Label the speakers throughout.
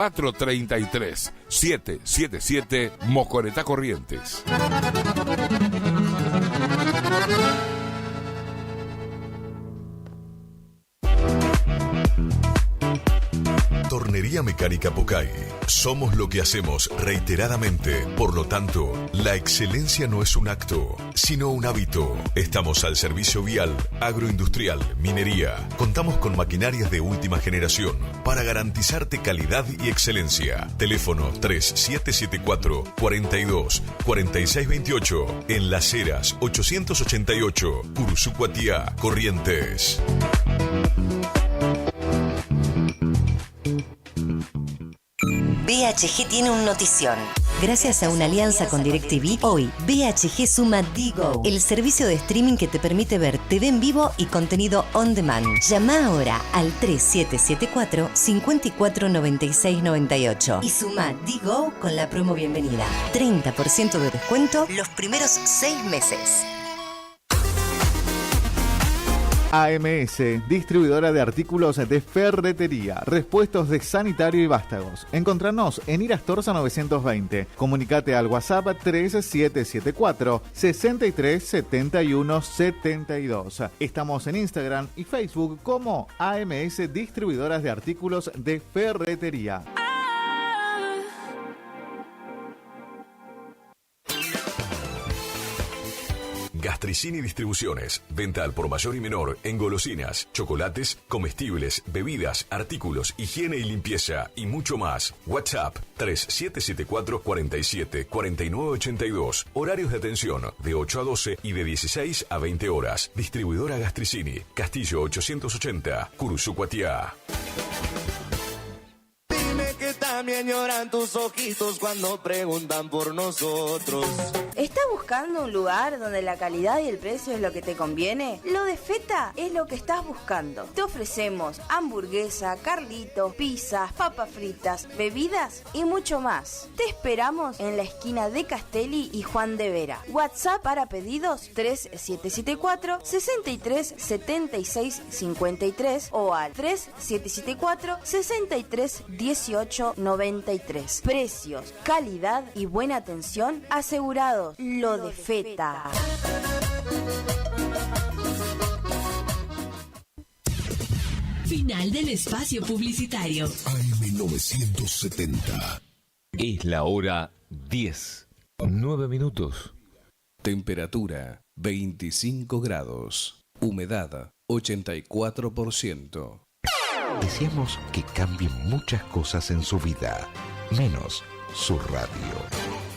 Speaker 1: 433-777 Mocoretá Corrientes.
Speaker 2: Tornería Mecánica Pocay. Somos lo que hacemos reiteradamente. Por lo tanto, la excelencia no es un acto, sino un hábito. Estamos al servicio vial, agroindustrial, minería. Contamos con maquinarias de última generación para garantizarte calidad y excelencia. Teléfono 3774 42 46 28 en Las Heras 888, Curuzú-Cuatiá, Corrientes.
Speaker 3: BHG tiene un notición. Gracias a una alianza con DirecTV, hoy BHG suma Digo, el servicio de streaming que te permite ver TV en vivo y contenido on demand. Llama ahora al 3774 54 96 98 y suma Digo con la promo bienvenida. 30% de descuento los primeros 6 meses.
Speaker 4: AMS, distribuidora de artículos de ferretería, repuestos de sanitario y vástagos. Encontranos en Irastorza 920. Comunicate al WhatsApp 3774 63 71 72. Estamos en Instagram y Facebook como AMS, distribuidoras de artículos de ferretería.
Speaker 2: Gastricini Distribuciones. Venta al por mayor y menor en golosinas, chocolates, comestibles, bebidas, artículos, higiene y limpieza y mucho más. WhatsApp 3774 47 49 82. Horarios de atención de 8 a 12 y de 16 a 20 horas. Distribuidora Gastricini. Castillo 880, Curuzú-Cuatiá.
Speaker 5: También lloran tus ojitos cuando preguntan por nosotros.
Speaker 6: ¿Estás buscando un lugar donde la calidad y el precio es lo que te conviene? Lo de Feta es lo que estás buscando. Te ofrecemos hamburguesa, carlitos, pizzas, papas fritas, bebidas y mucho más. Te esperamos en la esquina de Castelli y Juan de Vera. WhatsApp para pedidos 3774 63 76 53 o al 3774 63 18 93. Precios, calidad y buena atención asegurados. Lo de Feta.
Speaker 7: Final del espacio publicitario.
Speaker 8: AM970.
Speaker 1: Es la hora 10, 9 minutos.
Speaker 8: Temperatura 25 grados. Humedad 84%.
Speaker 9: Deseamos que cambien muchas cosas en su vida, menos su radio.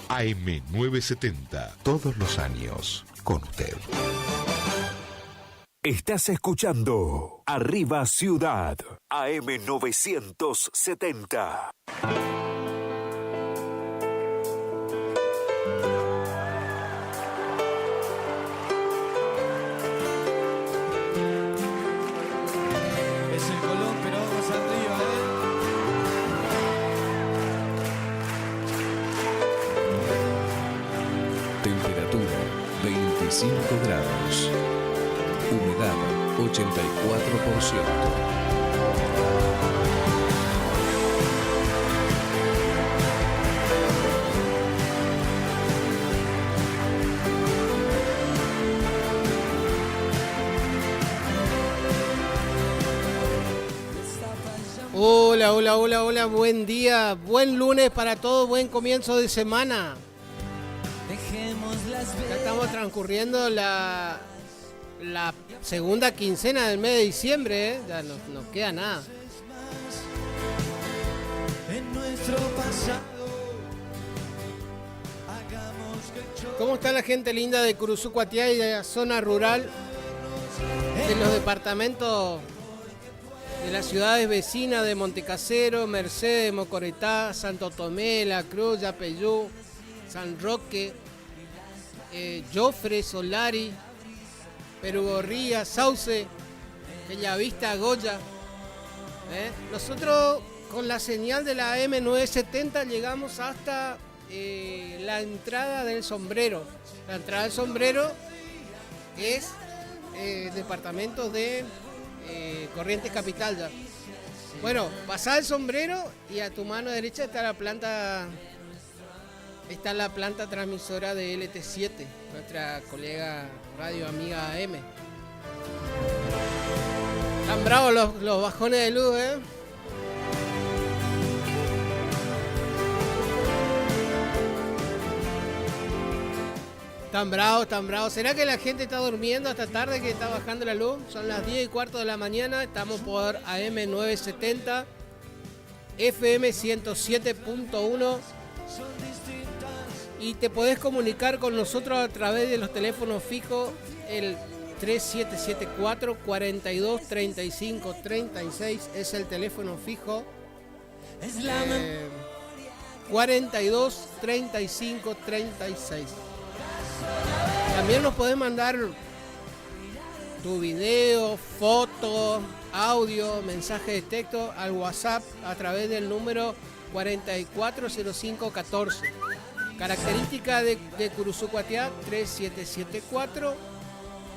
Speaker 10: AM970.
Speaker 9: Todos los años, con usted.
Speaker 11: Estás escuchando Arriba Ciudad, AM970.
Speaker 5: Es el Colón, pero vamos arriba,
Speaker 8: Temperatura 25 grados. Humedad 84%.
Speaker 12: Hola, hola, hola, hola, buen día, buen lunes para todos, buen comienzo de semana. Ya estamos transcurriendo la segunda quincena del mes de diciembre, ya no nos queda nada. ¿Cómo está la gente linda de Curuzú-Cuatiá y de la zona rural de los departamentos de las ciudades vecinas de Montecasero, Mercedes, Mocoretá, Santo Tomé, La Cruz, Yapeyú, San Roque, Jofre, Solari, Perugorría, Sauce, Bellavista, Goya? Nosotros con la señal de la M970 llegamos hasta la entrada del Sombrero. La entrada del Sombrero es departamento de Corrientes Capital ya. Bueno, pasá el sombrero y a tu mano derecha está la planta transmisora de LT7, nuestra colega radio amiga AM. Están bravos los bajones de luz, ¿eh? Tan bravos. ¿Será que la gente está durmiendo hasta tarde, que está bajando la luz? Son las 10:15 de la mañana. Estamos por AM 970, FM 107.1. Y te podés comunicar con nosotros a través de los teléfonos fijos, el 3774 42 35 36 es el teléfono fijo. 42 35 36. También nos podés mandar tu video, foto, audio, mensaje de texto al WhatsApp a través del número 440514. Característica de Curuzú Cuatiá 3774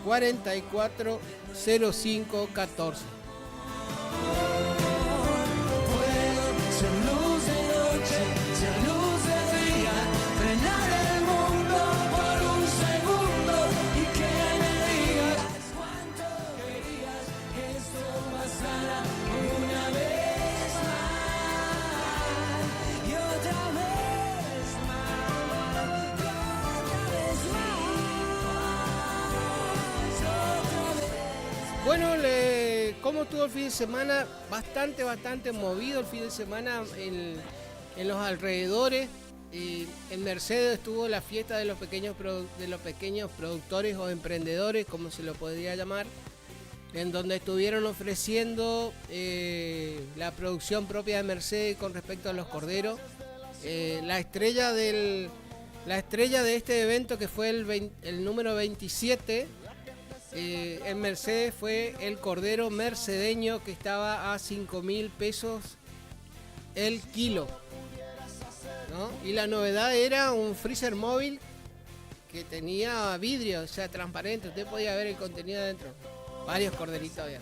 Speaker 12: 440514. Bueno, ¿cómo estuvo el fin de semana? Bastante movido el fin de semana en los alrededores. En Mercedes estuvo la fiesta de los pequeños productores o emprendedores, como se lo podría llamar, en donde estuvieron ofreciendo la producción propia de Mercedes con respecto a los corderos. La estrella de este evento, que fue el número 27, en Mercedes, fue el cordero mercedeño, que estaba a 5.000 pesos el kilo, ¿no? Y la novedad era un freezer móvil que tenía vidrio, o sea, transparente. Usted podía ver el contenido adentro. Varios corderitos había.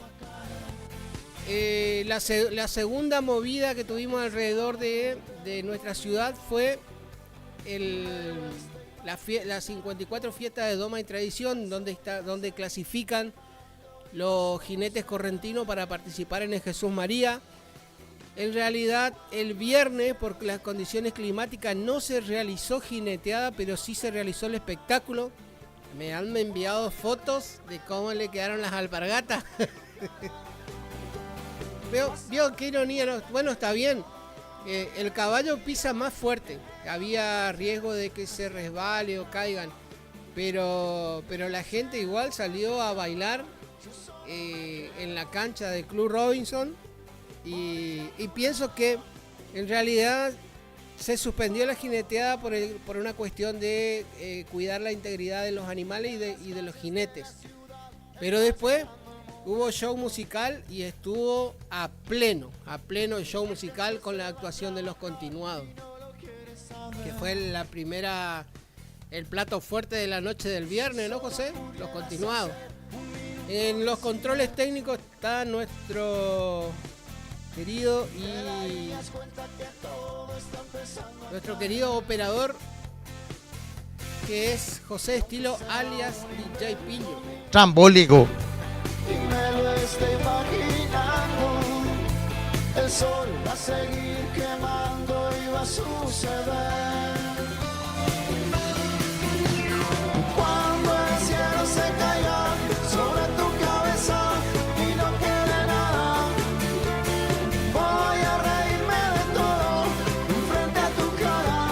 Speaker 12: La segunda movida que tuvimos alrededor de nuestra ciudad fue la 54 fiesta de Doma y Tradición, donde clasifican los jinetes correntinos para participar en el Jesús María. En realidad, el viernes, por las condiciones climáticas, no se realizó jineteada, pero sí se realizó el espectáculo. Me han enviado fotos de cómo le quedaron las alpargatas. Veo qué ironía. ¿No? Bueno, está bien. El caballo pisa más fuerte. Había riesgo de que se resbale o caigan. Pero la gente igual salió a bailar en la cancha del Club Robinson. Y pienso que en realidad se suspendió la jineteada por una cuestión de cuidar la integridad de los animales y de los jinetes. Pero después hubo show musical y estuvo a pleno el show musical con la actuación de Los Continuados, que fue el plato fuerte de la noche del viernes, ¿no, José? Los Continuados. En los controles técnicos está nuestro querido operador, que es José Estilo, alias DJ Piño.
Speaker 5: Trambólico.
Speaker 10: Y me lo estoy imaginando. El sol va a seguir quemando y va a suceder. Cuando el cielo se caiga sobre tu cabeza y no quede nada, voy a reírme de todo frente a tu cara.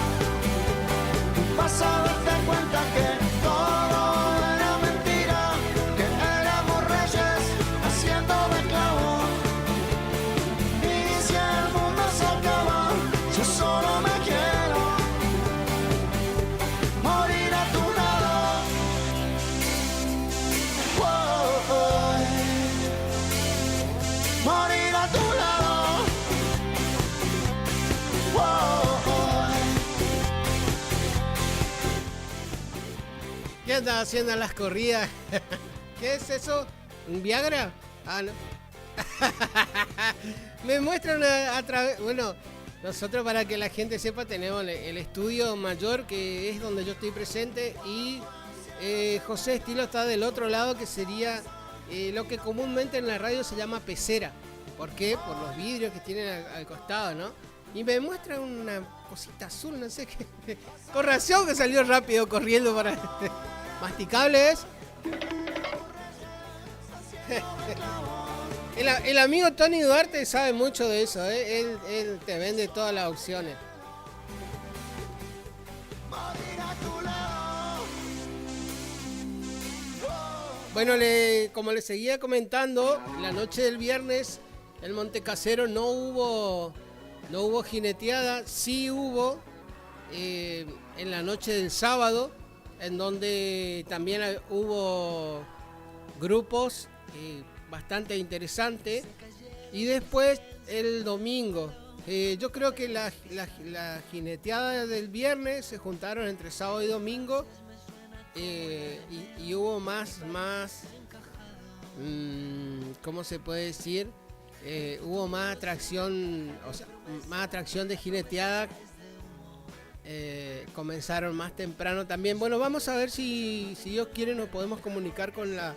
Speaker 10: Vas a darte cuenta que todo era mentira, que éramos reyes haciendo de clavo. Y si el mundo se acaba, yo solo me quiero morir a tu lado. Morir a tu lado.
Speaker 12: ¿Qué andas haciendo en las corridas? ¿Qué es eso? ¿Un Viagra? Ah, no. Me muestran a través... Bueno, nosotros, para que la gente sepa, tenemos el estudio mayor, que es donde yo estoy presente, y José Estilo está del otro lado, que sería lo que comúnmente en la radio se llama pecera. ¿Por qué? Por los vidrios que tienen al costado, ¿no? Y me muestra una cosita azul, no sé qué. Con razón que salió rápido corriendo para... ¿Masticable es? El amigo Tony Duarte sabe mucho de eso, ¿eh? Él te vende todas las opciones. Bueno, como les seguía comentando, la noche del viernes en Montecasero no hubo jineteada. Sí hubo en la noche del sábado, en donde también hubo grupos bastante interesantes. Y después el domingo, yo creo que la jineteada del viernes se juntaron entre sábado y domingo. Y hubo más, ¿cómo se puede decir? Hubo más atracción, o sea, más atracción de jineteada. Comenzaron más temprano también. Bueno, vamos a ver si Dios quiere nos podemos comunicar con la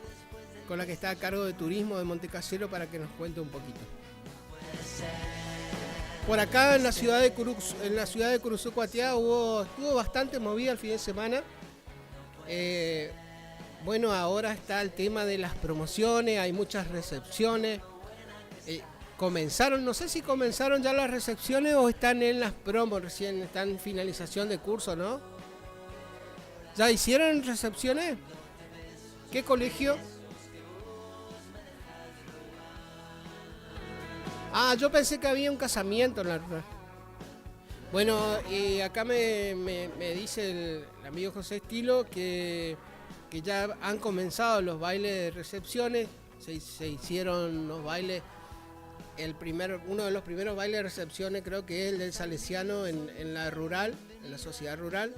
Speaker 12: que está a cargo de turismo de Montecasero para que nos cuente un poquito. Por acá en la ciudad de Curuzú Cuatiá estuvo bastante movida el fin de semana. Bueno, ahora está el tema de las promociones, hay muchas recepciones. No sé si comenzaron ya las recepciones o están en las promos, recién están en finalización de curso, ¿no? ¿Ya hicieron recepciones? ¿Qué colegio? Yo pensé que había un casamiento en la... Bueno, acá me dice el amigo José Estilo que ya han comenzado los bailes de recepciones. Se hicieron los bailes. Uno de los primeros bailes de recepciones creo que es el del Salesiano en la rural, en la sociedad rural.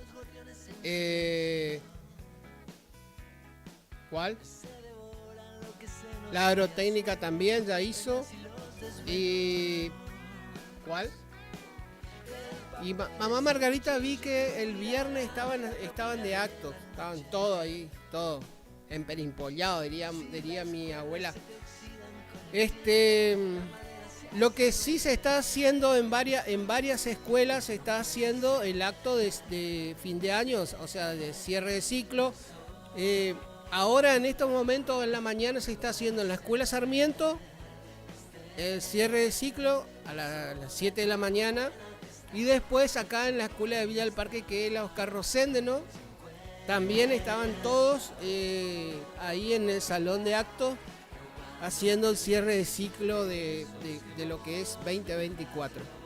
Speaker 12: ¿Cuál? La agrotécnica también ya hizo. ¿Y cuál? Y mamá Margarita, vi que el viernes estaban de acto, estaban todo ahí, todo emperimpollado, diría mi abuela. Lo que sí se está haciendo en varias escuelas, se está haciendo el acto de fin de año, o sea, de cierre de ciclo. Ahora en estos momentos en la mañana se está haciendo en la escuela Sarmiento el cierre de ciclo a las 7 de la mañana. Y después acá en la escuela de Villa del Parque, que es la Oscar Rosende, ¿no? También estaban todos ahí en el salón de actos haciendo el cierre de ciclo de lo que es 2024.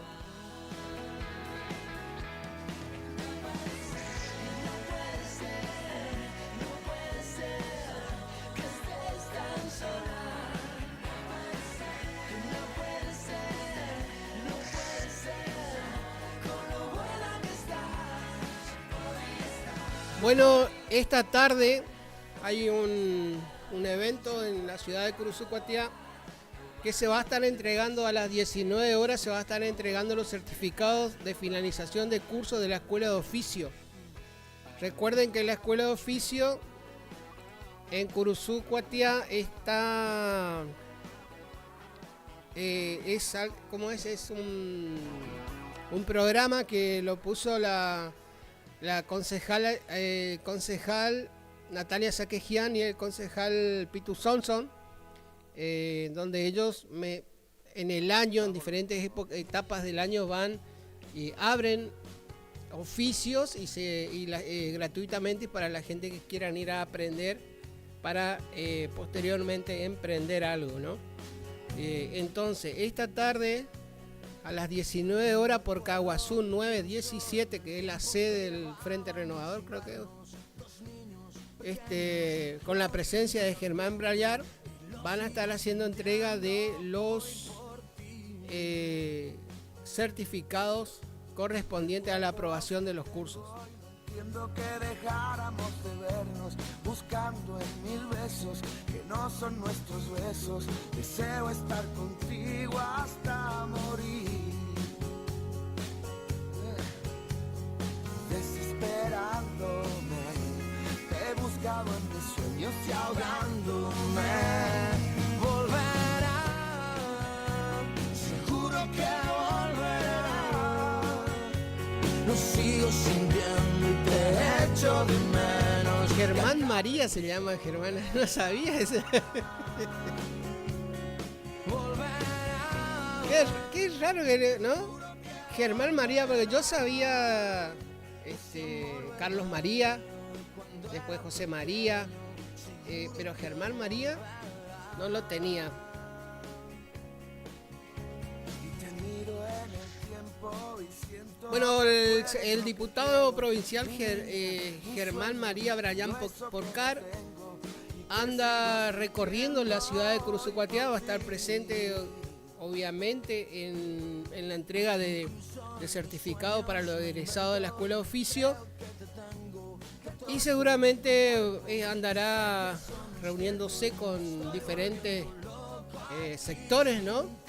Speaker 12: Bueno, esta tarde hay un evento en la ciudad de Curuzú Cuatiá que se va a estar entregando a las 19 horas, se va a estar entregando los certificados de finalización de curso de la Escuela de Oficio. Recuerden que la Escuela de Oficio en Curuzú Cuatiá está... es un programa que lo puso la concejal Natalia Saquejian y el concejal Pitu Sonson, donde ellos en el año, en diferentes etapas del año, van y abren oficios gratuitamente para la gente que quieran ir a aprender para posteriormente emprender algo, ¿no? Entonces, esta tarde a las 19 horas por Caguazú 917, que es la sede del Frente Renovador, creo que con la presencia de Germán Brayar, van a estar haciendo entrega de los certificados correspondientes a la aprobación de los cursos.
Speaker 5: sintiendo que dejáramos de vernos, buscando en mil besos que no son nuestros besos. Deseo estar contigo hasta morir, desesperándome. Te he buscado en mis sueños y ahogándome. Volverá, seguro que volverá. Lo sigo sintiendo y te echo de menos.
Speaker 12: Germán María se llama Germán, no sabía eso. Qué raro que, ¿no? Germán María, porque yo sabía Carlos María, después José María, pero Germán María no lo tenía. Bueno, el diputado provincial Germán María Brayán Porcar anda recorriendo la ciudad de Curuzucuatiá, va a estar presente obviamente en la entrega de certificado para los egresados de la Escuela de Oficio y seguramente andará reuniéndose con diferentes sectores, ¿no?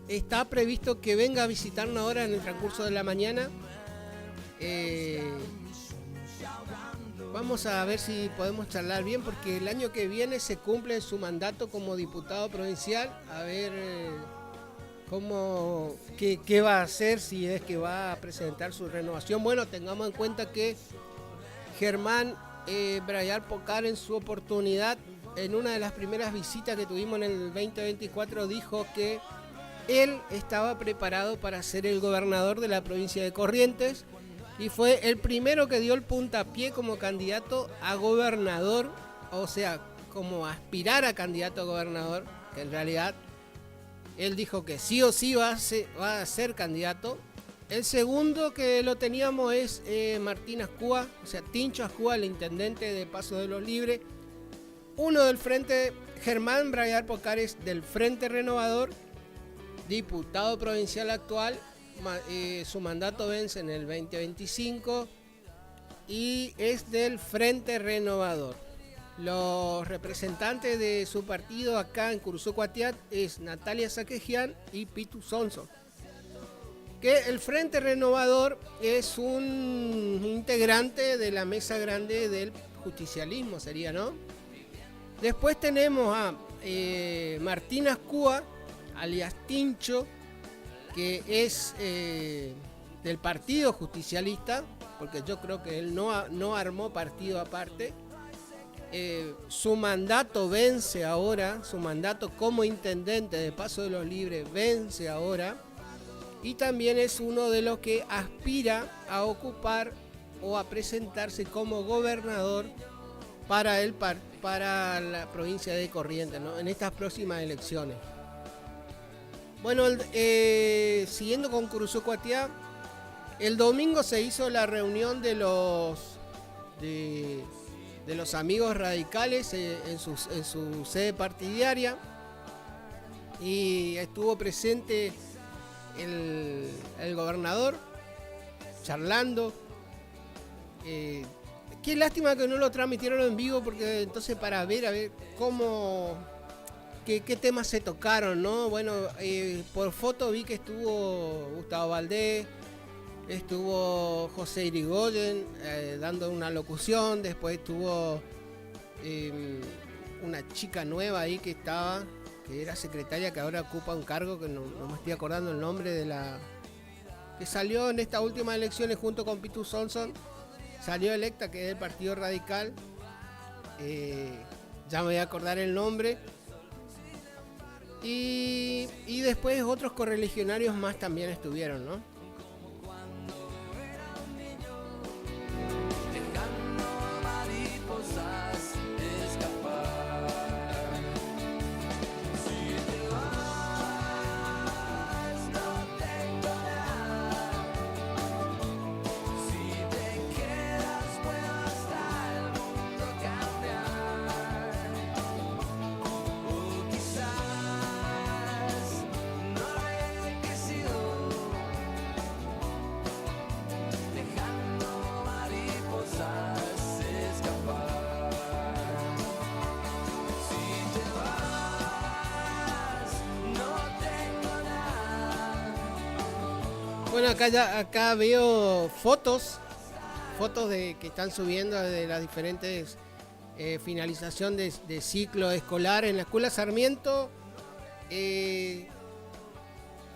Speaker 12: Está previsto que venga a visitarnos ahora en el transcurso de la mañana. Vamos a ver si podemos charlar bien, porque el año que viene se cumple su mandato como diputado provincial. A ver qué va a hacer, si es que va a presentar su renovación. Bueno, tengamos en cuenta que Germán Brayán Porcar, en su oportunidad, en una de las primeras visitas que tuvimos en el 2024, dijo que él estaba preparado para ser el gobernador de la provincia de Corrientes y fue el primero que dio el puntapié como candidato a gobernador, o sea, como aspirar a candidato a gobernador, que en realidad él dijo que sí o sí va a ser candidato. El segundo que lo teníamos es Martín Azcúa, o sea, Tincho Azcúa, el intendente de Paso de los Libres. Uno del Frente, Germán Brayán Porcar, es del Frente Renovador, diputado provincial actual, su mandato vence en el 2025 y es del Frente Renovador. Los representantes de su partido acá en Curuzucuatiá es Natalia Saquejian y Pitu Sonso. Que el Frente Renovador es un integrante de la mesa grande del justicialismo, sería, ¿no? Después tenemos a Martín Azcúa, alias Tincho, que es del Partido Justicialista, porque yo creo que él no armó partido aparte. Su mandato vence ahora, su mandato como intendente de Paso de los Libres vence ahora, y también es uno de los que aspira a ocupar o a presentarse como gobernador para la provincia de Corrientes, ¿no? En estas próximas elecciones. Bueno, siguiendo con Curuzucuatiá, el domingo se hizo la reunión de los amigos radicales en su sede partidaria y estuvo presente el gobernador charlando. Qué lástima que no lo transmitieron en vivo, porque entonces para ver a ver qué temas se tocaron, ¿no? Bueno, por foto vi que estuvo Gustavo Valdés, estuvo José Irigoyen dando una locución, después estuvo una chica nueva ahí que era secretaria, que ahora ocupa un cargo que no me estoy acordando el nombre que salió en estas últimas elecciones junto con Pitu Sonson, salió electa, que es del Partido Radical, ya me voy a acordar el nombre. Y después otros correligionarios más también estuvieron, ¿no? Bueno, acá veo fotos de que están subiendo de las diferentes finalización de ciclo escolar en la Escuela Sarmiento.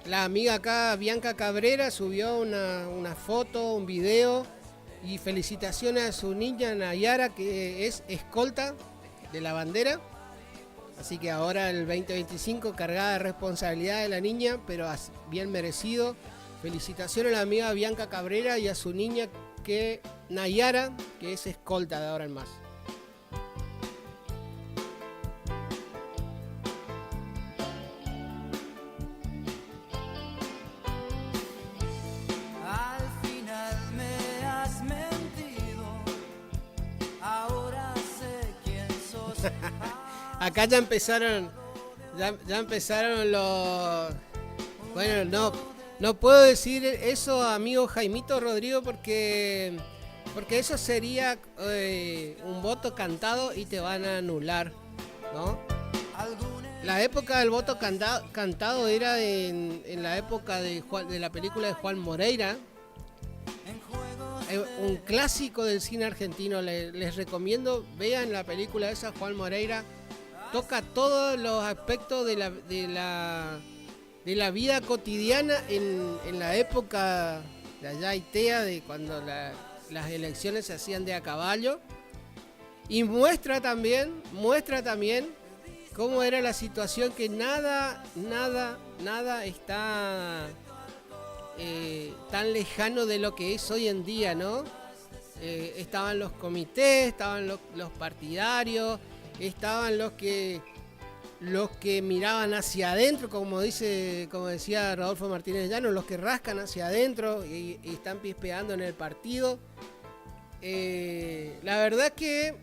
Speaker 12: La amiga acá, Bianca Cabrera, subió una foto, un video, y felicitaciones a su niña Nayara, que es escolta de la bandera. Así que ahora el 2025 cargada de responsabilidad de la niña, pero bien merecido. Felicitaciones a la amiga Bianca Cabrera y a su niña Nayara, que es escolta de ahora en más.
Speaker 10: Al final me has mentido, ahora sé quién sos.
Speaker 12: Acá ya empezaron los... Bueno, no puedo decir eso, amigo Jaimito Rodrigo, porque eso sería un voto cantado y te van a anular, ¿no? La época del voto cantado era en la época de la película de Juan Moreira, un clásico del cine argentino. Les recomiendo, vean la película esa. Juan Moreira toca todos los aspectos de la vida cotidiana en la época de allá Itea, de cuando las elecciones se hacían de a caballo, y muestra también cómo era la situación, que nada está tan lejano de lo que es hoy en día, ¿no? Estaban los comités, estaban los partidarios, estaban los que miraban hacia adentro, como decía Rodolfo Martínez Llano, los que rascan hacia adentro y están pispeando en el partido. La verdad que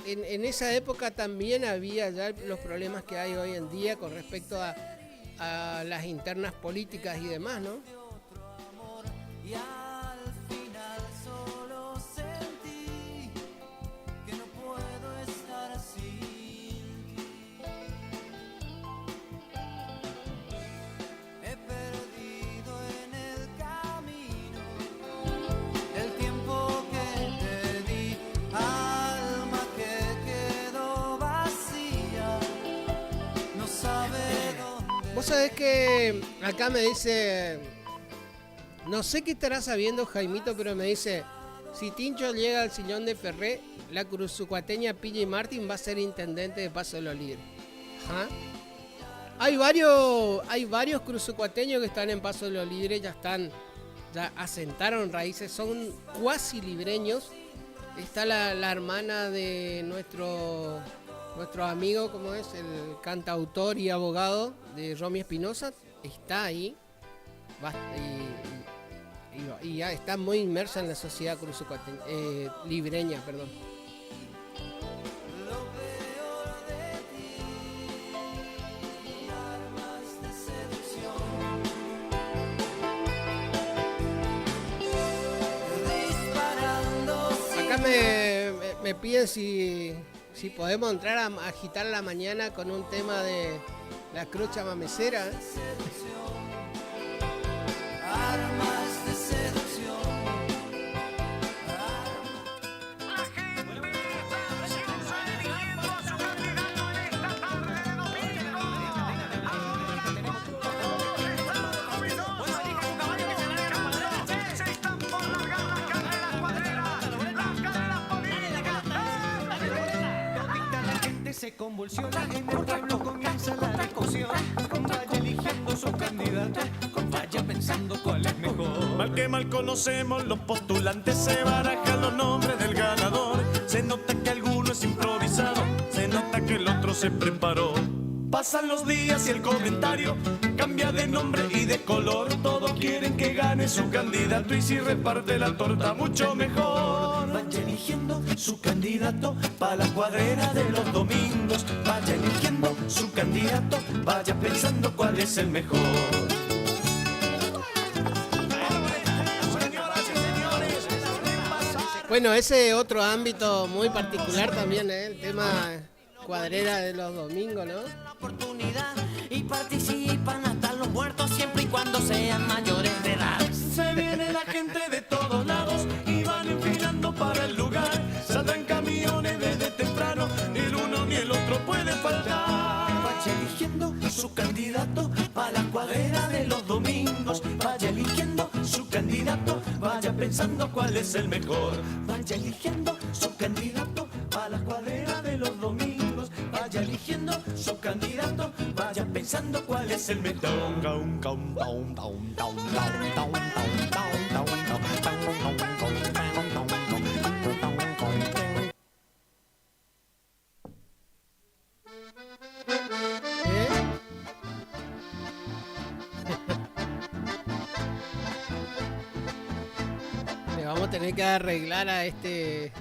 Speaker 12: en esa época también había ya los problemas que hay hoy en día con respecto a las internas políticas y demás, ¿no? Vos sabés que acá me dice, no sé qué estará sabiendo Jaimito, pero me dice, si Tincho llega al sillón de Ferré, la cruzucuateña Pilla y Martín va a ser intendente de Paso de los Libres. ¿Ah? Hay varios cruzucuateños que están en Paso de los Libres, ya asentaron raíces, son cuasi libreños. Está la hermana de nuestro amigo, como es el cantautor y abogado de Romy Espinosa, está ahí y ya está muy inmersa en la sociedad libreña, perdón. Acá me piden si podemos entrar a agitar la mañana con un tema de la Crocha Mamecera.
Speaker 10: Armas de seducción.
Speaker 13: Se convulsiona en el pueblo, comienza la discusión. Vaya eligiendo su candidato, vaya pensando cuál es mejor.
Speaker 14: Mal que mal conocemos los postulantes, se barajan los nombres del ganador. Se nota que alguno es improvisado, se nota que el otro se preparó. Pasan los días y el comentario cambia de nombre y de color. Todos quieren que gane su candidato y si reparte la torta mucho mejor.
Speaker 13: Vaya eligiendo su candidato para la cuadrera de los domingos. Vaya eligiendo su candidato, vaya pensando cuál es el mejor.
Speaker 12: Bueno, ese otro ámbito muy particular también, el tema cuadrera de los domingos, ¿no?
Speaker 10: Oportunidad y participan hasta los muertos siempre y cuando sean mayores de edad.
Speaker 14: pensando cuál es el mejor. Vaya eligiendo su candidato para la cuadrera de los domingos. Vaya eligiendo su candidato, vaya pensando cuál es el mejor.
Speaker 12: Le vamos a tener que arreglar a este...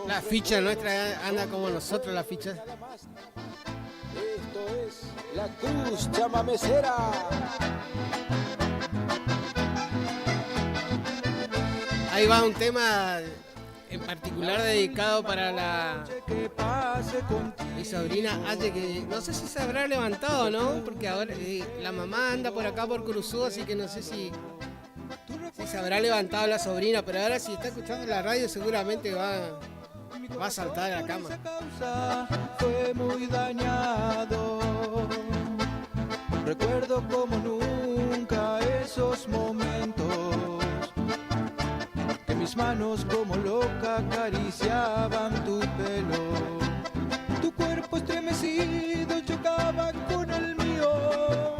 Speaker 12: La ficha nuestra anda como nosotros, la ficha.
Speaker 10: Esto es la Cruz Chamamecera.
Speaker 12: Ahí va un tema en particular dedicado para mi sobrina Aye, que no sé si se habrá levantado, ¿no? Porque ahora la mamá anda por acá por Cruzú, así que no sé si se habrá levantado la sobrina, pero ahora si está escuchando la radio seguramente va a saltar de la cama.
Speaker 10: Fue muy dañado. Recuerdo como nunca esos momentos que mis manos como loca acariciaban tu pelo. Tu cuerpo estremecido chocaba con el mío.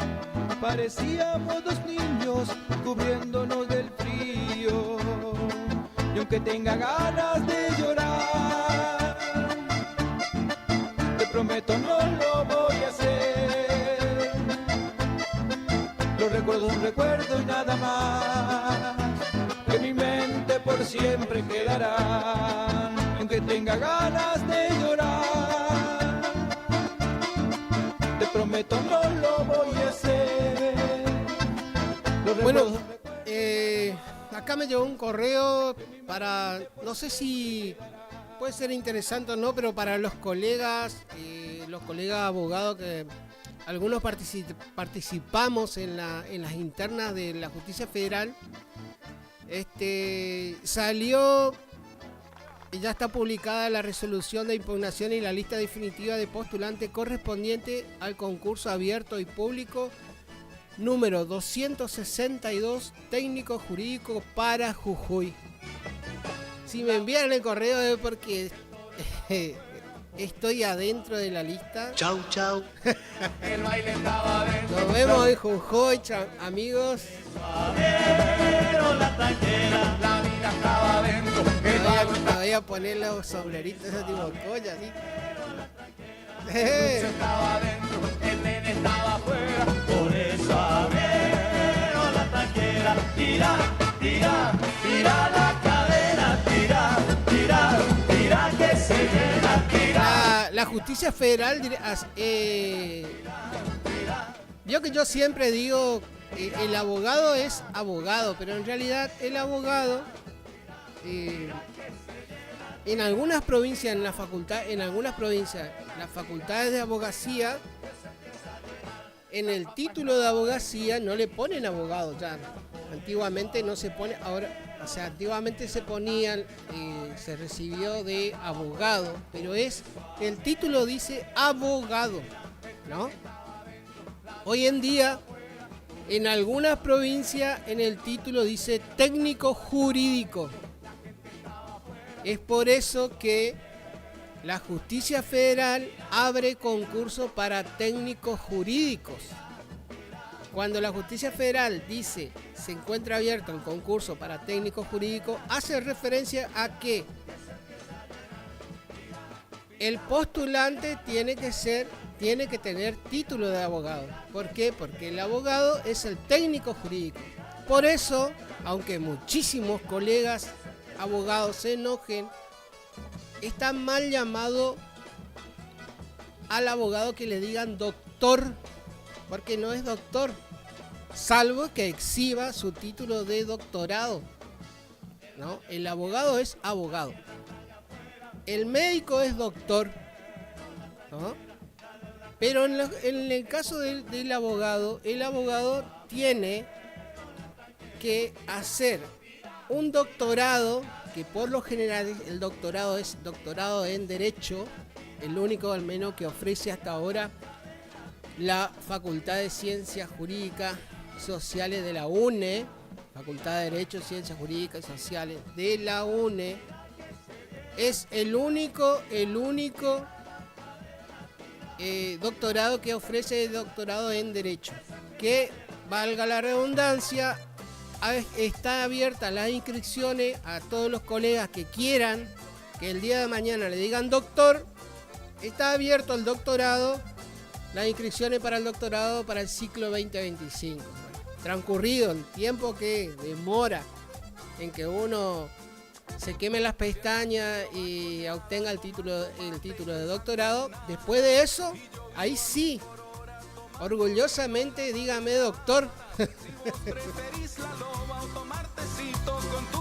Speaker 10: Parecíamos dos niños cubriéndonos del frío. Y aunque tenga ganas de llorar, te prometo no lo voy a hacer. Los recuerdos un recuerdo y nada más, que en mi mente por siempre quedarán. Y aunque tenga ganas de llorar, te prometo no lo voy a hacer.
Speaker 12: Bueno, acá me llegó un correo para, no sé si puede ser interesante o no, pero para los colegas abogados que algunos participamos en las internas de la Justicia Federal, salió y ya está publicada la resolución de impugnación y la lista definitiva de postulantes correspondiente al concurso abierto y público número 262, técnico jurídico para Jujuy. Si me envían el correo es porque estoy adentro de la lista.
Speaker 10: Chau, chau.
Speaker 14: El baile estaba dentro.
Speaker 12: Nos vemos en Jujuy, amigos.
Speaker 14: La taquera, la vida estaba dentro.
Speaker 12: Me voy a poner los sombreritos, ese tipo de collas, ¿sí?
Speaker 14: Estaba dentro, el nene estaba afuera. Por eso abrieron la taquera. Tira, tira, tira la cadena. Tira, tira, tira que se llena. Tira.
Speaker 12: La Justicia Federal vio que yo siempre digo el abogado es abogado, pero en realidad el abogado en algunas provincias, las facultades de abogacía, en el título de abogacía no le ponen abogado ya. Antiguamente no se pone, ahora, o sea, antiguamente se ponían, se recibió de abogado, pero el título dice abogado, ¿no? Hoy en día, en algunas provincias, en el título dice técnico jurídico. Es por eso que la Justicia Federal abre concurso para técnicos jurídicos. Cuando la Justicia Federal dice se encuentra abierto el concurso para técnicos jurídicos, hace referencia a que el postulante tiene que tener título de abogado. ¿Por qué? Porque el abogado es el técnico jurídico. Por eso, aunque muchísimos colegas abogados se enojen, está mal llamado al abogado que le digan doctor, porque no es doctor, salvo que exhiba su título de doctorado, ¿no? El abogado es abogado. El médico es doctor, ¿no? Pero en el caso del abogado, el abogado tiene que hacer un doctorado, que por lo general el doctorado es doctorado en Derecho, el único al menos que ofrece hasta ahora la Facultad de Ciencias Jurídicas y Sociales de la UNE, Facultad de Derecho, Ciencias Jurídicas y Sociales de la UNE, es el único doctorado que ofrece doctorado en Derecho, que, valga la redundancia, está abierta las inscripciones a todos los colegas que quieran, que el día de mañana le digan doctor. Está abierto el doctorado, las inscripciones para el doctorado para el ciclo 2025. Bueno, transcurrido el tiempo que demora en que uno se queme las pestañas y obtenga el título de doctorado, después de eso, ahí sí, orgullosamente dígame doctor.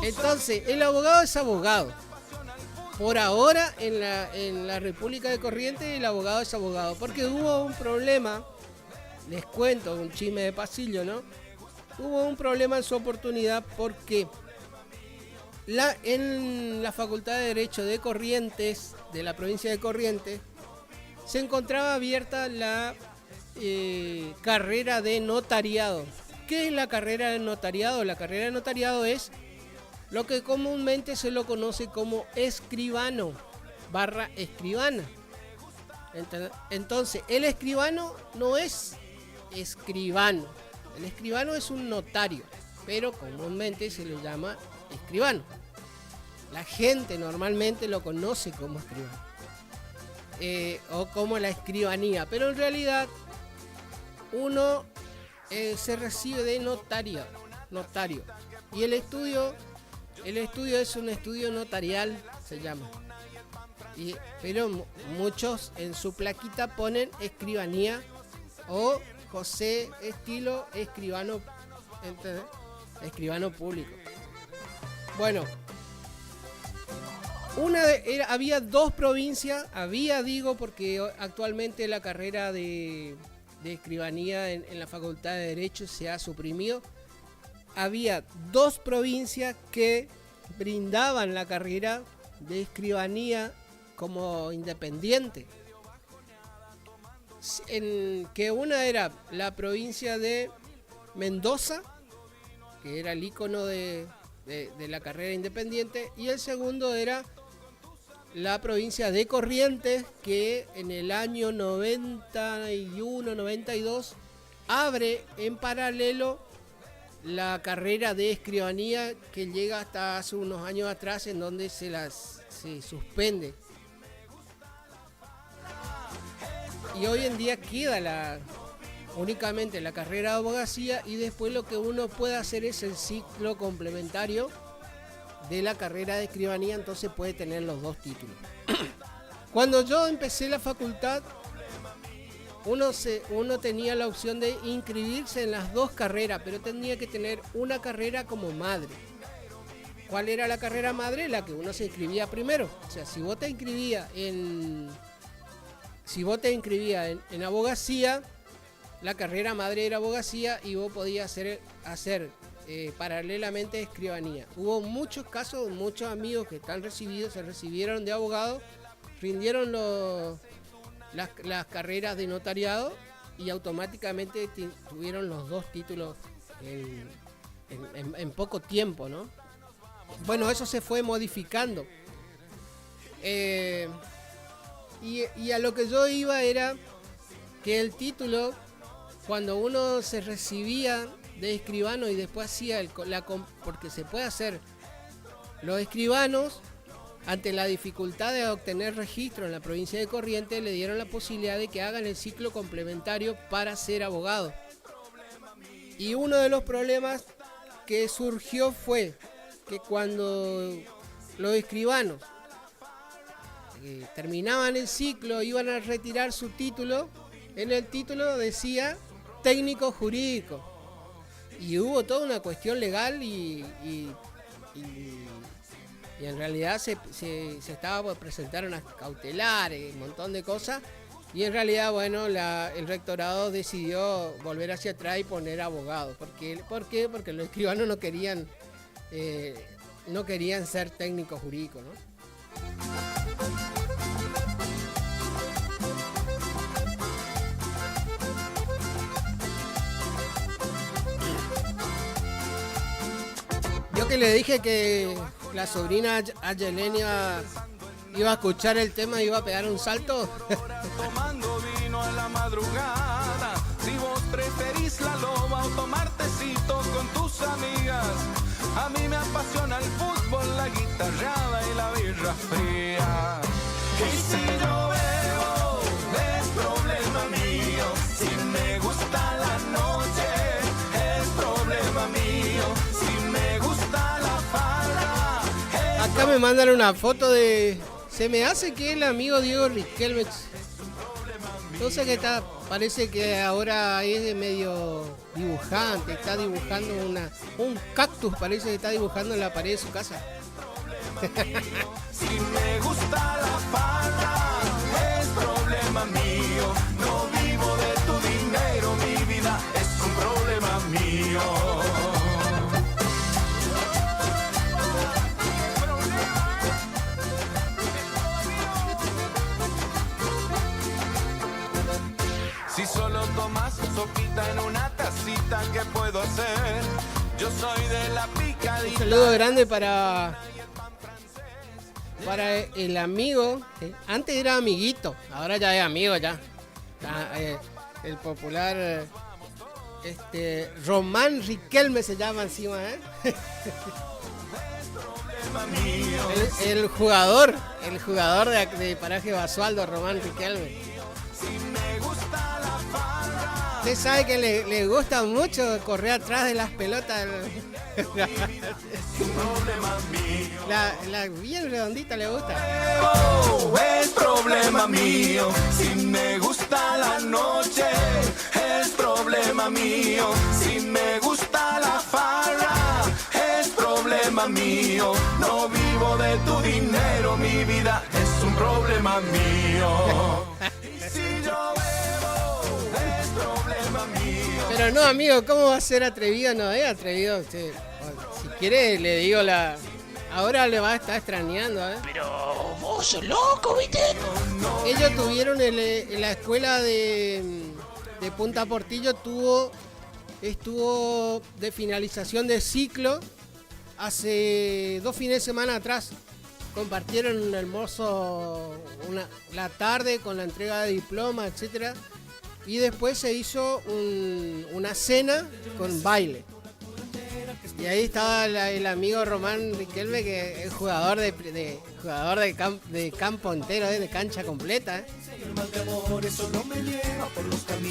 Speaker 12: Entonces, el abogado es abogado. Por ahora, en la República de Corrientes, el abogado es abogado. Porque hubo un problema, les cuento, un chisme de pasillo, ¿no? Hubo un problema en su oportunidad porque en la Facultad de Derecho de Corrientes, de la provincia de Corrientes, se encontraba abierta la carrera de notariado. ¿Qué es la carrera de notariado? La carrera de notariado es lo que comúnmente se lo conoce como escribano / escribana. Entonces, el escribano no es escribano. El escribano es un notario, pero comúnmente se le llama escribano. La gente normalmente lo conoce como escribano. O como la escribanía, pero en realidad uno se recibe de notario. Y el estudio es un estudio notarial, se llama. Pero muchos en su plaquita ponen escribanía o José estilo escribano, escribano público. Bueno, había dos provincias, porque actualmente la carrera de escribanía en la Facultad de Derecho se ha suprimido. Había dos provincias que brindaban la carrera de escribanía como independiente. Que una era la provincia de Mendoza, que era el ícono de la carrera independiente, y el segundo era la provincia de Corrientes, que en el año 91-92 abre en paralelo la carrera de escribanía, que llega hasta hace unos años atrás, en donde se suspende. Y hoy en día queda únicamente la carrera de abogacía, y después lo que uno puede hacer es el ciclo complementario de la carrera de escribanía, entonces puede tener los dos títulos. Cuando yo empecé la facultad, uno tenía la opción de inscribirse en las dos carreras, pero tenía que tener una carrera como madre. ¿Cuál era la carrera madre? La que uno se inscribía primero. O sea, si vos te inscribías en abogacía, la carrera madre era abogacía y vos podías hacer paralelamente escribanía. Hubo muchos casos, muchos amigos que están recibidos, se recibieron de abogado, rindieron las carreras de notariado y automáticamente tuvieron los dos títulos en poco tiempo, ¿no? Bueno, eso se fue modificando. Y a lo que yo iba era que el título, cuando uno se recibía de escribano y después hacía porque se puede hacer, los escribanos, ante la dificultad de obtener registro en la provincia de Corrientes, le dieron la posibilidad de que hagan el ciclo complementario para ser abogados. Y uno de los problemas que surgió fue que cuando los escribanos terminaban el ciclo, iban a retirar su título, en el título decía técnico jurídico. Y hubo toda una cuestión legal y en realidad se estaba por presentar unas cautelares, un montón de cosas, y en realidad, bueno, el rectorado decidió volver hacia atrás y poner abogados. ¿Por qué? Porque los escribanos no querían ser técnicos jurídicos, ¿no? Yo que le dije que la sobrina Ayelenia iba a escuchar el tema y iba a pegar un salto.
Speaker 14: Tomando vino a la madrugada. Si vos preferís la loba o tomar tecito con tus amigas. A mí me apasiona el fútbol, la guitarrada y la birra fría. Y si yo bebo, es problema mío. Si me gusta la noche, es problema mío. Si me gusta la farra.
Speaker 12: Acá me mandan una foto de... Se me hace que el amigo Diego Riquelme. Entonces que está, parece que ahora es medio dibujante, está dibujando un cactus, parece que está dibujando en la pared de su casa.
Speaker 14: Si me gusta la farra, es problema mío. No vivo de tu dinero, mi vida es un problema mío. Si solo tomas sopita en una tacita, ¿qué puedo hacer? Yo soy de la picadita.
Speaker 12: Un saludo grande para el amigo. Antes era amiguito, ahora ya es amigo ya. El popular Román Riquelme se llama encima, ¿eh? el jugador de Paraje Basualdo, Román Riquelme. Usted sabe que le gusta mucho correr atrás de las pelotas. La bien redondita le gusta.
Speaker 14: Es problema mío. Si me gusta la noche, es problema mío. Si me gusta la farra, es problema mío. No vivo de tu dinero, mi vida es un problema mío. Si yo
Speaker 12: pero no, amigo, ¿cómo va a ser atrevido? No es atrevido. Si quiere, le digo la... Ahora le va a estar extrañando, ¿eh?
Speaker 15: Pero vos sos loco, ¿viste?
Speaker 12: Ellos tuvieron en la escuela de Punta Portillo, estuvo de finalización de ciclo hace 2 fines de semana atrás. Compartieron un almuerzo la tarde con la entrega de diploma, etcétera. Y después se hizo una cena con baile. Y ahí estaba el amigo Román Riquelme, que es jugador de campo entero, de cancha completa.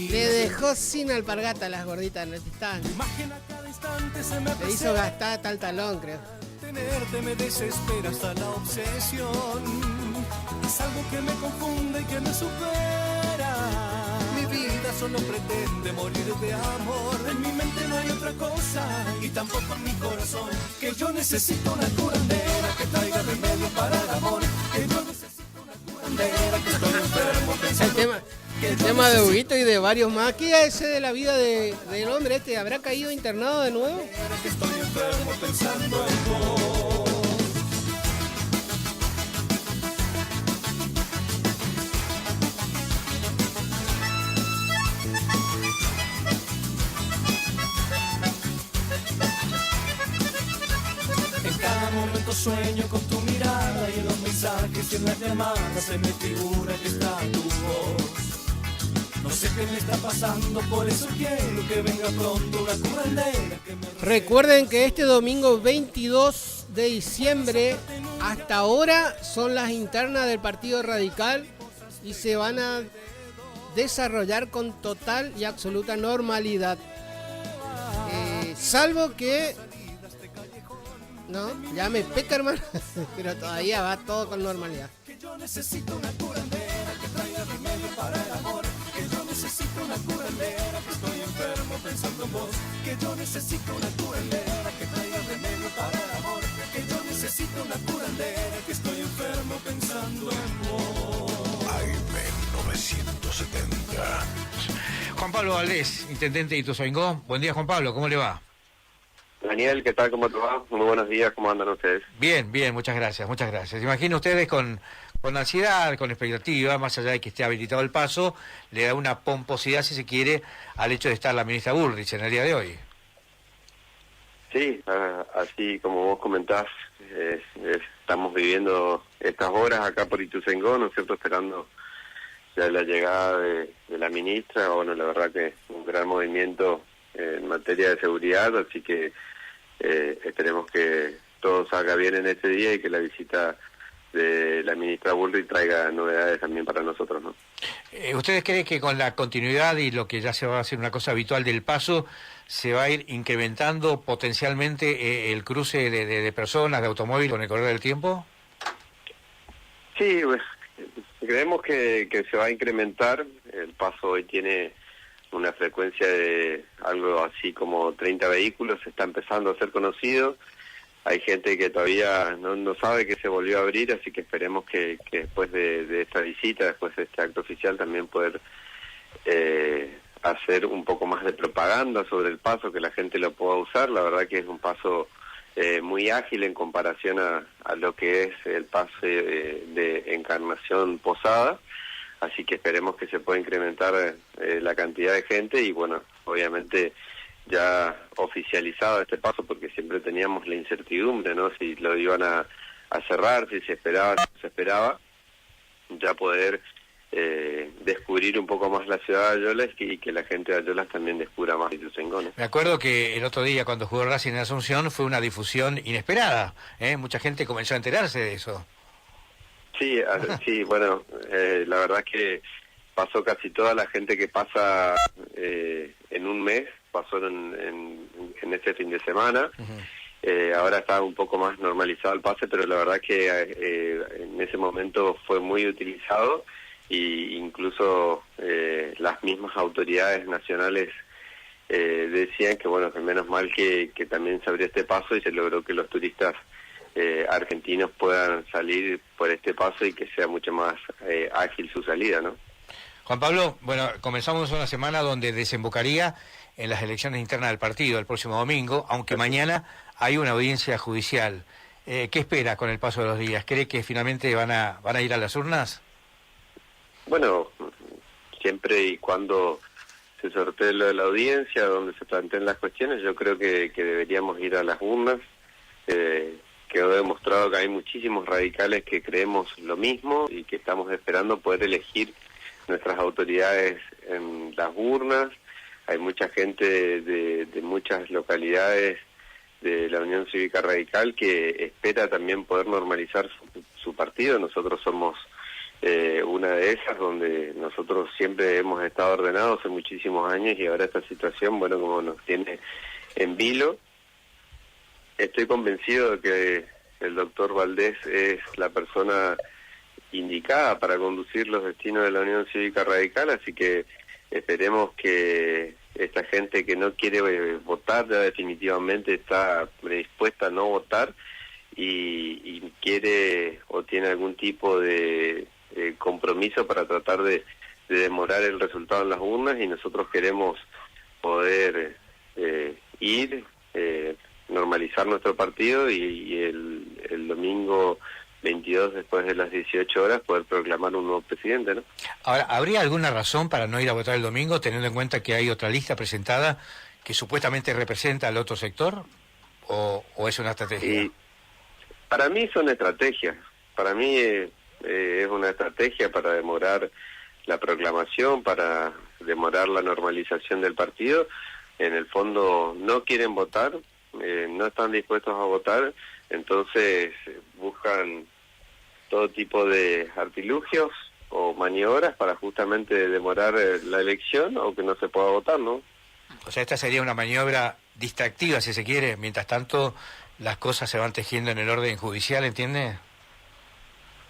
Speaker 12: Le dejó sin alpargata a las gorditas. Le hizo gastar tal talón, creo.
Speaker 13: Tenerte me desespera hasta la obsesión. Es algo que me confunde y que me supera. Mi vida solo pretende morir de amor. En mi mente no hay otra cosa y tampoco en mi corazón. Que yo necesito una curandera que traiga remedio para el amor. Que yo necesito una curandera que estoy enfermo pensando.
Speaker 12: El tema de Huguito y de varios más. ¿Qué es ese de la vida del hombre este? ¿Habrá caído internado de nuevo?
Speaker 13: Que estoy enfermo pensando en vos. Sueño con tu mirada y en los mensajes y en las llamadas se me figura que está tu voz. No sé qué me está pasando, por eso quiero que venga pronto una curandera que me...
Speaker 12: Recuerden que este domingo 22 de diciembre hasta ahora son las internas del Partido Radical y se van a desarrollar con total y absoluta normalidad. Salvo que... No, ya me peca, hermano, pero todavía va todo con normalidad.
Speaker 13: Que yo necesito una curandera que traiga remedio para el amor. Que yo necesito una curandera que estoy enfermo pensando en vos. Que yo necesito una curandera que traiga remedio para el amor. Que yo necesito una curandera que estoy enfermo pensando en vos.
Speaker 9: AM 970.
Speaker 16: Juan Pablo Valdés, intendente de Ituzaingó. Buen día, Juan Pablo, ¿cómo le va?
Speaker 17: Daniel, ¿qué tal? ¿Cómo te va? Muy buenos días, ¿cómo andan ustedes?
Speaker 16: Bien, muchas gracias. Imagino ustedes con ansiedad, con expectativa, más allá de que esté habilitado el paso, le da una pomposidad, si se quiere, al hecho de estar la ministra Bullrich en el día de hoy.
Speaker 17: Sí, así como vos comentás, estamos viviendo estas horas acá por Ituzaingó, ¿no es cierto?, esperando ya la llegada de la ministra. Bueno, la verdad que un gran movimiento en materia de seguridad, así que esperemos que todo salga bien en este día y que la visita de la ministra Bullrich traiga novedades también para nosotros, ¿no?
Speaker 16: ¿Ustedes creen que con la continuidad y lo que ya se va a hacer una cosa habitual del paso, se va a ir incrementando potencialmente el cruce de personas, de automóviles con el correr del tiempo?
Speaker 17: Sí, pues, creemos que se va a incrementar. El paso hoy tiene una frecuencia de algo así como 30 vehículos, está empezando a ser conocido. Hay gente que todavía no sabe que se volvió a abrir, así que esperemos que después de esta visita, después de este acto oficial, también poder hacer un poco más de propaganda sobre el paso, que la gente lo pueda usar. La verdad que es un paso muy ágil en comparación a lo que es el pase de Encarnación Posada, así que esperemos que se pueda incrementar la cantidad de gente y bueno, obviamente ya oficializado este paso, porque siempre teníamos la incertidumbre, ¿no?, si lo iban a cerrar, si se esperaba, si no se esperaba, ya poder descubrir un poco más la ciudad de Ayolas y que la gente de Ayolas también descubra más Ituzaingó, ¿no?
Speaker 16: Me acuerdo que el otro día cuando jugó Racing en Asunción fue una difusión inesperada, mucha gente comenzó a enterarse de eso. Sí,
Speaker 17: sí, bueno, la verdad es que pasó casi toda la gente que pasa en un mes, pasó en este fin de semana. Ahora está un poco más normalizado el pase, pero la verdad que en ese momento fue muy utilizado y incluso las mismas autoridades nacionales decían que bueno, que menos mal que también se abrió este paso y se logró que los turistas argentinos puedan salir por este paso y que sea mucho más ágil su salida, ¿no?
Speaker 16: Juan Pablo, bueno, comenzamos una semana donde desembocaría en las elecciones internas del partido el próximo domingo, aunque mañana hay una audiencia judicial. ¿Qué espera con el paso de los días? ¿Cree que finalmente van a ir a las urnas?
Speaker 17: Bueno, siempre y cuando se sortee lo de la audiencia, donde se planteen las cuestiones, yo creo que deberíamos ir a las urnas. Quedó demostrado que hay muchísimos radicales que creemos lo mismo y que estamos esperando poder elegir nuestras autoridades en las urnas. Hay mucha gente de muchas localidades de la Unión Cívica Radical que espera también poder normalizar su partido. Nosotros somos una de esas, donde nosotros siempre hemos estado ordenados hace muchísimos años y ahora esta situación, bueno, como nos tiene en vilo. Estoy convencido de que el doctor Valdés es la persona indicada para conducir los destinos de la Unión Cívica Radical, así que esperemos que esta gente que no quiere votar ya definitivamente está predispuesta a no votar y quiere o tiene algún tipo de compromiso para tratar de demorar el resultado en las urnas, y nosotros queremos poder ir, normalizar nuestro partido y el domingo 22, después de las 18 horas, poder proclamar un nuevo presidente, ¿no? Ahora, ¿habría alguna razón para no ir a votar el domingo, teniendo en cuenta que hay otra lista presentada que supuestamente representa al otro sector? ¿O es una estrategia? Para mí son estrategias. Para mí es una estrategia para demorar la proclamación, para demorar la normalización del partido. En el fondo no quieren votar, no están dispuestos a votar, entonces buscan todo tipo de artilugios o maniobras para justamente demorar la elección o que no se pueda votar, ¿no? O sea, esta sería una maniobra distractiva, si se quiere, mientras tanto las cosas se van tejiendo en el orden judicial, ¿entiende?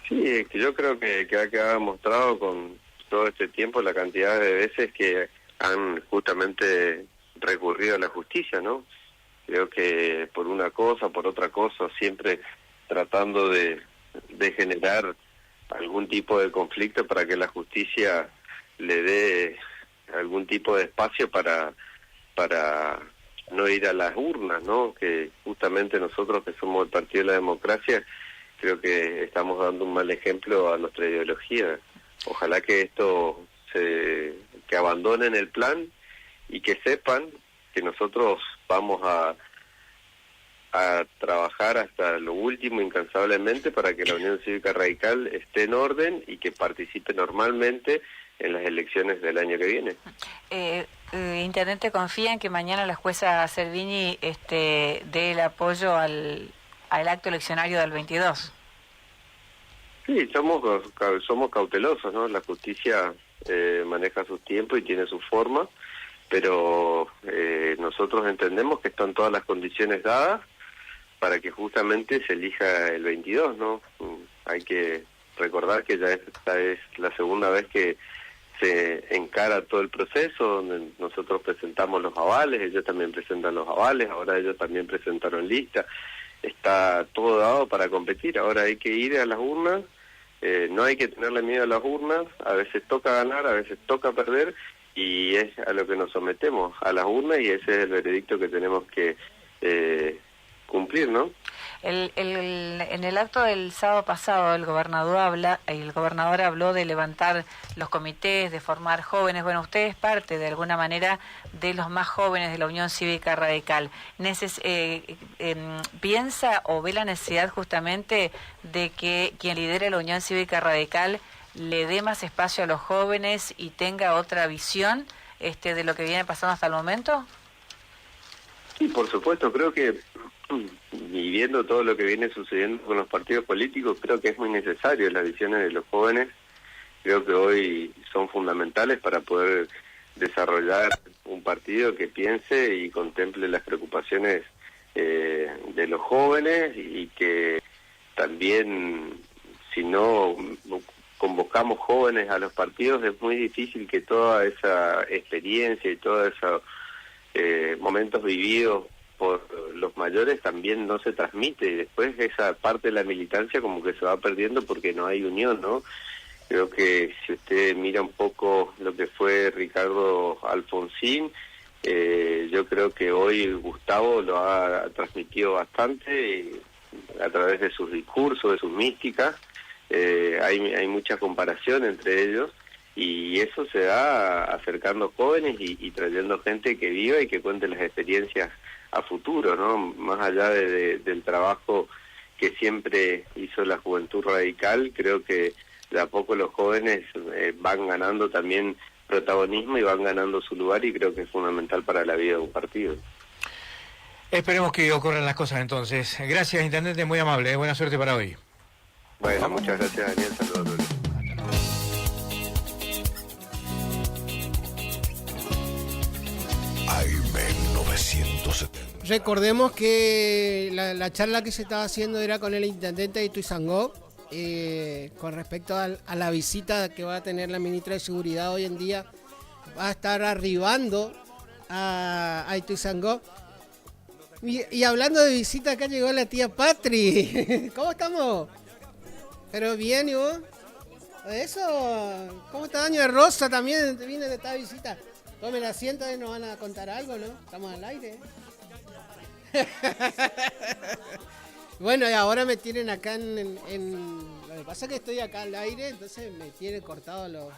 Speaker 17: Sí, es que yo creo que ha quedado demostrado con todo este tiempo la cantidad de veces que han justamente recurrido a la justicia, ¿no? Creo que por una cosa, por otra cosa, siempre tratando de generar algún tipo de conflicto para que la justicia le dé algún tipo de espacio para no ir a las urnas, ¿no? Que justamente nosotros, que somos el Partido de la Democracia, creo que estamos dando un mal ejemplo a nuestra ideología. Ojalá que esto que abandonen el plan y que sepan que nosotros vamos a a trabajar hasta lo último incansablemente para que la Unión Cívica Radical esté en orden y que participe normalmente en las elecciones del año que viene.
Speaker 18: Intendente, ¿confía en que mañana la jueza Servini dé el apoyo al acto eleccionario del 22?
Speaker 17: Sí, somos cautelosos, ¿no? La justicia maneja sus tiempos y tiene su forma, pero nosotros entendemos que están todas las condiciones dadas para que justamente se elija el 22, ¿no? Hay que recordar que ya esta es la segunda vez que se encara todo el proceso, donde nosotros presentamos los avales, ellos también presentan los avales, ahora ellos también presentaron lista, está todo dado para competir, ahora hay que ir a las urnas, no hay que tenerle miedo a las urnas, a veces toca ganar, a veces toca perder, y es a lo que nos sometemos, a las urnas, y ese es el veredicto que tenemos que cumplir, ¿no?
Speaker 18: En el acto del sábado pasado el gobernador habló de levantar los comités, de formar jóvenes. Bueno, usted es parte de alguna manera de los más jóvenes de la Unión Cívica Radical. ¿Piensa o ve la necesidad justamente de que quien lidere la Unión Cívica Radical le dé más espacio a los jóvenes y tenga otra visión de lo que viene pasando hasta el momento?
Speaker 17: Sí, por supuesto, creo que y viendo todo lo que viene sucediendo con los partidos políticos, creo que es muy necesario las visiones de los jóvenes, creo que hoy son fundamentales para poder desarrollar un partido que piense y contemple las preocupaciones de los jóvenes, y que también, si no convocamos jóvenes a los partidos, es muy difícil que toda esa experiencia y todos esos momentos vividos por los mayores también no se transmite, y después esa parte de la militancia como que se va perdiendo porque no hay unión, ¿no? Creo que si usted mira un poco lo que fue Ricardo Alfonsín, yo creo que hoy Gustavo lo ha transmitido bastante a través de sus discursos, de sus místicas. Hay mucha comparación entre ellos, y eso se da acercando jóvenes y trayendo gente que viva y que cuente las experiencias a futuro, ¿no? Más allá del trabajo que siempre hizo la Juventud Radical, creo que de a poco los jóvenes van ganando también protagonismo y van ganando su lugar, y creo que es fundamental para la vida de un partido.
Speaker 16: Esperemos que ocurran las cosas entonces. Gracias, intendente, muy amable. Buena suerte para hoy.
Speaker 17: Bueno, muchas gracias, Daniel. Saludos a todos.
Speaker 12: Recordemos que la charla que se estaba haciendo era con el intendente de Ituzaingó, con respecto a la visita que va a tener la ministra de Seguridad hoy en día. Va a estar arribando a Ituzaingó. Y hablando de visita, acá llegó la tía Patri. ¿Cómo estamos? Pero bien, ¿y vos? Eso, ¿cómo está doña Rosa? También viene de esta visita. Tomen asiento y nos van a contar algo, ¿no? Estamos al aire. Bueno, y ahora me tienen acá en... Lo que pasa es que estoy acá al aire, entonces me tienen cortado los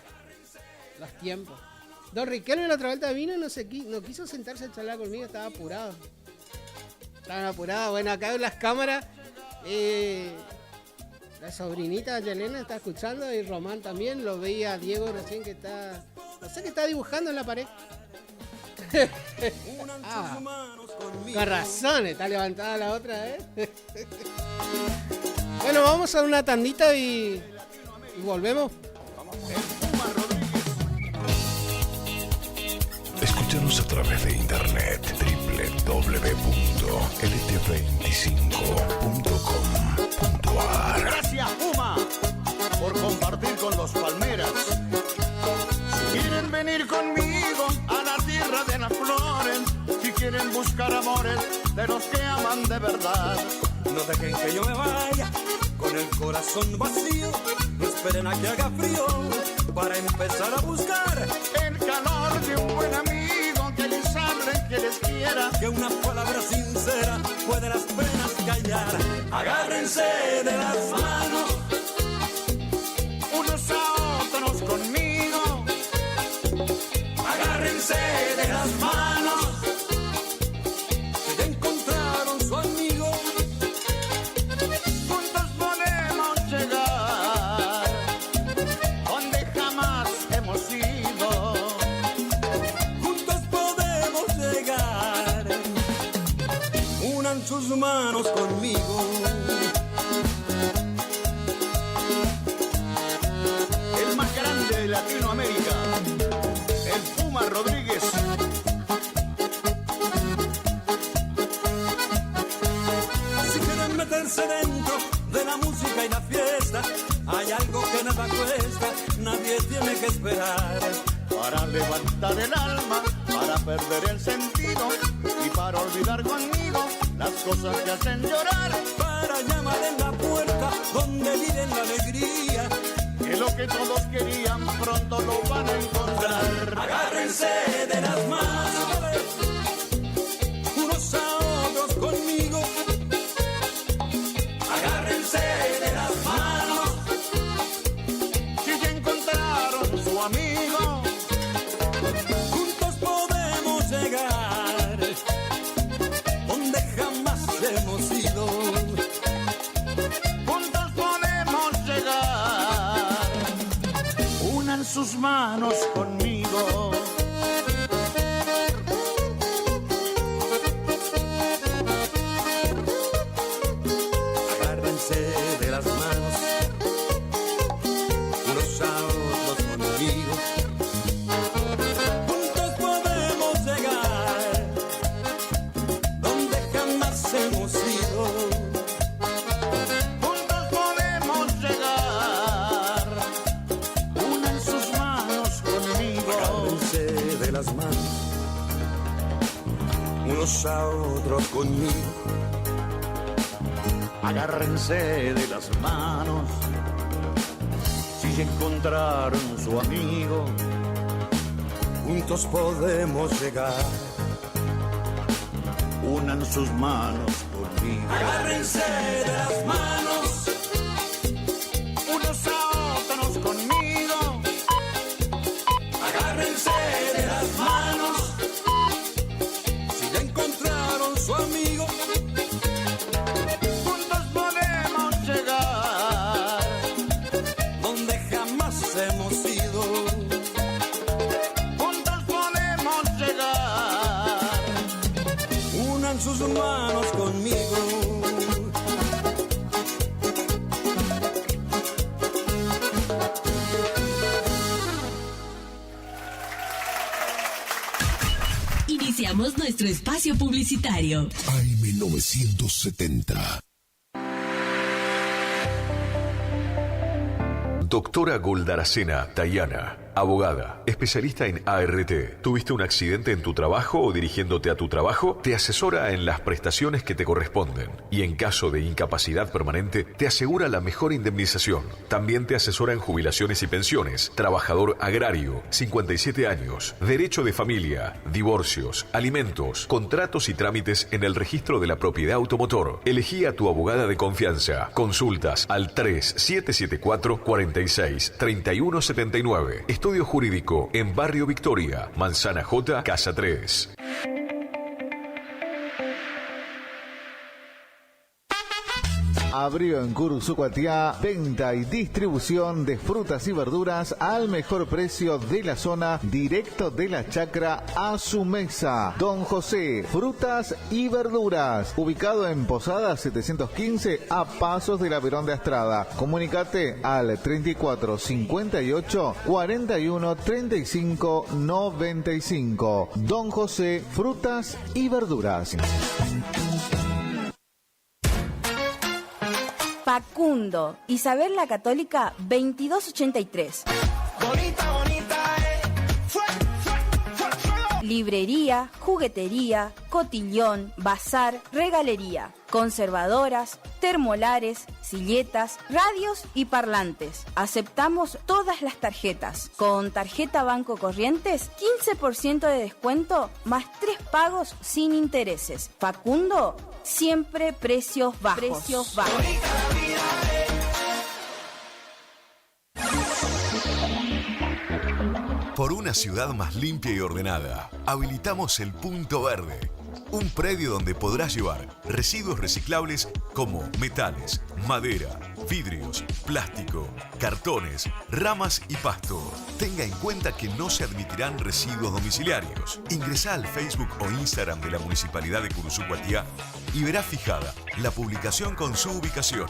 Speaker 12: tiempos. Don Riquelme la otra vuelta vino y no quiso sentarse a charlar conmigo, estaba apurado. Bueno, acá en las cámaras, la sobrinita Yelena está escuchando, y Román también, lo veía a Diego recién que está... No sé qué está dibujando en la pared. Con razón, está levantada la otra, ¿eh? Bueno, vamos a una tandita y volvemos.
Speaker 2: Escúchanos a través de internet www.lt25.com.ar.
Speaker 10: Gracias, Puma, por compartir con los Palmeras. Si quieren venir conmigo a la tierra de las flores, si quieren buscar amores de los que aman de verdad,
Speaker 13: No dejen que yo me vaya con el corazón vacío. No esperen a que haga frío para empezar a buscar
Speaker 10: el calor de un buen amigo que les hable, que les quiera,
Speaker 13: que una palabra sincera puede las penas callar. Agárrense de las manos
Speaker 10: unos a otros conmigo.
Speaker 13: Agárrense de las manos, que ya encontraron su amigo. manos conmigo.
Speaker 19: El más grande de Latinoamérica, el Puma Rodríguez.
Speaker 13: Si quieren meterse dentro de la música y la fiesta, hay algo que nada cuesta, nadie tiene que esperar.
Speaker 19: Para levantar el alma, para perder el sentido y para olvidar conmigo las cosas que hacen llorar.
Speaker 13: Para llamar en la puerta donde vive la alegría,
Speaker 19: que lo que todos querían pronto lo van a encontrar.
Speaker 13: Agárrense de las manos, unos a otros conmigo. Agárrense de las manos,
Speaker 19: si ya encontraron su amigo.
Speaker 13: Juntos podemos llegar donde jamás hemos ido.
Speaker 19: Juntos podemos llegar. Unan sus manos conmigo.
Speaker 13: Agárrense de las manos, unos a otros conmigo. Juntos podemos llegar donde jamás hemos ido.
Speaker 19: Juntos podemos llegar. Unan sus manos conmigo.
Speaker 13: Agárrense de las manos, unos a otros conmigo.
Speaker 19: Agárrense de las manos, si ya encontraron su amigo.
Speaker 13: Juntos podemos llegar.
Speaker 19: Unan sus manos conmigo.
Speaker 13: Agárrense de las manos,
Speaker 19: unos a otros conmigo.
Speaker 13: agárrense de las manos, si ya encontraron su amigo.
Speaker 19: Juntos podemos llegar
Speaker 13: donde jamás hemos ido.
Speaker 19: Juntos podemos llegar.
Speaker 13: Unan sus manos conmigo.
Speaker 7: Iniciamos nuestro espacio publicitario.
Speaker 2: AM970. Doctora Goldaracena Tayana, abogada, especialista en ART. ¿Tuviste un accidente en tu trabajo o dirigiéndote a tu trabajo? Te asesora en las prestaciones que te corresponden y en caso de incapacidad permanente te asegura la mejor indemnización. También te asesora en jubilaciones y pensiones, trabajador agrario, 57 años, derecho de familia, divorcios, alimentos, contratos y trámites en el registro de la propiedad automotor. Elegí a tu abogada de confianza. Consultas al 3774 46 3179. Estudio Jurídico en Barrio Victoria, Manzana J, Casa 3.
Speaker 4: Abrió en Cursucuatiá venta y distribución de frutas y verduras al mejor precio de la zona, directo de la chacra a su mesa. Don José, frutas y verduras, ubicado en Posada 715 a pasos de la Perón de Astrada. Comunicate al 34 58 41 35 95. Don José, frutas y verduras.
Speaker 6: Facundo, Isabel la Católica, 2283.
Speaker 10: Bonita, bonita,
Speaker 6: Librería, juguetería, cotillón, bazar, regalería, conservadoras, termolares, silletas, radios y parlantes. Aceptamos todas las tarjetas. Con tarjeta Banco Corrientes, 15% de descuento más 3 pagos sin intereses. Facundo, siempre precios bajos. Precios bajos.
Speaker 2: Por una ciudad más limpia y ordenada, habilitamos el Punto Verde, un predio donde podrás llevar residuos reciclables como metales, madera, vidrios, plástico, cartones, ramas y pasto. Tenga en cuenta que no se admitirán residuos domiciliarios. Ingresá al Facebook o Instagram de la Municipalidad de Curuzú-Cuatiá y verá fijada la publicación con su ubicación.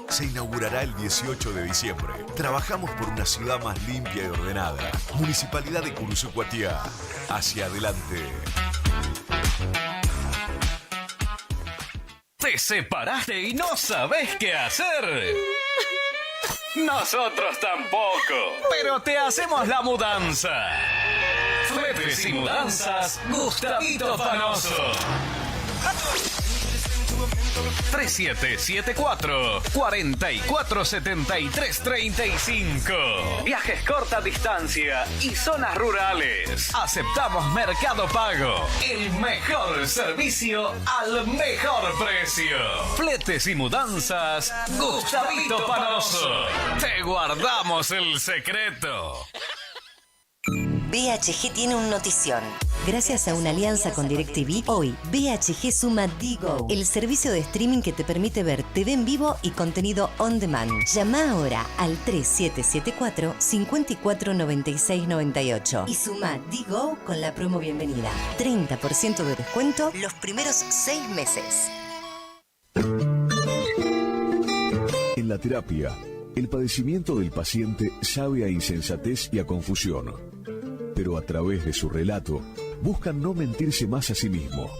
Speaker 2: Se inaugurará el 18 de diciembre. Trabajamos por una ciudad más limpia y ordenada. Municipalidad de Curuzú-Cuatiá. Hacia adelante.
Speaker 1: ¿Te separaste y no sabés qué hacer? Nosotros tampoco, pero te hacemos la mudanza. Fletes y Mudanzas Gustavito Fanoso. 3774-447335. Viajes corta distancia y zonas rurales. Aceptamos Mercado Pago. El mejor servicio al mejor precio. Fletes y Mudanzas Gustavito Panoso. Te guardamos el secreto.
Speaker 3: BHG tiene un notición. Gracias a una alianza con DirecTV, hoy BHG suma Digo, el servicio de streaming que te permite ver TV en vivo y contenido on demand. Llama ahora al 3774 549698 y suma Digo con la promo bienvenida. 30% de descuento los primeros 6 meses.
Speaker 11: En la terapia, el padecimiento del paciente sabe a insensatez y a confusión, pero a través de su relato buscan no mentirse más a sí mismo.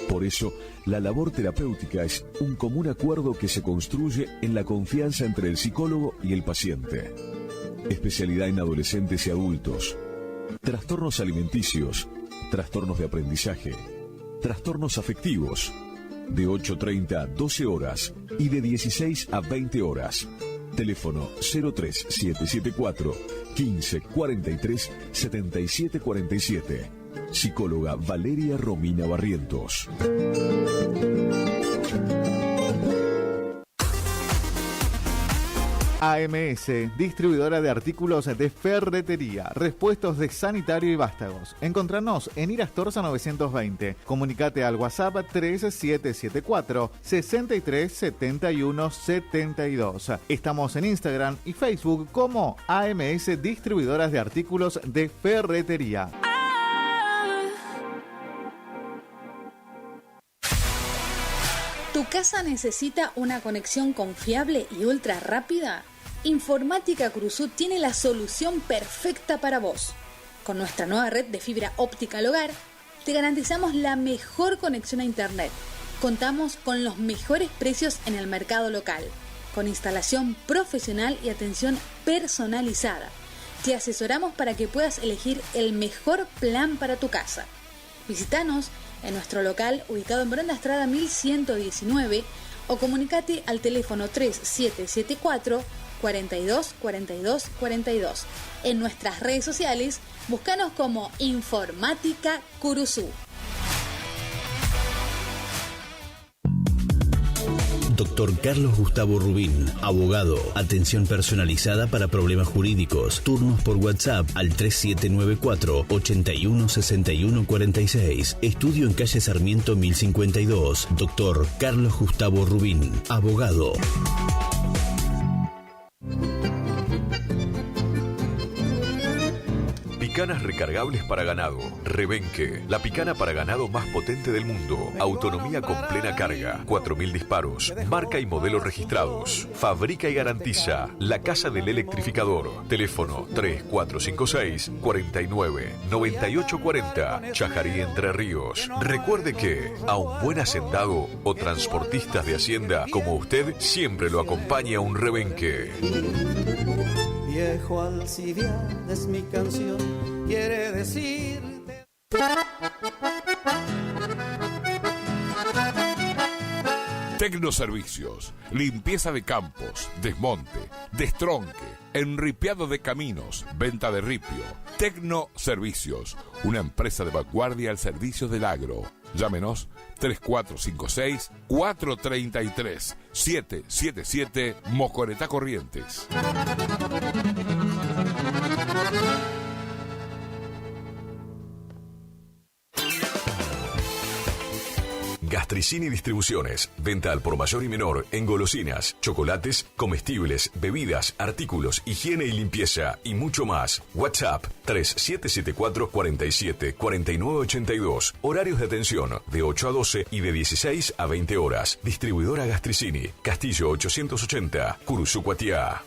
Speaker 11: Por eso, la labor terapéutica es un común acuerdo que se construye en la confianza entre el psicólogo y el paciente. Especialidad en adolescentes y adultos, trastornos alimenticios, trastornos de aprendizaje, trastornos afectivos, de 8:30 a 12 horas y de 16 a 20 horas. Teléfono 03774 15 43 77 47. Psicóloga Valeria Romina Barrientos.
Speaker 4: AMS, distribuidora de artículos de ferretería, repuestos de sanitario y vástagos. Encontranos en Irastorza 920. Comunicate al WhatsApp 3774 63 71 72. Estamos en Instagram y Facebook como AMS Distribuidoras de Artículos de Ferretería.
Speaker 20: ¿Tu casa necesita una conexión confiable y ultra rápida? Informática Curuzú tiene la solución perfecta para vos. Con nuestra nueva red de fibra óptica al hogar, te garantizamos la mejor conexión a internet. Contamos con los mejores precios en el mercado local, con instalación profesional y atención personalizada. Te asesoramos para que puedas elegir el mejor plan para tu casa. Visítanos en nuestro local ubicado en Brenda Estrada 1119 o comunicate al teléfono 3774 42 42 42. En nuestras redes sociales, búscanos como Informática Curuzú.
Speaker 21: Doctor Carlos Gustavo Rubín, abogado, atención personalizada para problemas jurídicos, turnos por WhatsApp al 3794 81 61 46, estudio en calle Sarmiento 1052, Doctor Carlos Gustavo Rubín, abogado.
Speaker 2: Picanas recargables para ganado. Rebenque, la picana para ganado más potente del mundo. Autonomía con plena carga. 4000 disparos. Marca y modelo registrados. Fabrica y garantiza La Casa del Electrificador. Teléfono 3456 49 98 40. Chajarí, Entre Ríos. Recuerde que a un buen hacendado o transportistas de hacienda como usted siempre lo acompaña un rebenque.
Speaker 10: Viejo Alcibiades es mi canción, quiere decir.
Speaker 22: Tecnoservicios, limpieza de campos, desmonte, destronque, enripiado de caminos, venta de ripio. Tecnoservicios, una empresa de vanguardia al servicio del agro. Llámenos 3456-433-777 Mocoretá Corrientes.
Speaker 2: Gastricini Distribuciones. Venta al por mayor y menor en golosinas, chocolates, comestibles, bebidas, artículos, higiene y limpieza y mucho más. WhatsApp 3774 47 49 82. Horarios de atención de 8 a 12 y de 16 a 20 horas. Distribuidora Gastricini, Castillo 880, Curuzucuatiá.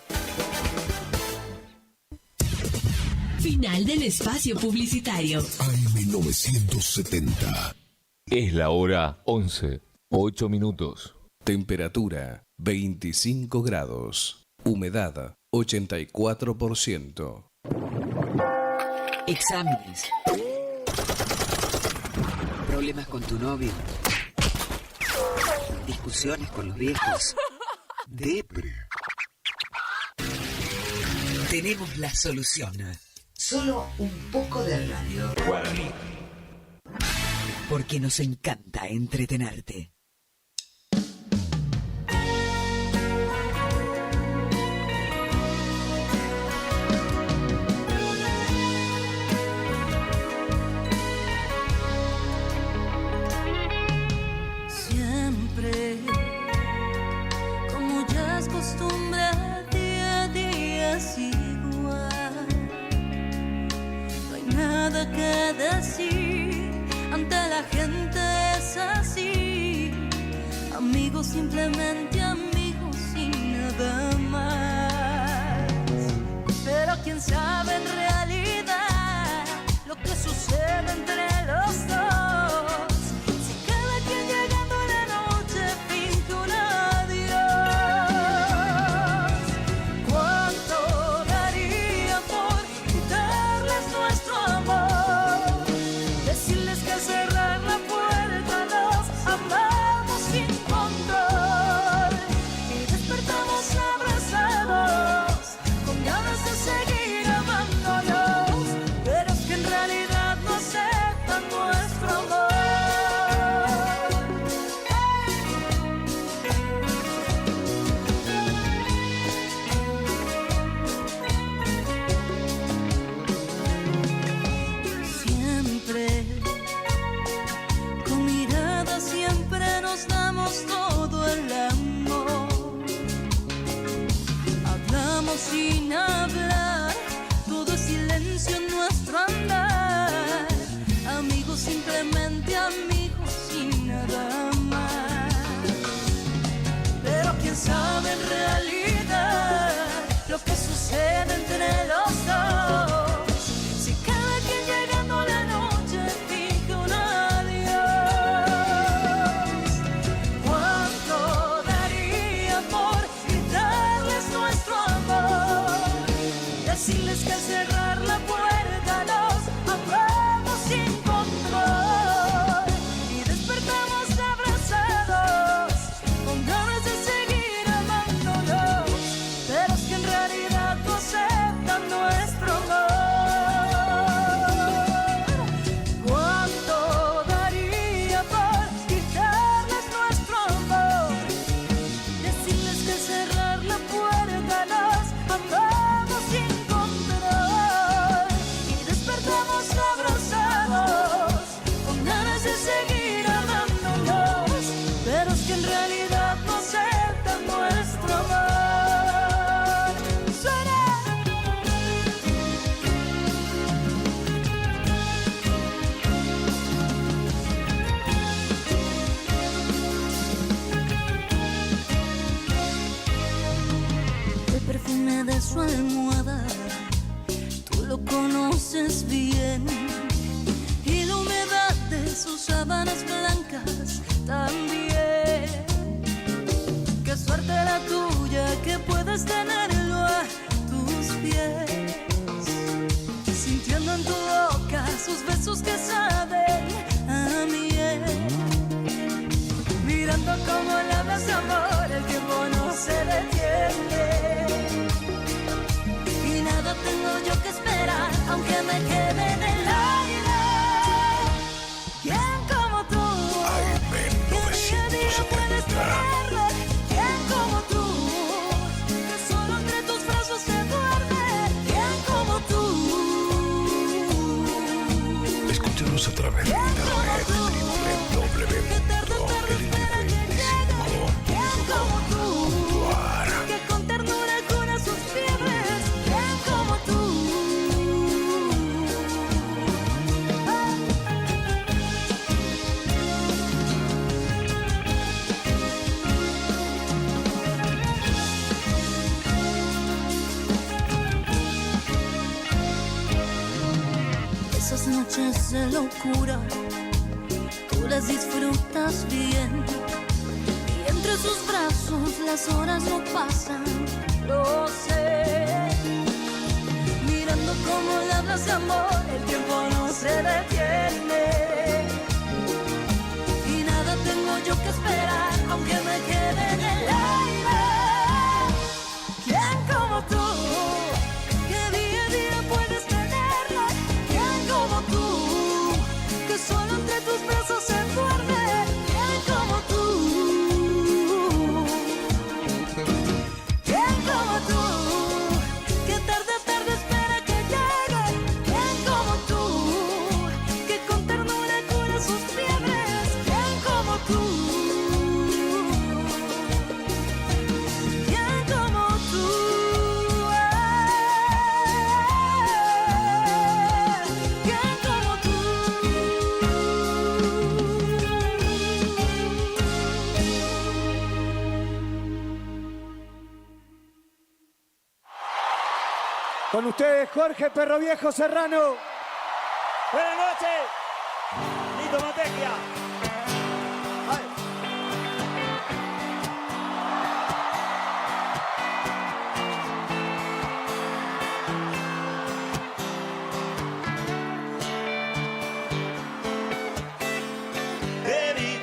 Speaker 7: Final del espacio publicitario.
Speaker 11: AM970.
Speaker 5: Es la hora 11, 8 minutos.
Speaker 8: Temperatura 25 grados. Humedad 84%.
Speaker 23: Exámenes. Problemas con tu novio. Discusiones con los viejos. Depre. Tenemos la solución. Solo un poco de radio.
Speaker 5: Guaraní.
Speaker 23: Porque nos encanta entretenerte.
Speaker 10: Siempre, como ya es costumbre, día a día es igual. No hay nada que decir, ante la gente es así. Amigos, simplemente amigos y nada más. Pero quién sabe en realidad lo que sucede entre los dos. Sin hablar, todo es silencio en nuestro andar. Amigos, simplemente amigos y nada más. Pero quién sabe en realidad lo que sucede entre los dos. Si cada quien llegando la noche finge un adiós. ¿Cuánto daría por quitarles nuestro amor? Decirles que al cerrar la puerta los amamos sin control y despertamos abrazados con ganas de seguir amándolos, pero es que en realidad no aceptan nuestro amor. ¿Cuánto daría por quitarles nuestro amor? Decirles que al cerrar la puerta los amamos sin control y despertamos abrazados con ganas de seguir amándonos, pero es que en realidad no aceptan nuestro amor. Suena. El perfume de su almohada, tú lo conoces bien, y la humedad de sus sábanas blancas también. Qué suerte la tuya que puedes tenerlo a tus pies, sintiendo en tu boca sus besos que saben a miel, mirando como le hablas de amor, el tiempo no se detiene. Y nada tengo yo que esperar, aunque me quede en el aire. ¿Quién como tú? Que día a día puedes tenerlo. ¿Quién como tú? Que solo entre tus brazos se duerme. ¿Quién como tú?
Speaker 11: Escúchanos a través de internet
Speaker 10: www.lt25.com.ar.
Speaker 9: Que con ternura cura sus fiebres, ¿quién como tú?
Speaker 14: Esas noches de locura, tú las disfrutas bien. Y entre sus brazos las horas no pasan, lo sé. Mirando cómo le hablas de amor, el tiempo no se detiene. Y nada tengo yo que esperar, aunque me quede en el aire. ¿Quién como tú? Que día a día puedes tenerla. ¿Quién como tú? Que solo entre tus brazos se duerme. ¿Quién como tú? ¿Quién como tú? Que tarde a tarde espera que llegue. ¿Quién como tú? Que con ternura cura sus fiebres. ¿Quién como tú? ¿Quién como tú? ¿Quién como tú?
Speaker 15: Con ustedes, Jorge Perro Viejo Serrano.
Speaker 24: Buenas noches, Lito Matequia.
Speaker 10: Te vi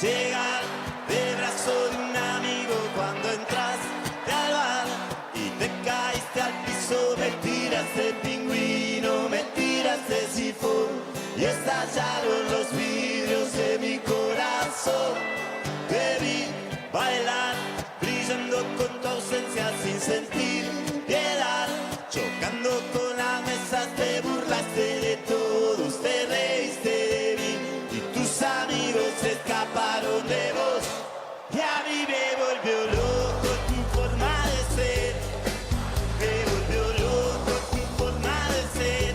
Speaker 10: llegar de brazo de un amigo cuando entraste al bar y te caíste al piso, me tiraste pingüino, me tiraste sifón y estallaron los vidrios de mi corazón. Te vi bailar, brillando con tu ausencia sin sentir piedad, chocando con las mesas, te burlaste de todos, te reíste de mí y tus amigos se escaparon de vos. Y a mí me volvió loco tu forma de ser, me volvió loco tu forma de ser,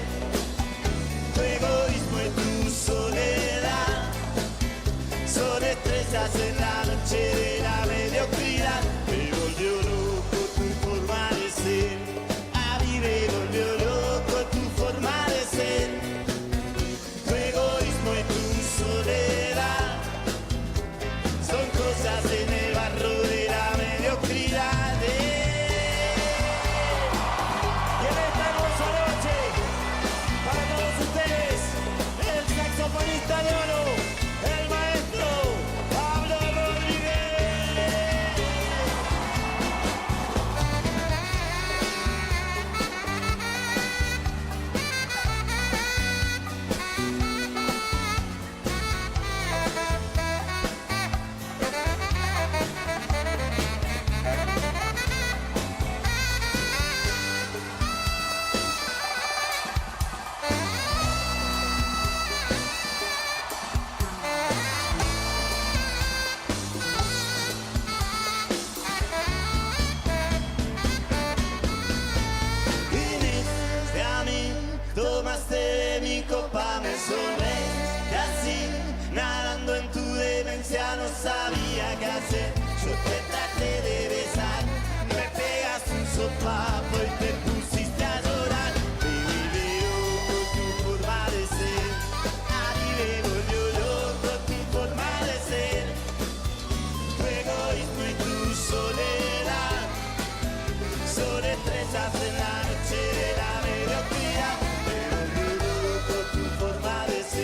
Speaker 10: tu egoísmo y tu soledad, son estrellas en la noche de la mediocridad. Me volvió loco tu forma de ser, a mí me volvió loco tu forma de ser, tu egoísmo y tu soledad, son cosas en el barro de la mediocridad. Y en esta hermosa noche, para todos ustedes, el saxofonista de oro, el maestro Pablo Rodríguez. Viniste a mí, tomaste de mi copa, me sonreíste así, nadando en tu demencia, no sabía qué hacer. Yo te traté de besar, me pegaste un sopapo y te pusiste a llorar. Me volvió loco tu forma de ser, a mí me volvió loco tu forma de ser, tu egoísmo y tu soledad, son estrellas en la noche de la mediocridad. Me volvió loco tu forma de ser.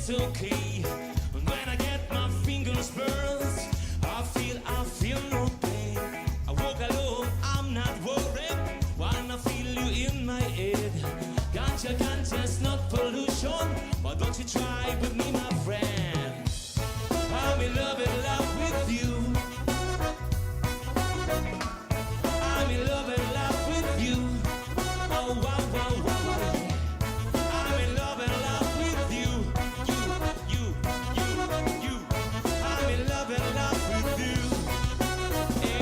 Speaker 12: it's okay. When I get my fingers burned, I feel no pain. I walk alone, I'm not worried. When I feel you in my head, ganja's not pollution, but don't you try with me, my friend. I'm in love with you. I'm in love with you. Oh wow wow wow. I'm in love with you. You. I'm in love with you. Hey.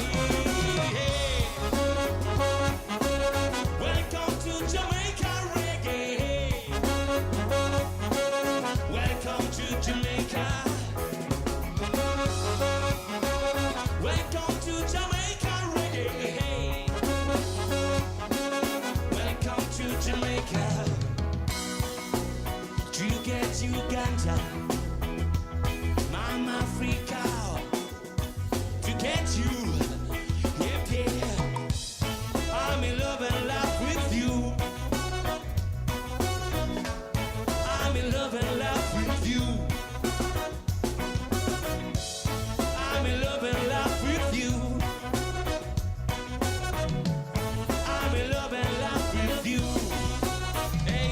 Speaker 12: Welcome to Jamaica reggae. Welcome to Jamaica. Welcome to Jamaica reggae. Welcome to Jamaica. To get you ganja, Mama Africa. To get you, yeah. I'm in love with you. I'm in love with you. I'm in love with you. I'm in love with you. Hey.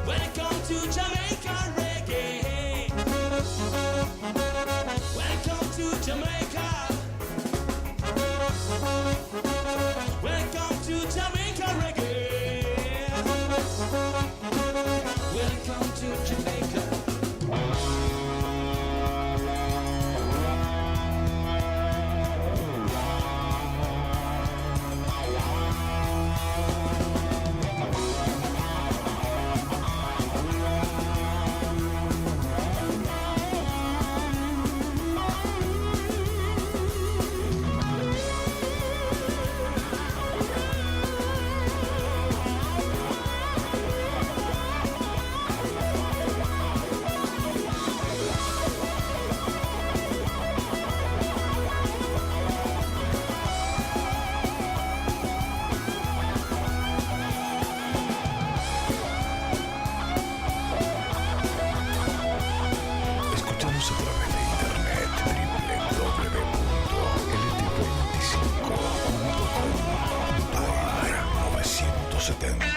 Speaker 12: Welcome to Jamaica reggae. Welcome to Jamaica. Welcome to Jamaica reggae. Welcome to Jamaica.
Speaker 2: Escúchanos a través de internet www.lt25.com AM970.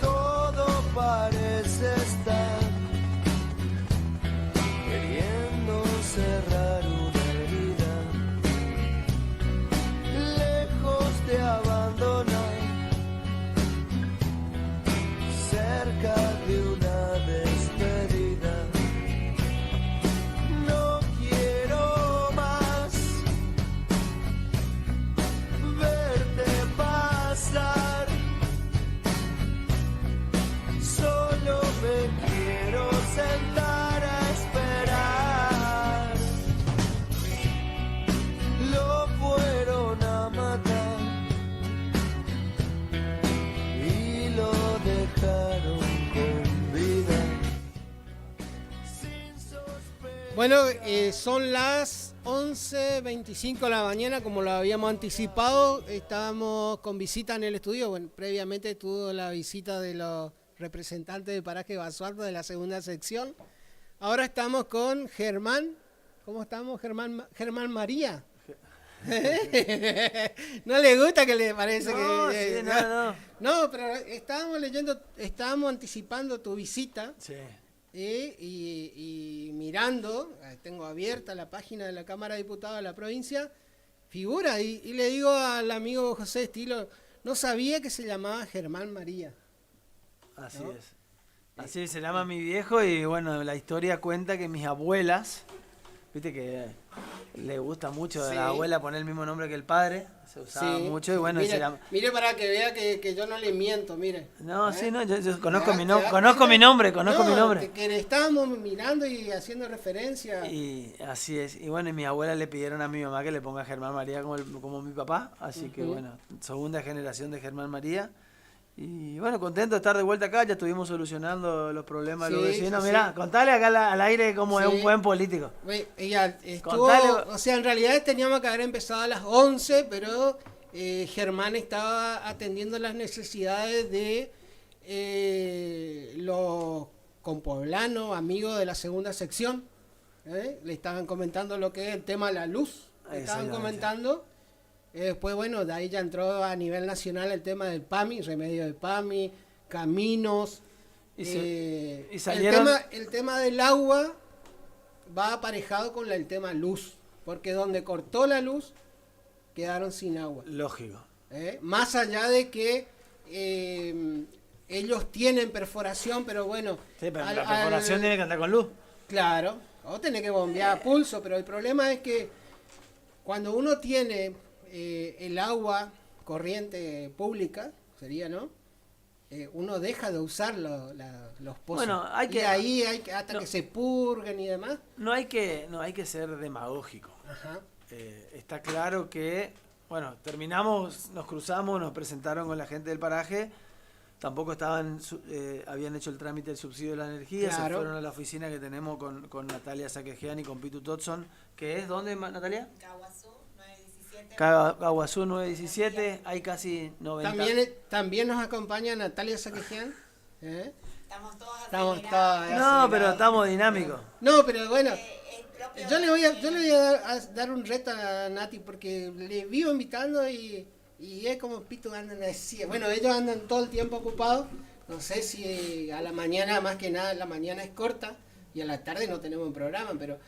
Speaker 10: Todo parece estar queriendo cerrar una herida, lejos de abandonar, cerca de una despedida. No quiero más verte pasar. Solo me quiero sentar a esperar. Lo fueron a matar y lo dejaron con vida.
Speaker 16: Bueno, son las 11:25 de la mañana, como lo habíamos anticipado. Estábamos con visita en el estudio. Bueno, previamente tuvo la visita de los representantes de Paraje Basualdo de la segunda sección. Ahora estamos con Germán. ¿Cómo estamos, Germán? Germán María. ¿No le gusta que le parece
Speaker 17: No,
Speaker 16: que...?
Speaker 17: sí, no.
Speaker 16: No, pero estábamos anticipando tu visita.
Speaker 17: Sí.
Speaker 16: Y mirando, tengo abierta la página de la Cámara de Diputados de la provincia, figura, y le digo al amigo José Estilo, no sabía que se llamaba Germán María.
Speaker 17: Así
Speaker 16: ¿no?
Speaker 17: es. Así se llama mi viejo y bueno, la historia cuenta que mis abuelas,
Speaker 13: viste que le gusta mucho a
Speaker 16: Sí.
Speaker 13: la abuela poner el mismo nombre que el padre. Se usaba
Speaker 16: Sí,
Speaker 13: mucho y
Speaker 16: sí,
Speaker 13: bueno,
Speaker 16: mire para que vea que yo no le miento, mire.
Speaker 13: No, sí, no, yo conozco
Speaker 16: ¿Te
Speaker 13: mi
Speaker 16: das-
Speaker 13: nombre,
Speaker 16: te das
Speaker 13: conozco mi
Speaker 16: cuenta?
Speaker 13: nombre, conozco mi
Speaker 16: No,
Speaker 13: nombre.
Speaker 16: que le estábamos mirando y haciendo referencia.
Speaker 13: Y así es. Y bueno, y mi abuela le pidieron a mi mamá que le ponga Germán María como mi papá. Así que
Speaker 16: Ujú.
Speaker 13: bueno, segunda generación de Germán María. Y bueno, contento de estar de vuelta acá. Ya estuvimos solucionando los problemas de los
Speaker 16: Sí,
Speaker 13: vecinos.
Speaker 16: sí,
Speaker 13: Mirá,
Speaker 16: sí.
Speaker 13: contale acá al aire cómo es
Speaker 16: Sí.
Speaker 13: un buen político.
Speaker 16: Ella estuvo,
Speaker 13: Contale-
Speaker 16: o sea, en realidad teníamos que haber empezado a las 11, pero Germán estaba atendiendo las necesidades de los compoblanos, amigos de la segunda sección. Le estaban comentando lo que es el tema de la luz. Le estaban
Speaker 13: Exactamente.
Speaker 16: comentando. Después, bueno, de ahí ya entró a nivel nacional el tema del PAMI, remedio del PAMI, caminos.
Speaker 13: Y se- y
Speaker 16: el
Speaker 13: salieron-
Speaker 16: tema del agua va aparejado con el tema luz, porque donde cortó la luz quedaron sin agua.
Speaker 13: Lógico.
Speaker 16: Más allá de que ellos tienen perforación, pero bueno.
Speaker 13: Sí, pero la perforación tiene que andar con luz.
Speaker 16: Claro, o tiene que bombear a pulso, pero el problema es que cuando uno tiene el agua corriente pública, sería, ¿no? Uno deja de usar los pozos.
Speaker 13: Bueno, hay que-
Speaker 16: y ahí hasta que se purguen y demás.
Speaker 13: No hay que ser demagógico.
Speaker 16: Ajá.
Speaker 13: Está claro que, bueno, terminamos, nos cruzamos, nos presentaron con la gente del paraje. Tampoco habían hecho el trámite del subsidio de la energía.
Speaker 16: Claro.
Speaker 13: Se fueron a la oficina que tenemos con Natalia Saquejian y con Pitu Totson. ¿Que es? ¿Dónde, Natalia? Caguazú 917. Hay casi 90.
Speaker 16: También nos acompaña Natalia Saquejian.
Speaker 17: Estamos todos
Speaker 16: Estamos todos
Speaker 13: No,
Speaker 16: acelerados.
Speaker 13: pero estamos dinámicos.
Speaker 16: No, pero bueno. Yo le voy a dar un reto a Nati porque le vivo invitando y es como Pitu andan así. Bueno, ellos andan todo el tiempo ocupados. No sé si a la mañana, más que nada, la mañana es corta y a la tarde no tenemos un programa, pero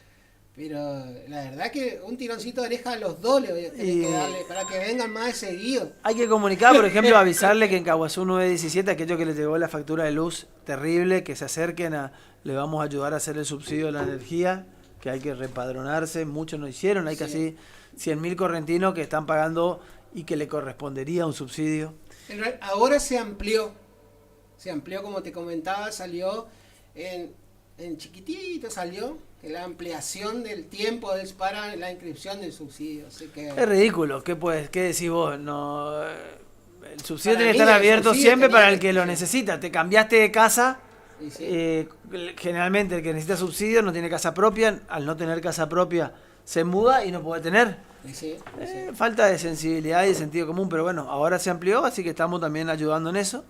Speaker 16: la verdad que un tironcito de oreja a los dos le voy a tener que darle para que vengan más seguido.
Speaker 13: Hay que comunicar, por ejemplo, avisarle que en Caguazú 917, aquellos que les llegó la factura de luz terrible, que se acerquen le vamos a ayudar a hacer el subsidio de la energía, que hay que repadronarse, muchos no hicieron, hay casi 100.000 correntinos que están pagando y que le correspondería un subsidio.
Speaker 16: Ahora se amplió como te comentaba, salió en chiquitito, salió la ampliación del tiempo es para la inscripción del subsidio. Así que,
Speaker 13: Es ridículo, ¿qué decís vos? No, el subsidio
Speaker 16: Para
Speaker 13: tiene que
Speaker 16: mí
Speaker 13: estar
Speaker 16: el
Speaker 13: abierto
Speaker 16: subsidio
Speaker 13: siempre
Speaker 16: tenía
Speaker 13: para el
Speaker 16: que-
Speaker 13: que lo necesita. Te cambiaste de casa,
Speaker 16: sí.
Speaker 13: generalmente el que necesita subsidio no tiene casa propia, al no tener casa propia se muda y no puede tener. Falta de sensibilidad y de sentido común, pero bueno, ahora se amplió, así que estamos también ayudando en eso.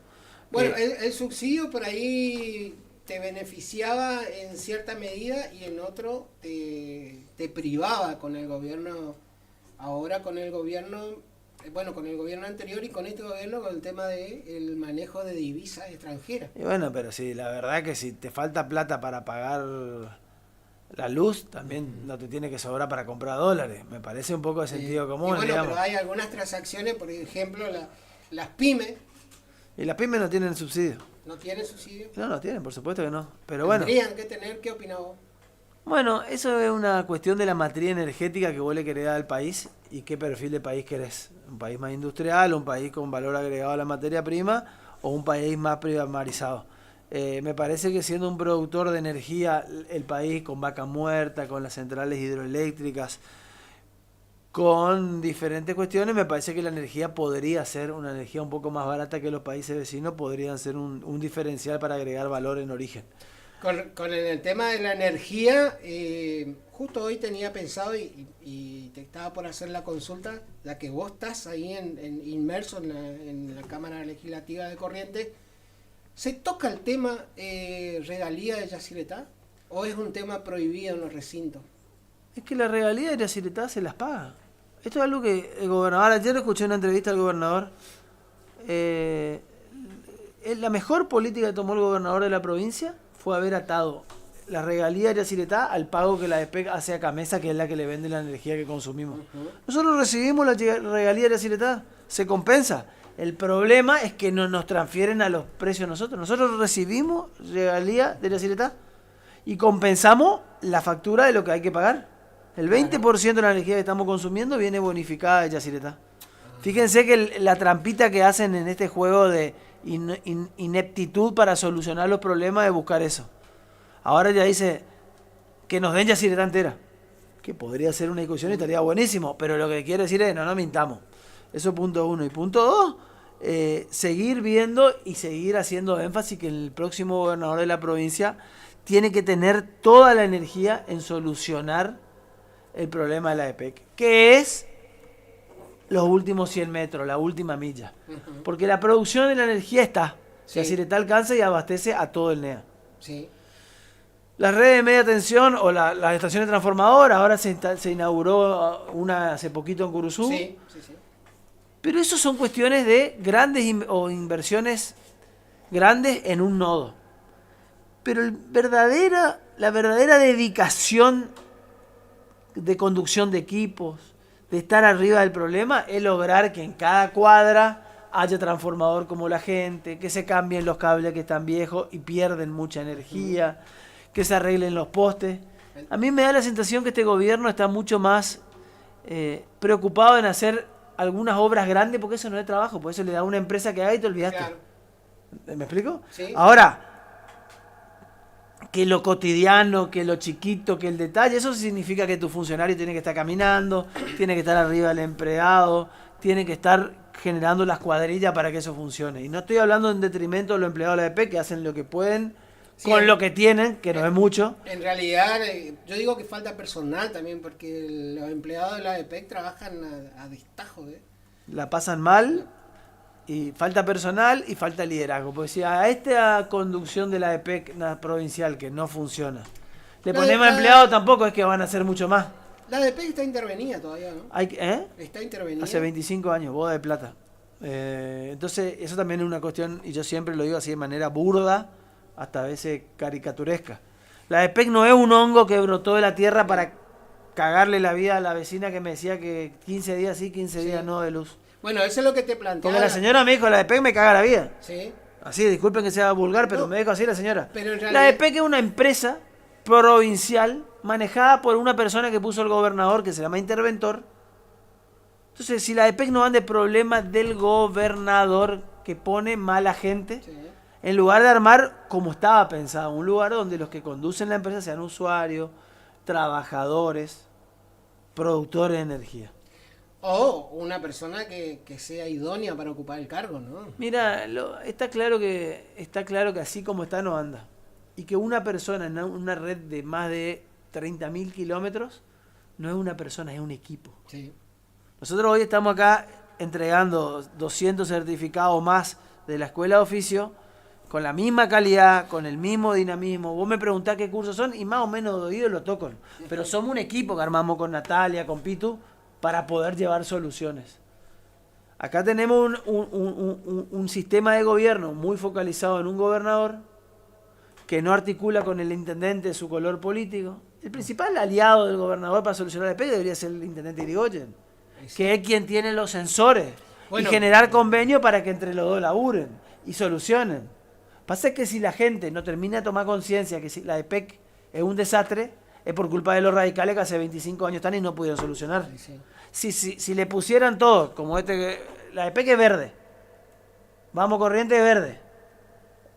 Speaker 16: Bueno, el subsidio por ahí te beneficiaba en cierta medida y en otro te privaba con el gobierno. Ahora con el gobierno, con el gobierno anterior y con este gobierno con el tema del manejo de divisas extranjeras.
Speaker 13: Y bueno, pero sí, la verdad que si te falta plata para pagar la luz, también no te tiene que sobrar para comprar dólares. Me parece un poco de sentido
Speaker 16: Y
Speaker 13: común,
Speaker 16: bueno,
Speaker 13: digamos.
Speaker 16: pero hay algunas transacciones, por ejemplo, las pymes
Speaker 13: Y las pymes no tienen subsidio.
Speaker 16: no tienen subsidio.
Speaker 13: No tienen, por supuesto que no. Pero bueno.
Speaker 16: Tendrían que tener, ¿qué opinás vos?
Speaker 13: Bueno, eso es una cuestión de la matriz energética que vos le querés dar al país y qué perfil de país querés. Un país más industrial, un país con valor agregado a la materia prima o un país más primarizado. Me parece que siendo un productor de energía, el país con vaca muerta, con las centrales hidroeléctricas, con diferentes cuestiones, me parece que la energía podría ser una energía un poco más barata que los países vecinos, podrían ser un diferencial para agregar valor en origen.
Speaker 16: Con el tema de la energía, justo hoy tenía pensado y te estaba por hacer la consulta, ya que vos estás ahí inmerso en la Cámara Legislativa de Corrientes, ¿se toca el tema regalía de Yacyretá o es un tema prohibido en los recintos?
Speaker 13: Es que la regalía de Yacyretá se las paga. Esto es algo que el gobernador, ayer escuché una entrevista al gobernador, la mejor política que tomó el gobernador de la provincia fue haber atado la regalía de Yacyretá al pago que la EPEC hace a Camesa, que es la que le vende la energía que consumimos. Nosotros recibimos la regalía de Yacyretá, se compensa. El problema es que no nos transfieren a los precios nosotros. Nosotros recibimos regalía de Yacyretá y compensamos la factura de lo que hay que pagar. El 20% de la energía que estamos consumiendo viene bonificada de Yacyretá. Fíjense que la trampita que hacen en este juego de ineptitud para solucionar los problemas es buscar eso. Ahora ya dice que nos den Yacyretá entera, que podría ser una discusión y estaría buenísimo, pero lo que quiere decir es no mintamos. Eso es punto 1. Y punto 2, seguir viendo y seguir haciendo énfasis que el próximo gobernador de la provincia tiene que tener toda la energía en solucionar el problema de la EPEC, que es los últimos 100 metros, la última milla. Porque la producción de la energía está. Yacyretá alcanza y abastece a todo el NEA.
Speaker 16: Sí.
Speaker 13: Las redes de media tensión o las estaciones transformadoras, ahora se inauguró una hace poquito en Curuzú.
Speaker 16: Sí.
Speaker 13: Pero eso son cuestiones de grandes inversiones grandes en un nodo. Pero la verdadera dedicación de conducción de equipos, de estar arriba del problema, es lograr que en cada cuadra haya transformador como la gente, que se cambien los cables que están viejos y pierden mucha energía, que se arreglen los postes. A mí me da la sensación que este gobierno está mucho más preocupado en hacer algunas obras grandes, porque eso no es trabajo, por eso le da a una empresa que haga y te olvidaste.
Speaker 16: Claro.
Speaker 13: ¿Me explico?
Speaker 16: Sí.
Speaker 13: Ahora, que lo cotidiano, que lo chiquito, que el detalle, eso significa que tu funcionario tiene que estar caminando, tiene que estar arriba del empleado, tiene que estar generando las cuadrillas para que eso funcione. Y no estoy hablando en detrimento de los empleados de la EP que hacen lo que pueden con lo que tienen, que no es mucho.
Speaker 16: En realidad, yo digo que falta personal también, porque los empleados de la EPEC trabajan a destajo.
Speaker 13: La pasan mal, y falta personal y falta liderazgo. Porque si a esta conducción de la EPEC provincial que no funciona, le ponemos empleados, tampoco es que van a hacer mucho más.
Speaker 16: La EPEC está intervenida todavía, ¿no? Está intervenida.
Speaker 13: Hace 25 años, boda de plata. Entonces, eso también es una cuestión, y yo siempre lo digo así de manera burda, hasta a veces caricaturesca. La EPEC no es un hongo que brotó de la tierra para cagarle la vida a la vecina que me decía que 15 días sí, 15 días no de luz.
Speaker 16: Bueno, eso es lo que te planteaba.
Speaker 13: Porque la señora me dijo, la EPEC me caga la vida.
Speaker 16: Sí.
Speaker 13: Así, disculpen que sea vulgar, pero me dijo así la señora.
Speaker 16: Pero en
Speaker 13: La EPEC es una empresa provincial manejada por una persona que puso el gobernador, que se llama interventor. Entonces, si la EPEC no van de problemas del gobernador que pone mala gente, en lugar de armar como estaba pensado, un lugar donde los que conducen la empresa sean usuarios, trabajadores, productores de energía.
Speaker 16: O una persona que sea idónea para ocupar el cargo, ¿no?
Speaker 13: Mira, está claro que así como está no anda. Y que una persona en una red de más de 30.000 kilómetros no es una persona, es un equipo.
Speaker 16: Sí.
Speaker 13: Nosotros hoy estamos acá entregando 200 certificados más de la escuela de oficio, con la misma calidad, con el mismo dinamismo. Vos me preguntás qué cursos son y más o menos de oído lo toco. Pero somos un equipo que armamos con Natalia, con Pitu, para poder llevar soluciones. Acá tenemos un sistema de gobierno muy focalizado en un gobernador que no articula con el intendente su color político. El principal aliado del gobernador para solucionar el PEC debería ser el intendente Irigoyen, que es quien tiene los sensores y generar convenios para que entre los dos laburen y solucionen. Pasa que si la gente no termina de tomar conciencia que si la EPEC es un desastre, es por culpa de los radicales que hace 25 años están y no pudieron solucionar. Si le pusieran todo, como la EPEC es verde, Vamos Corriente es verde,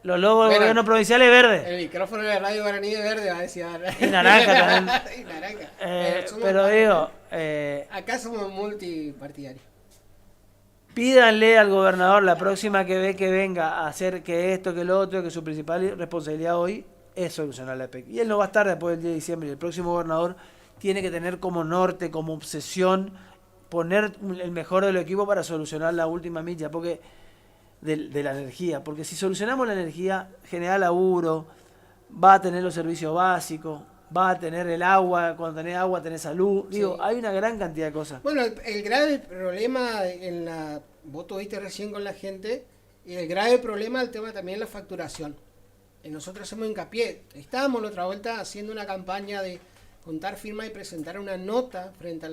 Speaker 13: los logos del gobierno provincial es verde.
Speaker 16: El micrófono de Radio Guaraní es verde, va a decir.
Speaker 13: Y naranja también.
Speaker 16: Y naranja.
Speaker 13: Pero digo...
Speaker 16: acá somos multipartidarios.
Speaker 13: Pídanle al gobernador la próxima que venga a hacer que esto, que lo otro, que su principal responsabilidad hoy es solucionar la EPEC. Y él no va a estar después del 10 de diciembre. El próximo gobernador tiene que tener como norte, como obsesión, poner el mejor de los equipos para solucionar la última milla porque de la energía. Porque si solucionamos la energía, genera laburo, va a tener los servicios básicos, va a tener el agua, cuando tenés agua tenés salud. Digo, hay una gran cantidad de cosas.
Speaker 16: Bueno, el grave problema vos tuviste recién con la gente, y el grave problema el tema también la facturación. Y nosotros hacemos hincapié. Estábamos la otra vuelta haciendo una campaña de juntar firmas y presentar una nota frente a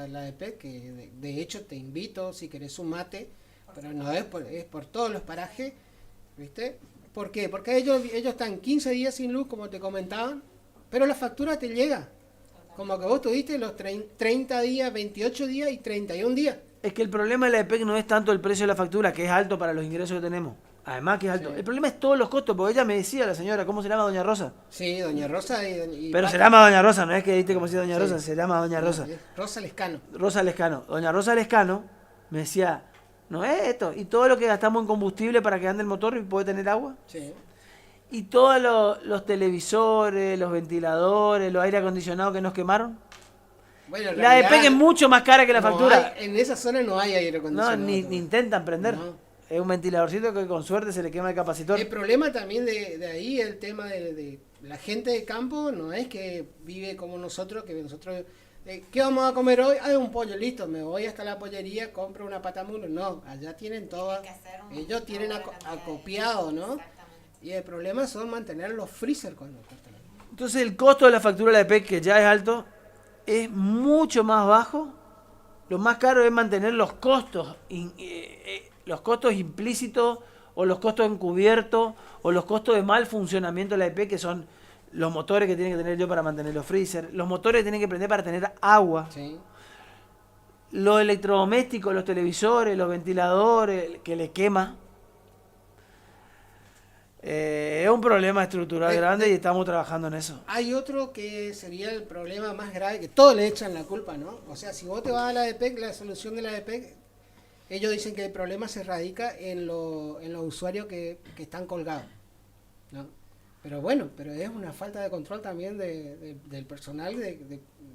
Speaker 16: la EPEC, que de hecho te invito, si querés sumate, pero no es por todos los parajes, ¿viste? ¿Por qué? Porque ellos están 15 días sin luz, como te comentaban, pero la factura te llega Como que vos tuviste los 30 días, 28 días y 31 días.
Speaker 13: Es que el problema de la EPEC no es tanto el precio de la factura, que es alto para los ingresos que tenemos. Además que es alto. Sí. El problema es todos los costos, porque ella me decía, la señora, ¿cómo se llama Doña Rosa?
Speaker 16: Sí, Doña Rosa y
Speaker 13: pero se llama Doña Rosa, no es que viste como si Doña Rosa, se llama Doña Rosa.
Speaker 16: Rosa Lescano.
Speaker 13: Rosa Lescano. Doña Rosa Lescano me decía, no es esto, y todo lo que gastamos en combustible para que ande el motor y puede tener agua.
Speaker 16: Sí.
Speaker 13: Y todos los televisores, los ventiladores, los aire acondicionados que nos quemaron.
Speaker 16: Bueno,
Speaker 13: la EPEC es mucho más cara que la factura.
Speaker 16: En esa zona no hay aire acondicionado.
Speaker 13: No, ni intentan prender. No. Es un ventiladorcito que con suerte se le quema el capacitor.
Speaker 16: El problema también de ahí, el tema de la gente de campo, no es que vive como nosotros, que nosotros... ¿Qué vamos a comer hoy? Ah, un pollo, listo, me voy hasta la pollería, compro una patamulo. No, allá tienen todo, ellos tienen acopiado, ¿no? Y el problema son mantener los freezer cuando cortan.
Speaker 13: Entonces el costo de la factura de la EPEC, que ya es alto, es mucho más bajo. Lo más caro es mantener los costos implícitos o los costos encubiertos o los costos de mal funcionamiento de la EPEC, que son los motores que tienen que tener yo para mantener los freezer, los motores que tienen que prender para tener agua,
Speaker 16: sí.
Speaker 13: Los electrodomésticos, los televisores, los ventiladores que le quema. Es un problema estructural grande y estamos trabajando en eso.
Speaker 16: Hay otro que sería el problema más grave, que todos le echan la culpa, ¿no? O sea, si vos te vas a la EPEC, la solución de la EPEC, ellos dicen que el problema se radica en los usuarios que están colgados, ¿no? Pero bueno, pero es una falta de control también del personal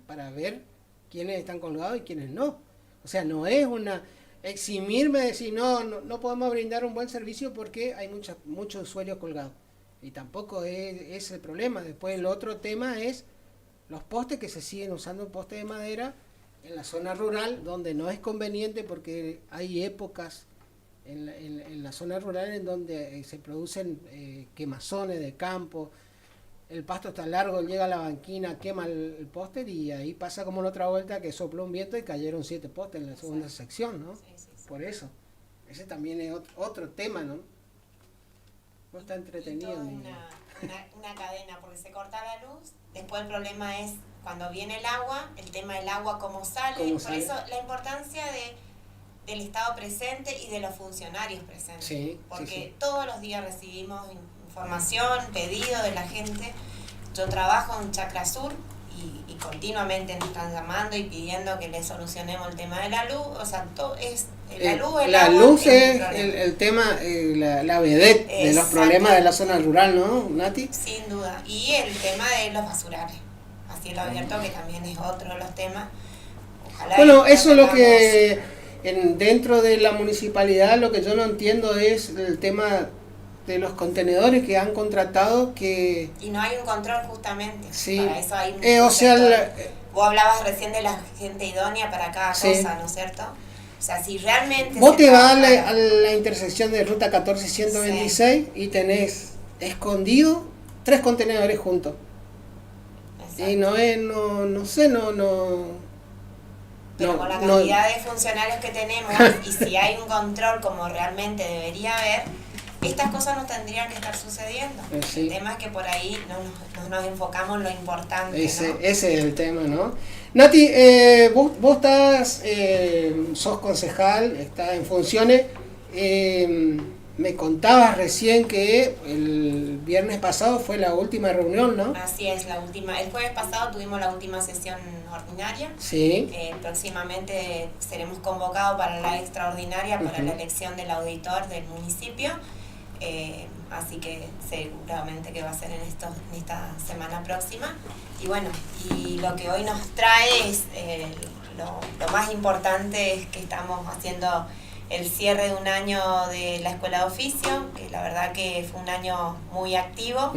Speaker 16: para ver quiénes están colgados y quiénes no. O sea, no es una... eximirme de decir no podemos brindar un buen servicio porque hay muchos usuarios colgados. Y tampoco es el problema. Después el otro tema es los postes, que se siguen usando postes de madera en la zona rural, donde no es conveniente porque hay épocas en la zona rural en donde se producen quemazones de campo, el pasto está largo, llega a la banquina, quema el póster y ahí pasa como la otra vuelta que sopló un viento y cayeron 7 póster en la segunda sección, ¿no? Sí. Por eso. Ese también es otro tema, ¿no? No está entretenido.
Speaker 17: Una cadena, porque se corta la luz, después el problema es cuando viene el agua, el tema del agua cómo sale, eso la importancia del Estado presente y de los funcionarios presentes, sí, porque sí. Todos los días recibimos información, pedido de la gente. Yo trabajo en Chacra Sur y continuamente nos están llamando y pidiendo que les solucionemos el tema de la luz. O sea, todo es la luz,
Speaker 16: la
Speaker 17: agua,
Speaker 16: luz es el tema, la vedette de los problemas de la zona rural, ¿no, Nati?
Speaker 17: Sin duda. Y el tema de los basurales a cielo abierto, que también es otro de los temas. Ojalá
Speaker 16: bueno, eso es lo que dentro de la municipalidad lo que yo no entiendo es el tema de los contenedores que han contratado que...
Speaker 17: Y no hay un control justamente.
Speaker 16: Sí.
Speaker 17: Para eso hay vos hablabas recién de la gente idónea para cada
Speaker 16: sí.
Speaker 17: cosa, ¿no es cierto? O sea, si realmente...
Speaker 16: Vos te vas a la intersección de Ruta 14 y 126 sí. y tenés escondido 3 contenedores juntos. Exacto. Y no es, no sé.
Speaker 17: Pero con la cantidad de funcionarios que tenemos y si hay un control como realmente debería haber, estas cosas no tendrían que estar sucediendo. Sí. El tema es que por ahí no nos enfocamos en lo importante.
Speaker 16: Ese es el tema, ¿no? Nati, vos estás, sos concejal, estás en funciones. Me contabas recién que el viernes pasado fue la última reunión, ¿no?
Speaker 17: Así es, la última. El jueves pasado tuvimos la última sesión ordinaria.
Speaker 16: Sí.
Speaker 17: Próximamente seremos convocados para la extraordinaria, para la elección del auditor del municipio. Así que seguramente que va a ser en esta semana próxima. Y bueno, y lo que hoy nos trae es lo más importante es que estamos haciendo el cierre de un año de la Escuela de Oficio, que la verdad que fue un año muy activo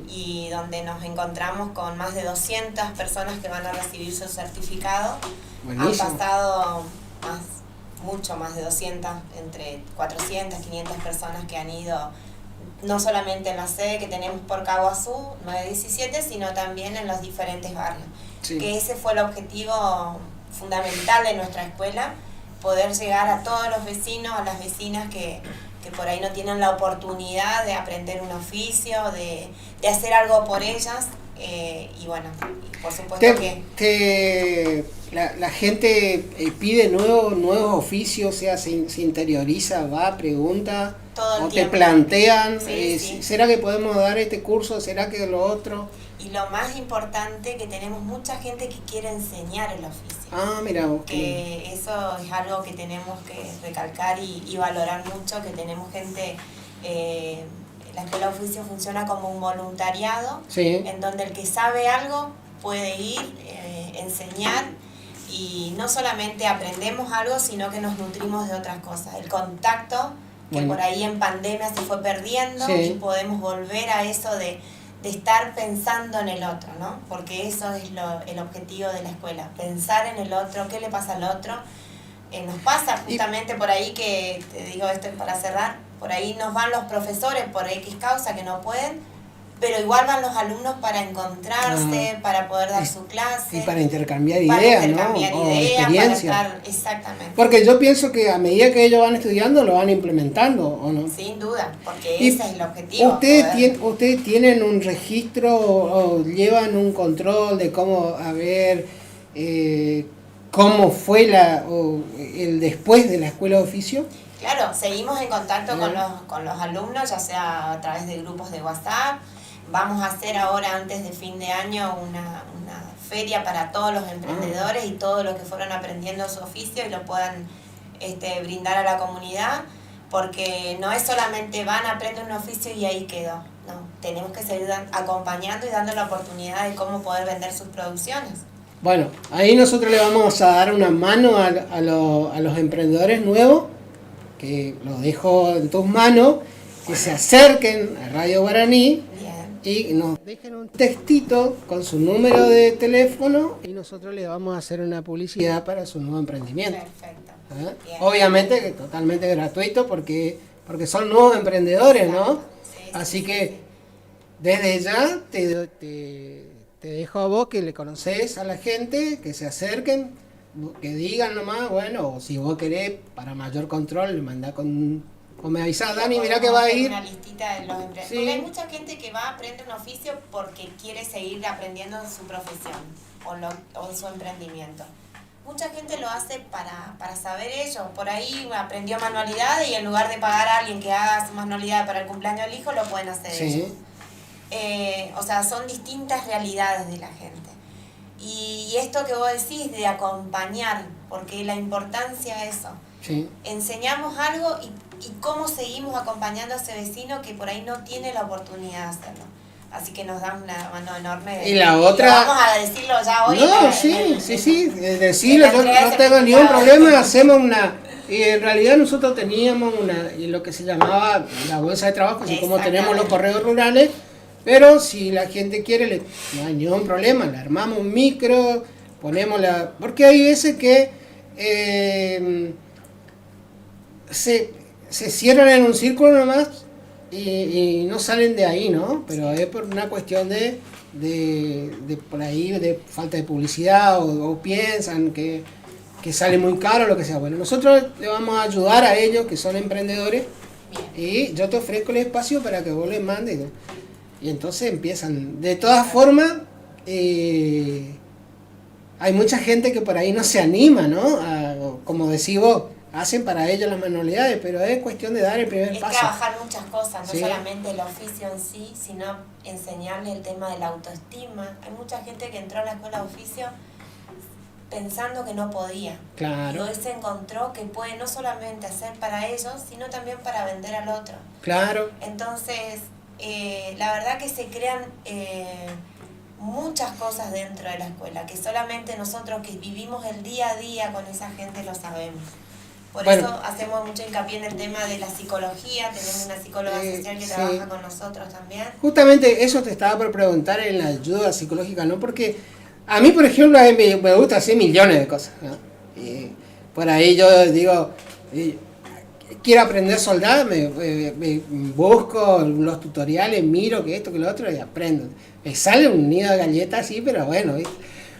Speaker 17: y donde nos encontramos con más de 200 personas que van a recibir su certificado.
Speaker 16: Buenísimo.
Speaker 17: Han pasado mucho más de 200, entre 400, 500 personas que han ido no solamente en la sede que tenemos por Caguazú, 917, sino también en los diferentes barrios. Sí. Que ese fue el objetivo fundamental de nuestra escuela, poder llegar a todos los vecinos, a las vecinas que por ahí no tienen la oportunidad de aprender un oficio, de hacer algo por ellas. Y bueno, por supuesto
Speaker 16: la gente pide nuevos oficios, o sea, se interioriza, va, pregunta,
Speaker 17: todo el
Speaker 16: o te
Speaker 17: tiempo.
Speaker 16: plantean,
Speaker 17: Sí.
Speaker 16: ¿será que podemos dar este curso? ¿Será que lo otro?
Speaker 17: Y lo más importante, que tenemos mucha gente que quiere enseñar el oficio.
Speaker 16: Ah, mira vos.
Speaker 17: Que eso es algo que tenemos que recalcar y valorar mucho, que tenemos gente... la escuela de oficio funciona como un voluntariado,
Speaker 16: Sí.
Speaker 17: en donde el que sabe algo puede ir, enseñar, y no solamente aprendemos algo, sino que nos nutrimos de otras cosas. El contacto, que
Speaker 16: Bueno.
Speaker 17: por ahí en pandemia se fue perdiendo,
Speaker 16: Sí.
Speaker 17: y podemos volver a eso de estar pensando en el otro, ¿no? Porque eso es el objetivo de la escuela, pensar en el otro, qué le pasa al otro. Nos pasa justamente por ahí que, te digo esto para cerrar, por ahí nos van los profesores por X causa que no pueden, pero igual van los alumnos para encontrarse, para poder dar su clase.
Speaker 16: Y para intercambiar
Speaker 17: para
Speaker 16: ideas,
Speaker 17: intercambiar
Speaker 16: ¿no? O
Speaker 17: ideas,
Speaker 16: experiencias.
Speaker 17: para estar, exactamente.
Speaker 16: Porque yo pienso que a medida que ellos van estudiando, lo van implementando, ¿o no?
Speaker 17: Sin duda, porque
Speaker 16: Y
Speaker 17: ese es el objetivo.
Speaker 16: ¿Ustedes tienen un registro o llevan un control de cómo, cómo fue el después de la escuela de oficio?
Speaker 17: Claro, seguimos en contacto con los alumnos, ya sea a través de grupos de WhatsApp. Vamos a hacer ahora, antes de fin de año, una feria para todos los emprendedores y todos los que fueron aprendiendo su oficio y lo puedan brindar a la comunidad, porque no es solamente van, aprenden un oficio y ahí quedó. No, tenemos que seguir acompañando y dando la oportunidad de cómo poder vender sus producciones.
Speaker 16: Bueno, ahí nosotros le vamos a dar una mano a los emprendedores nuevos, que lo dejo en tus manos, que se acerquen a Radio Guaraní y nos dejen un textito con su número de teléfono y nosotros le vamos a hacer una publicidad para su nuevo emprendimiento.
Speaker 17: Perfecto.
Speaker 16: Obviamente que totalmente gratuito porque son nuevos emprendedores, ¿no? Así que desde ya te dejo a vos que le conocés a la gente, que se acerquen, que digan nomás, bueno, o si vos querés para mayor control, le mandá o me avisás, Dani, mirá que va a ir.
Speaker 17: Una listita de los emprendedores.
Speaker 16: Sí.
Speaker 17: Porque hay mucha gente que va a aprender un oficio porque quiere seguir aprendiendo su profesión o su emprendimiento. Mucha gente lo hace para saber ello. Por ahí aprendió manualidades y en lugar de pagar a alguien que haga su manualidad para el cumpleaños del hijo, lo pueden hacer ellos. O sea, son distintas realidades de la gente. Y esto que vos decís de acompañar, porque la importancia es eso.
Speaker 16: Sí.
Speaker 17: Enseñamos algo y cómo seguimos acompañando a ese vecino que por ahí no tiene la oportunidad de hacerlo. Así que nos dan una mano enorme.
Speaker 16: Y la otra...
Speaker 17: Vamos a decirlo ya hoy.
Speaker 16: No, sí, decirlo, yo no tengo ningún problema, hacemos una... Y en realidad nosotros teníamos lo que se llamaba la bolsa de trabajo, así como tenemos los correos rurales, pero si la gente quiere, no hay ningún problema, le armamos un micro, ponemos porque hay veces que se cierran en un círculo nomás y no salen de ahí, ¿no? Pero es por una cuestión de por ahí, de falta de publicidad o piensan que sale muy caro, lo que sea. Bueno, nosotros le vamos a ayudar a ellos que son emprendedores y yo te ofrezco el espacio para que vos les mandes, ¿no? Y entonces empiezan. De todas formas, hay mucha gente que por ahí no se anima, ¿no? Como decís vos, hacen para ellos las manualidades, pero es cuestión de dar el primer paso.
Speaker 17: Es trabajar muchas cosas, no
Speaker 16: Sí.
Speaker 17: solamente el oficio en sí, sino enseñarle el tema de la autoestima. Hay mucha gente que entró a la escuela de oficio pensando que no podía.
Speaker 16: Claro.
Speaker 17: Y hoy se encontró que puede no solamente hacer para ellos, sino también para vender al otro.
Speaker 16: Claro.
Speaker 17: Entonces, la verdad que se crean muchas cosas dentro de la escuela, que solamente nosotros que vivimos el día a día con esa gente lo sabemos. Por
Speaker 16: Bueno.
Speaker 17: eso hacemos mucho hincapié en el tema de la psicología, tenemos una psicóloga social que
Speaker 16: sí.
Speaker 17: trabaja con nosotros también.
Speaker 16: Justamente eso te estaba por preguntar en la ayuda psicológica, ¿no? Porque a mí, por ejemplo, me gusta hacer millones de cosas, ¿no? Y por ahí yo digo, quiero aprender a soldar, me busco los tutoriales, miro que esto, que lo otro y aprendo. Me sale un nido de galletas así, pero bueno, ¿viste?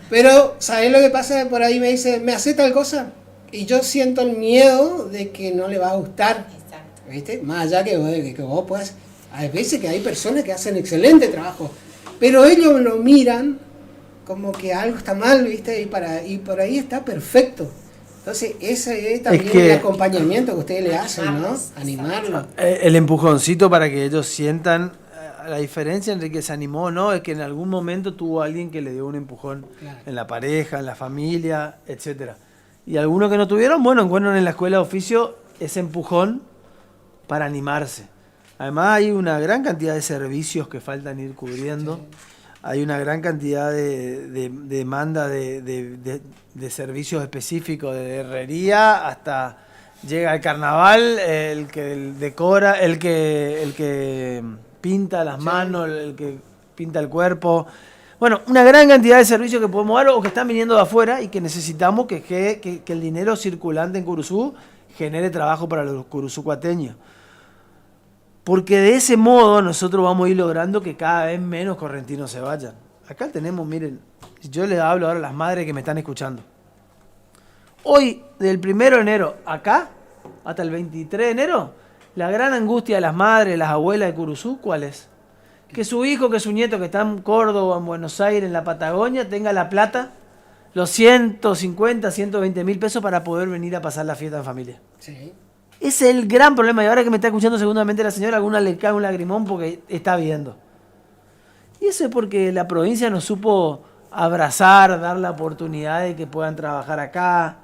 Speaker 16: Pero, ¿sabés lo que pasa? Por ahí me dice, ¿me hace tal cosa? Y yo siento el miedo de que no le va a gustar. ¿Viste? Más allá que vos puedas. Hay veces que hay personas que hacen excelente trabajo. pero ellos lo miran como que algo está mal, ¿viste? Y por ahí está perfecto. Entonces, ese es también el acompañamiento que ustedes le hacen, ¿no? Animarlo.
Speaker 13: El empujoncito para que ellos sientan la diferencia entre que se animó o no, es que en algún momento tuvo alguien que le dio un empujón en la pareja, en la familia, etcétera. Y algunos que no tuvieron, bueno, encuentran en la escuela de oficio ese empujón para animarse. Además hay una gran cantidad de servicios que faltan ir cubriendo. Sí. Hay una gran cantidad de demanda de servicios específicos, de herrería, hasta llega el carnaval, el que decora, el que pinta las manos, el que pinta el cuerpo. Bueno, una gran cantidad de servicios que podemos dar o que están viniendo de afuera y que necesitamos que el dinero circulante en Curuzú genere trabajo para los curuzucuateños. Porque de ese modo nosotros vamos a ir logrando que cada vez menos correntinos se vayan. Acá tenemos, miren, yo les hablo ahora a las madres que me están escuchando. Hoy, del 1 de enero acá, hasta el 23 de enero, la gran angustia de las madres, las abuelas de Curuzú, ¿cuál es? Que su hijo, que su nieto que está en Córdoba, en Buenos Aires, en la Patagonia, tenga la plata, los 150, 120 mil pesos para poder venir a pasar la fiesta en familia.
Speaker 16: Sí.
Speaker 13: Ese es el gran problema. Y ahora que me está escuchando segundamente la señora, alguna le cae un lagrimón porque está viendo. Y eso es porque la provincia nos supo abrazar, dar la oportunidad de que puedan trabajar acá.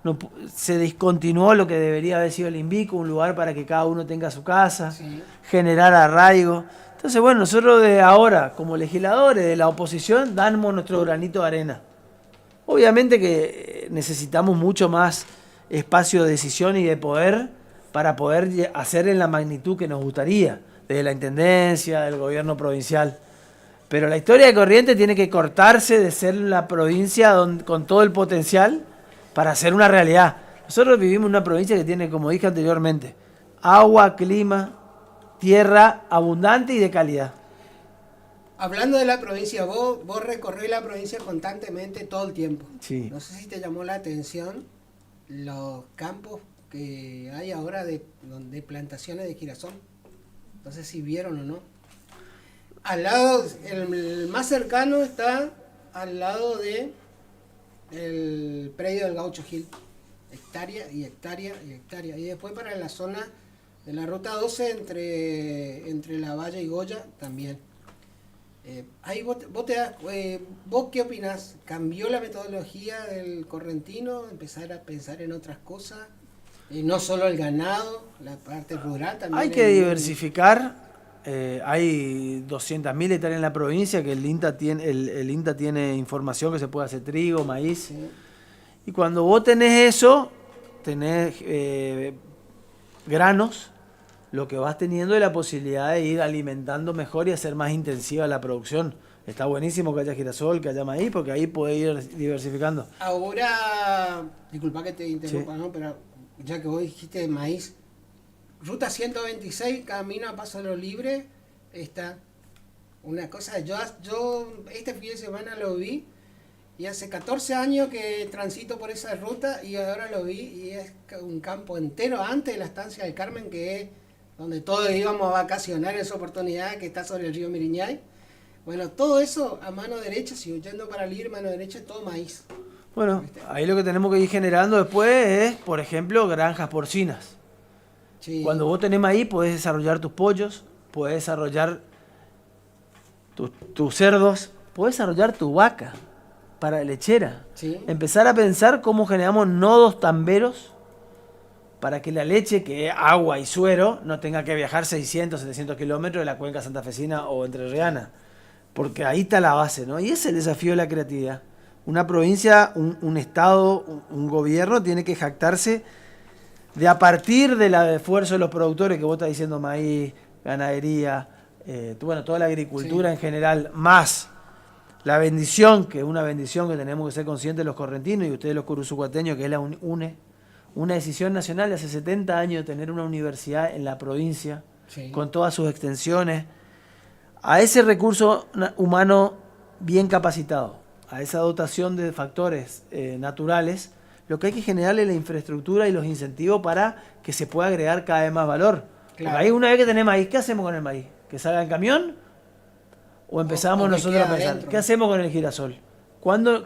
Speaker 13: No, se discontinuó lo que debería haber sido el INVICO, un lugar para que cada uno tenga su casa, generar arraigo. Entonces, bueno, nosotros de ahora, como legisladores de la oposición, damos nuestro granito de arena. Obviamente que necesitamos mucho más espacio de decisión y de poder para poder hacer en la magnitud que nos gustaría, desde la Intendencia, del gobierno provincial. Pero la historia de Corrientes tiene que cortarse de ser la provincia con todo el potencial para hacer una realidad. Nosotros vivimos en una provincia que tiene, como dije anteriormente, agua, clima, tierra abundante y de calidad.
Speaker 16: Hablando de la provincia, vos recorrés la provincia constantemente todo el tiempo.
Speaker 13: Sí.
Speaker 16: No sé si te llamó la atención los campos que hay ahora de plantaciones de girasol. No sé si vieron o no. Al lado, el más cercano está al lado de el predio del Gaucho Gil. Hectárea y hectárea y hectárea. Y después para la zona de la ruta 12 entre La Valle y Goya también. Ahí vos ¿qué opinás? ¿Cambió la metodología del correntino? ¿Empezar a pensar en otras cosas? No solo el ganado, la parte rural también.
Speaker 13: Hay que diversificar. Hay 200.000 hectáreas en la provincia que el INTA tiene información que se puede hacer trigo, maíz. Sí. Y cuando vos tenés eso, tenés granos, lo que vas teniendo es la posibilidad de ir alimentando mejor y hacer más intensiva la producción. Está buenísimo que haya girasol, que haya maíz, porque ahí podés ir diversificando.
Speaker 16: Ahora, disculpa que te interrumpa, ¿no? Pero ya que vos dijiste maíz, Ruta 126, camino a Paso Lo Libre, está una cosa, yo este fin de semana lo vi, y hace 14 años que transito por esa ruta, y ahora lo vi, y es un campo entero antes de la estancia del Carmen, que es donde todos íbamos a vacacionar en esa oportunidad, que está sobre el río Miriñay. Bueno, todo eso a mano derecha, si yendo para Libre, mano derecha, todo maíz.
Speaker 13: Bueno, ahí lo que tenemos que ir generando después es, por ejemplo, granjas porcinas. Sí. Cuando vos tenés maíz, podés desarrollar tus pollos, podés desarrollar tus cerdos, podés desarrollar tu vaca para lechera. Sí. Empezar a pensar cómo generamos nodos tamberos para que la leche, que es agua y suero, no tenga que viajar 600, 700 kilómetros de la cuenca santafesina o entrerriana. Porque ahí está la base, ¿no? Y ese es el desafío de la creatividad. Una provincia, un estado, un gobierno tiene que jactarse de a partir del esfuerzo de los productores, que vos estás diciendo maíz, ganadería, toda la agricultura en general, más la bendición, que es una bendición que tenemos que ser conscientes los correntinos y ustedes los curuzucuateños, que es una decisión nacional de hace 70 años de tener una universidad en la provincia, con todas sus extensiones, a ese recurso humano bien capacitado, a esa dotación de factores naturales, lo que hay que generarle la infraestructura y los incentivos para que se pueda agregar cada vez más valor. Claro. Porque ahí una vez que tenés maíz, ¿qué hacemos con el maíz? ¿Que salga en camión? ¿O empezamos
Speaker 16: o que
Speaker 13: nosotros a
Speaker 16: queda
Speaker 13: pensar?
Speaker 16: dentro.
Speaker 13: ¿Qué hacemos con el girasol?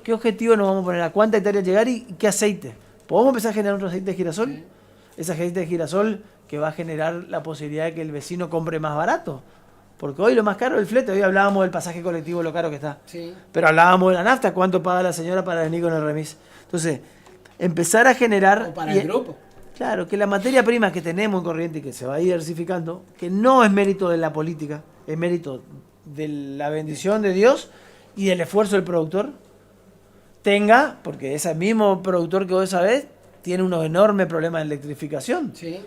Speaker 13: ¿Qué objetivo nos vamos a poner? ¿A cuánta hectárea llegar y qué aceite? ¿Podemos empezar a generar otro aceite de girasol? Sí. Ese aceite de girasol que va a generar la posibilidad de que el vecino compre más barato. Porque hoy lo más caro es el flete. Hoy hablábamos del pasaje colectivo, lo caro que está.
Speaker 16: Sí.
Speaker 13: Pero hablábamos de la nafta, cuánto paga la señora para venir con el remis. Entonces, empezar a generar...
Speaker 16: O para el grupo.
Speaker 13: Claro, que la materia prima que tenemos en corriente y que se va diversificando, que no es mérito de la política, es mérito de la bendición de Dios y del esfuerzo del productor, tenga, porque ese mismo productor que vos sabés, tiene unos enormes problemas de electrificación.
Speaker 16: Sí,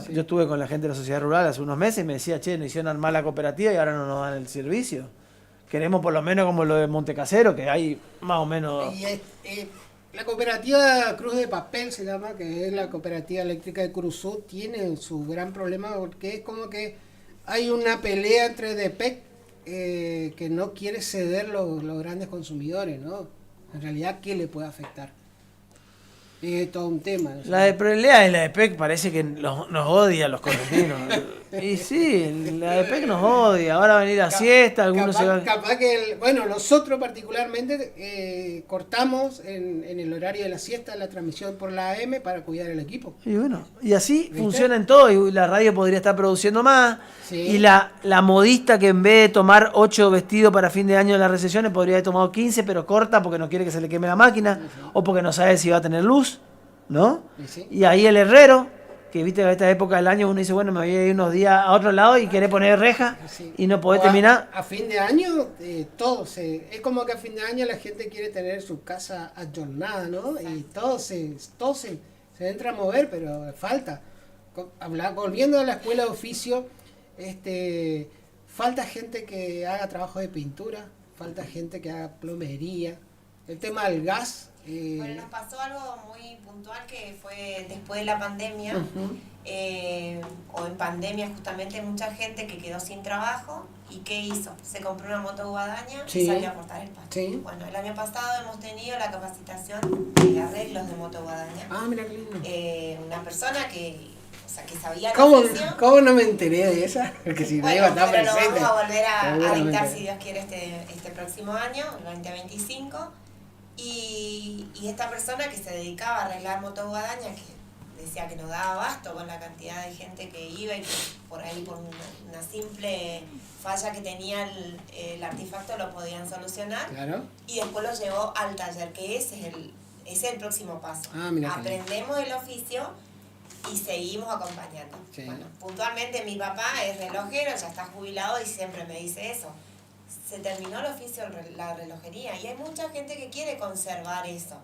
Speaker 13: Yo estuve con la gente de la sociedad rural hace unos meses y me decía, che, nos hicieron armar la cooperativa y ahora no nos dan el servicio. Queremos por lo menos como lo de Montecasero, que hay más o menos...
Speaker 16: Y la cooperativa Cruz de Papel se llama, que es la cooperativa eléctrica de Cruzú, tiene su gran problema porque es como que hay una pelea entre DEPEC que no quiere ceder los grandes consumidores, ¿no? En realidad, ¿qué le puede afectar? Es todo un tema. ¿No?
Speaker 13: La de pelea de la de PEC parece que nos odia a los correntinos. Y sí, la de PEC nos odia. Ahora va a venir a siesta, algunos se van...
Speaker 16: Capaz que, nosotros particularmente cortamos en el horario de la siesta la transmisión por la AM para cuidar el equipo.
Speaker 13: Y bueno, y así ¿viste? Funciona en todo. Y la radio podría estar produciendo más. Sí. Y la modista que en vez de tomar 8 vestidos para fin de año en las recesiones podría haber tomado 15, pero corta porque no quiere que se le queme la máquina. Sí. O porque no sabe si va a tener luz, ¿no? Sí. Y ahí el herrero, que viste a esta época del año uno dice, bueno, me voy a ir unos días a otro lado y quiere poner reja y no podés terminar.
Speaker 16: A fin de año, es como que a fin de año la gente quiere tener su casa ayornada, ¿no? Y todo se entra a mover, pero falta. Volviendo a la escuela de oficio, falta gente que haga trabajo de pintura, falta gente que haga plomería. El tema del gas.
Speaker 17: Bueno, nos pasó algo muy puntual que fue después de la pandemia, o en pandemia justamente, mucha gente que quedó sin trabajo y ¿qué hizo? Se compró una moto guadaña y salió a cortar el pasto. Sí. Bueno, el año pasado hemos tenido la capacitación de arreglos de moto guadaña.
Speaker 16: Ah, mira qué lindo.
Speaker 17: Una persona que sabía
Speaker 16: ¿Cómo no me enteré de esa? Porque si no iba a estar presente.
Speaker 17: Lo vamos a volver a dictar, si Dios quiere, este próximo año, el 2025. Y esta persona que se dedicaba a arreglar motoguadaña, que decía que no daba abasto con la cantidad de gente que iba y que por ahí por una simple falla que tenía el artefacto lo podían solucionar. Claro. Y después lo llevó al taller, que ese es el próximo paso. Aprendemos el oficio y seguimos acompañando. Sí. Bueno, puntualmente mi papá es relojero, ya está jubilado y siempre me dice eso. Se terminó el oficio, la relojería, y hay mucha gente que quiere conservar eso.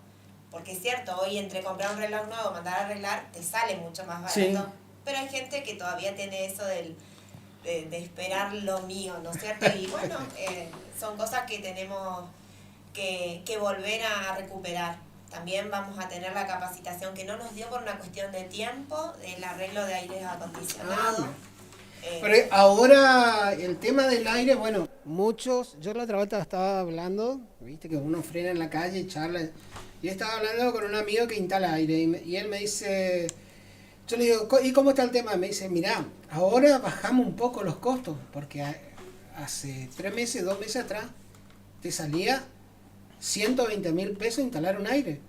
Speaker 17: Porque es cierto, hoy entre comprar un reloj nuevo, mandar a arreglar, te sale mucho más barato. Sí. Pero hay gente que todavía tiene eso de esperar lo mío, ¿no es cierto? Y bueno, son cosas que tenemos que volver a recuperar. También vamos a tener la capacitación que no nos dio por una cuestión de tiempo, del arreglo de aires acondicionados.
Speaker 16: Pero ahora el tema del aire, bueno, yo la otra vez estaba hablando, viste que uno frena en la calle y charla, y estaba hablando con un amigo que instala aire, y él me dice, yo le digo, ¿y cómo está el tema? Me dice, mirá, ahora bajamos un poco los costos, porque hace 3 meses, 2 meses atrás, te salía 120.000 pesos instalar un aire,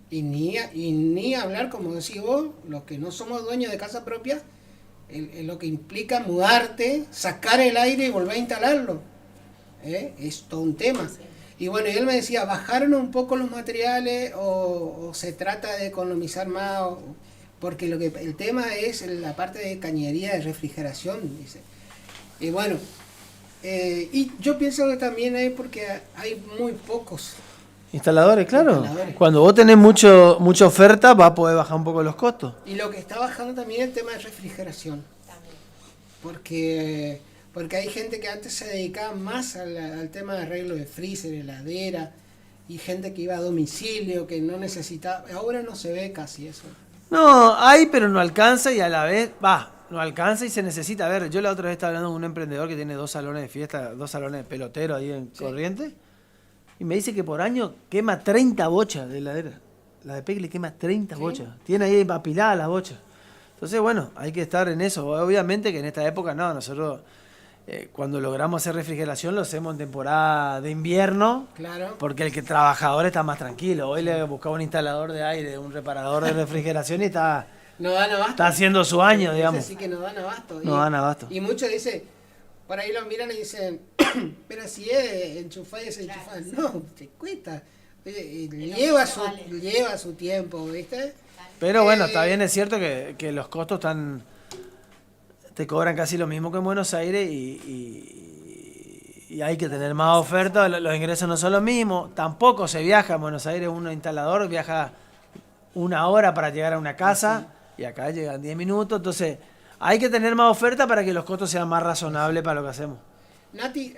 Speaker 16: y ni hablar, como decís vos, los que no somos dueños de casa propia, lo que implica mudarte, sacar el aire y volver a instalarlo. Es todo un tema. Sí. Y bueno, él me decía, ¿bajaron un poco los materiales o se trata de economizar más? Porque el tema es la parte de cañería de refrigeración, dice. Y bueno, y yo pienso que también hay porque hay muy pocos
Speaker 13: instaladores, claro. Cuando vos tenés mucha oferta, va a poder bajar un poco los costos.
Speaker 16: Y lo que está bajando también es el tema de refrigeración. Porque hay gente que antes se dedicaba más al tema de arreglo de freezer, heladera, y gente que iba a domicilio, que no necesitaba. Ahora no se ve casi eso.
Speaker 13: No, hay, pero no alcanza y a la vez, no alcanza y se necesita. A ver, yo la otra vez estaba hablando con un emprendedor que tiene 2 salones de fiesta, 2 salones de pelotero ahí en Corrientes. Y me dice que por año quema 30 bochas de heladera. La de PEC le quema 30 bochas. Tiene ahí apiladas las bochas. Entonces, bueno, hay que estar en eso. Obviamente que en esta época no, nosotros cuando logramos hacer refrigeración lo hacemos en temporada de invierno,
Speaker 16: Claro.
Speaker 13: porque el trabajador está más tranquilo. Hoy le buscaba un instalador de aire, un reparador de refrigeración y está haciendo su año, digamos.
Speaker 16: Así que no dan abasto.
Speaker 13: No dan abasto.
Speaker 16: Y muchos dicen, por ahí lo miran y dicen, pero si es enchufado y es enchufado. No, te cuesta. Lleva su tiempo, ¿viste?
Speaker 13: Pero bueno, está bien, es cierto que los costos te cobran casi lo mismo que en Buenos Aires y hay que tener más oferta, los ingresos no son los mismos, tampoco se viaja en Buenos Aires, un instalador viaja 1 hora para llegar a una casa y acá llegan 10 minutos, entonces hay que tener más oferta para que los costos sean más razonables para lo que hacemos.
Speaker 16: Nati,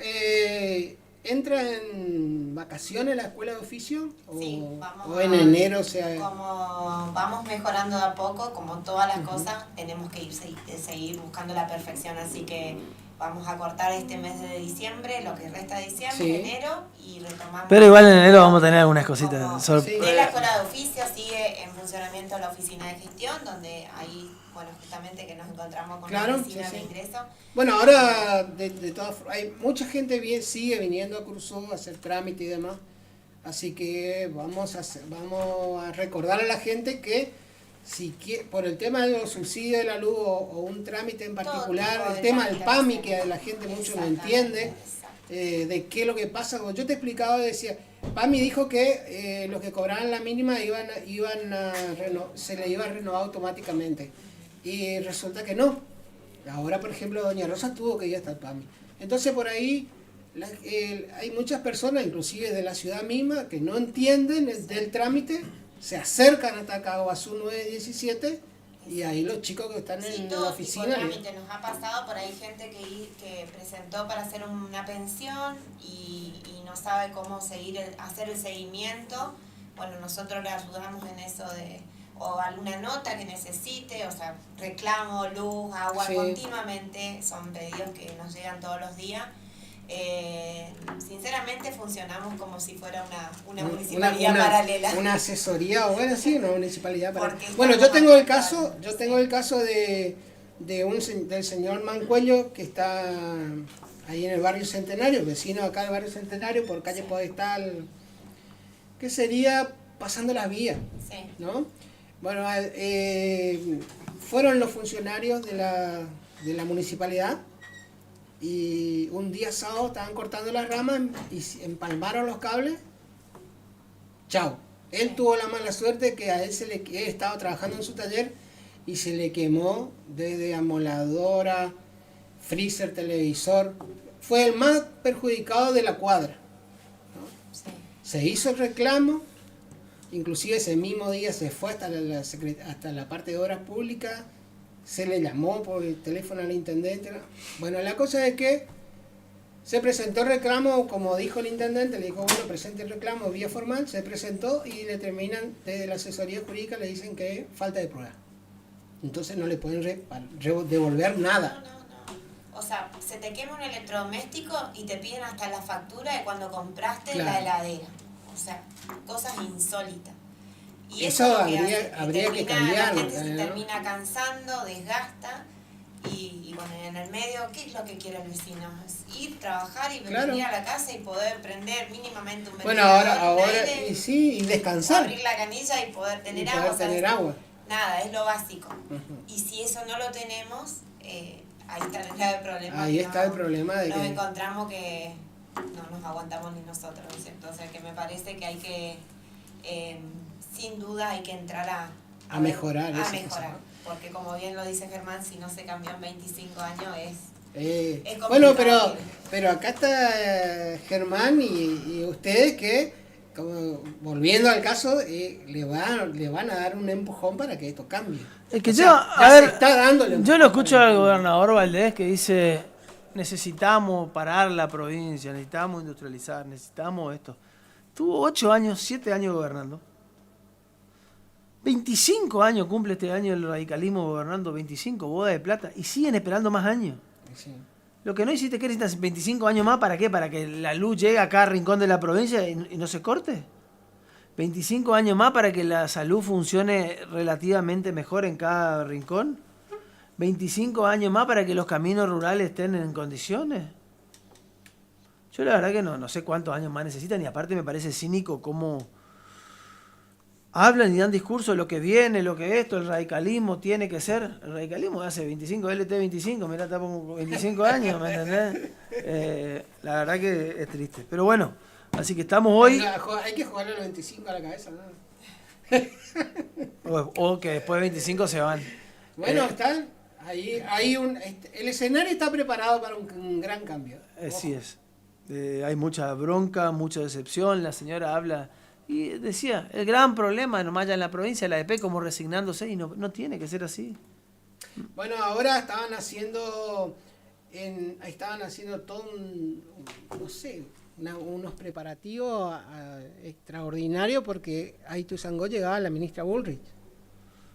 Speaker 16: ¿entra en vacaciones la escuela de oficio?
Speaker 17: Sí,
Speaker 16: ¿O en enero?
Speaker 17: Como vamos mejorando de a poco, como todas las cosas, tenemos que seguir buscando la perfección, así que vamos a cortar este mes de diciembre, lo que resta de diciembre, enero, y retomamos.
Speaker 13: Pero igual en enero vamos a tener algunas cositas.
Speaker 17: De la escuela de oficio sigue en funcionamiento la oficina de gestión, donde ahí, bueno, justamente que nos encontramos con la oficina de ingreso.
Speaker 16: Bueno, ahora de todas formas, hay mucha gente sigue viniendo a Cruzó a hacer trámite y demás, así que vamos a recordar a la gente que si por el tema de los subsidios de la luz o un trámite en particular, el tema del PAMI, que la gente mucho no entiende, de qué es lo que pasa. Yo te explicaba, decía, PAMI dijo que los que cobraban la mínima se le iba a renovar automáticamente, y resulta que no. Ahora, por ejemplo, Doña Rosa tuvo que ir hasta el PAMI. Entonces, por ahí hay muchas personas, inclusive de la ciudad misma, que no entienden del trámite, se acercan hasta Caguazú 917 y ahí los chicos que están en la oficina.
Speaker 17: Trámite nos ha pasado, por ahí gente que presentó para hacer una pensión y no sabe cómo hacer el seguimiento. Bueno, nosotros le ayudamos en eso o alguna nota que necesite, o sea, reclamo, luz, agua, continuamente, son pedidos que nos llegan todos los días. Sinceramente funcionamos como si fuera una municipalidad paralela.
Speaker 16: Una asesoría, o bueno, sí, una municipalidad paralela. Bueno, yo tengo el caso del señor Mancuello, que está ahí en el barrio Centenario, vecino acá del barrio Centenario, por calle Podestal, que sería pasando las vías, ¿no? Bueno, fueron los funcionarios de la municipalidad y un día sábado estaban cortando las ramas y empalmaron los cables. Chao. Él tuvo la mala suerte que a él él estaba trabajando en su taller y se le quemó desde amoladora, freezer, televisor. Fue el más perjudicado de la cuadra, ¿no? Se hizo el reclamo. Inclusive ese mismo día se fue hasta la parte de obras públicas, se le llamó por el teléfono al intendente. Bueno, la cosa es que se presentó el reclamo, como dijo el intendente, le dijo, bueno, presente el reclamo vía formal, se presentó y le terminan, desde la asesoría jurídica le dicen que falta de prueba. Entonces no le pueden devolver nada.
Speaker 17: O sea, se te quema un electrodoméstico y te piden hasta la factura de cuando compraste la heladera. O sea, cosas insólitas. Y
Speaker 16: eso habría que cambiar.
Speaker 17: La gente se termina cansando, desgasta. Y bueno, en el medio, ¿qué es lo que quiere el vecino? Es ir, trabajar y venir a la casa y poder prender mínimamente un ventilador.
Speaker 16: Bueno, ahora y descansar.
Speaker 17: Abrir la canilla y poder tener agua. Nada, es lo básico. Y si eso no lo tenemos, ahí está el grave problema.
Speaker 16: Ahí está el problema de
Speaker 17: que encontramos que no nos aguantamos ni nosotros, ¿no es cierto? O sea, que me parece que hay que, sin duda, hay que entrar a
Speaker 16: mejorar.
Speaker 17: Porque como bien lo dice Germán, si no se cambió en 25 años es complicado.
Speaker 16: Bueno, pero acá está Germán y ustedes que, como, volviendo al caso, le van a dar un empujón para que esto cambie.
Speaker 13: Es que yo lo escucho al gobernador Valdés que dice, necesitamos parar la provincia, necesitamos industrializar, necesitamos esto. Tuvo 8 años, 7 años gobernando. 25 años cumple este año el radicalismo gobernando, 25, boda de plata, y siguen esperando más años.
Speaker 16: Sí.
Speaker 13: Lo que no hiciste, que necesitas 25 años más, ¿para qué? ¿Para que la luz llegue a cada rincón de la provincia y no se corte? 25 años más para que la salud funcione relativamente mejor en cada rincón. 25 años más para que los caminos rurales estén en condiciones. Yo la verdad que no sé cuántos años más necesitan, y aparte me parece cínico cómo hablan y dan discurso de lo que viene, lo que esto, el radicalismo tiene que ser. El radicalismo hace 25, LT25, mirá, está como 25 años, ¿me entendés? La verdad que es triste. Pero bueno, así que estamos hoy...
Speaker 16: Hay que jugarle los 25 a la cabeza, ¿no?
Speaker 13: o que después de 25 se van.
Speaker 16: Bueno, están ahí, el escenario está preparado para un gran cambio.
Speaker 13: Sí es. Hay mucha bronca, mucha decepción. La señora habla y decía, el gran problema nomás ya en la provincia, la EP como resignándose, y no tiene que ser así.
Speaker 16: Bueno, ahora estaban haciendo todo unos preparativos extraordinarios, porque a Ituzaingó llegaba la ministra Bullrich.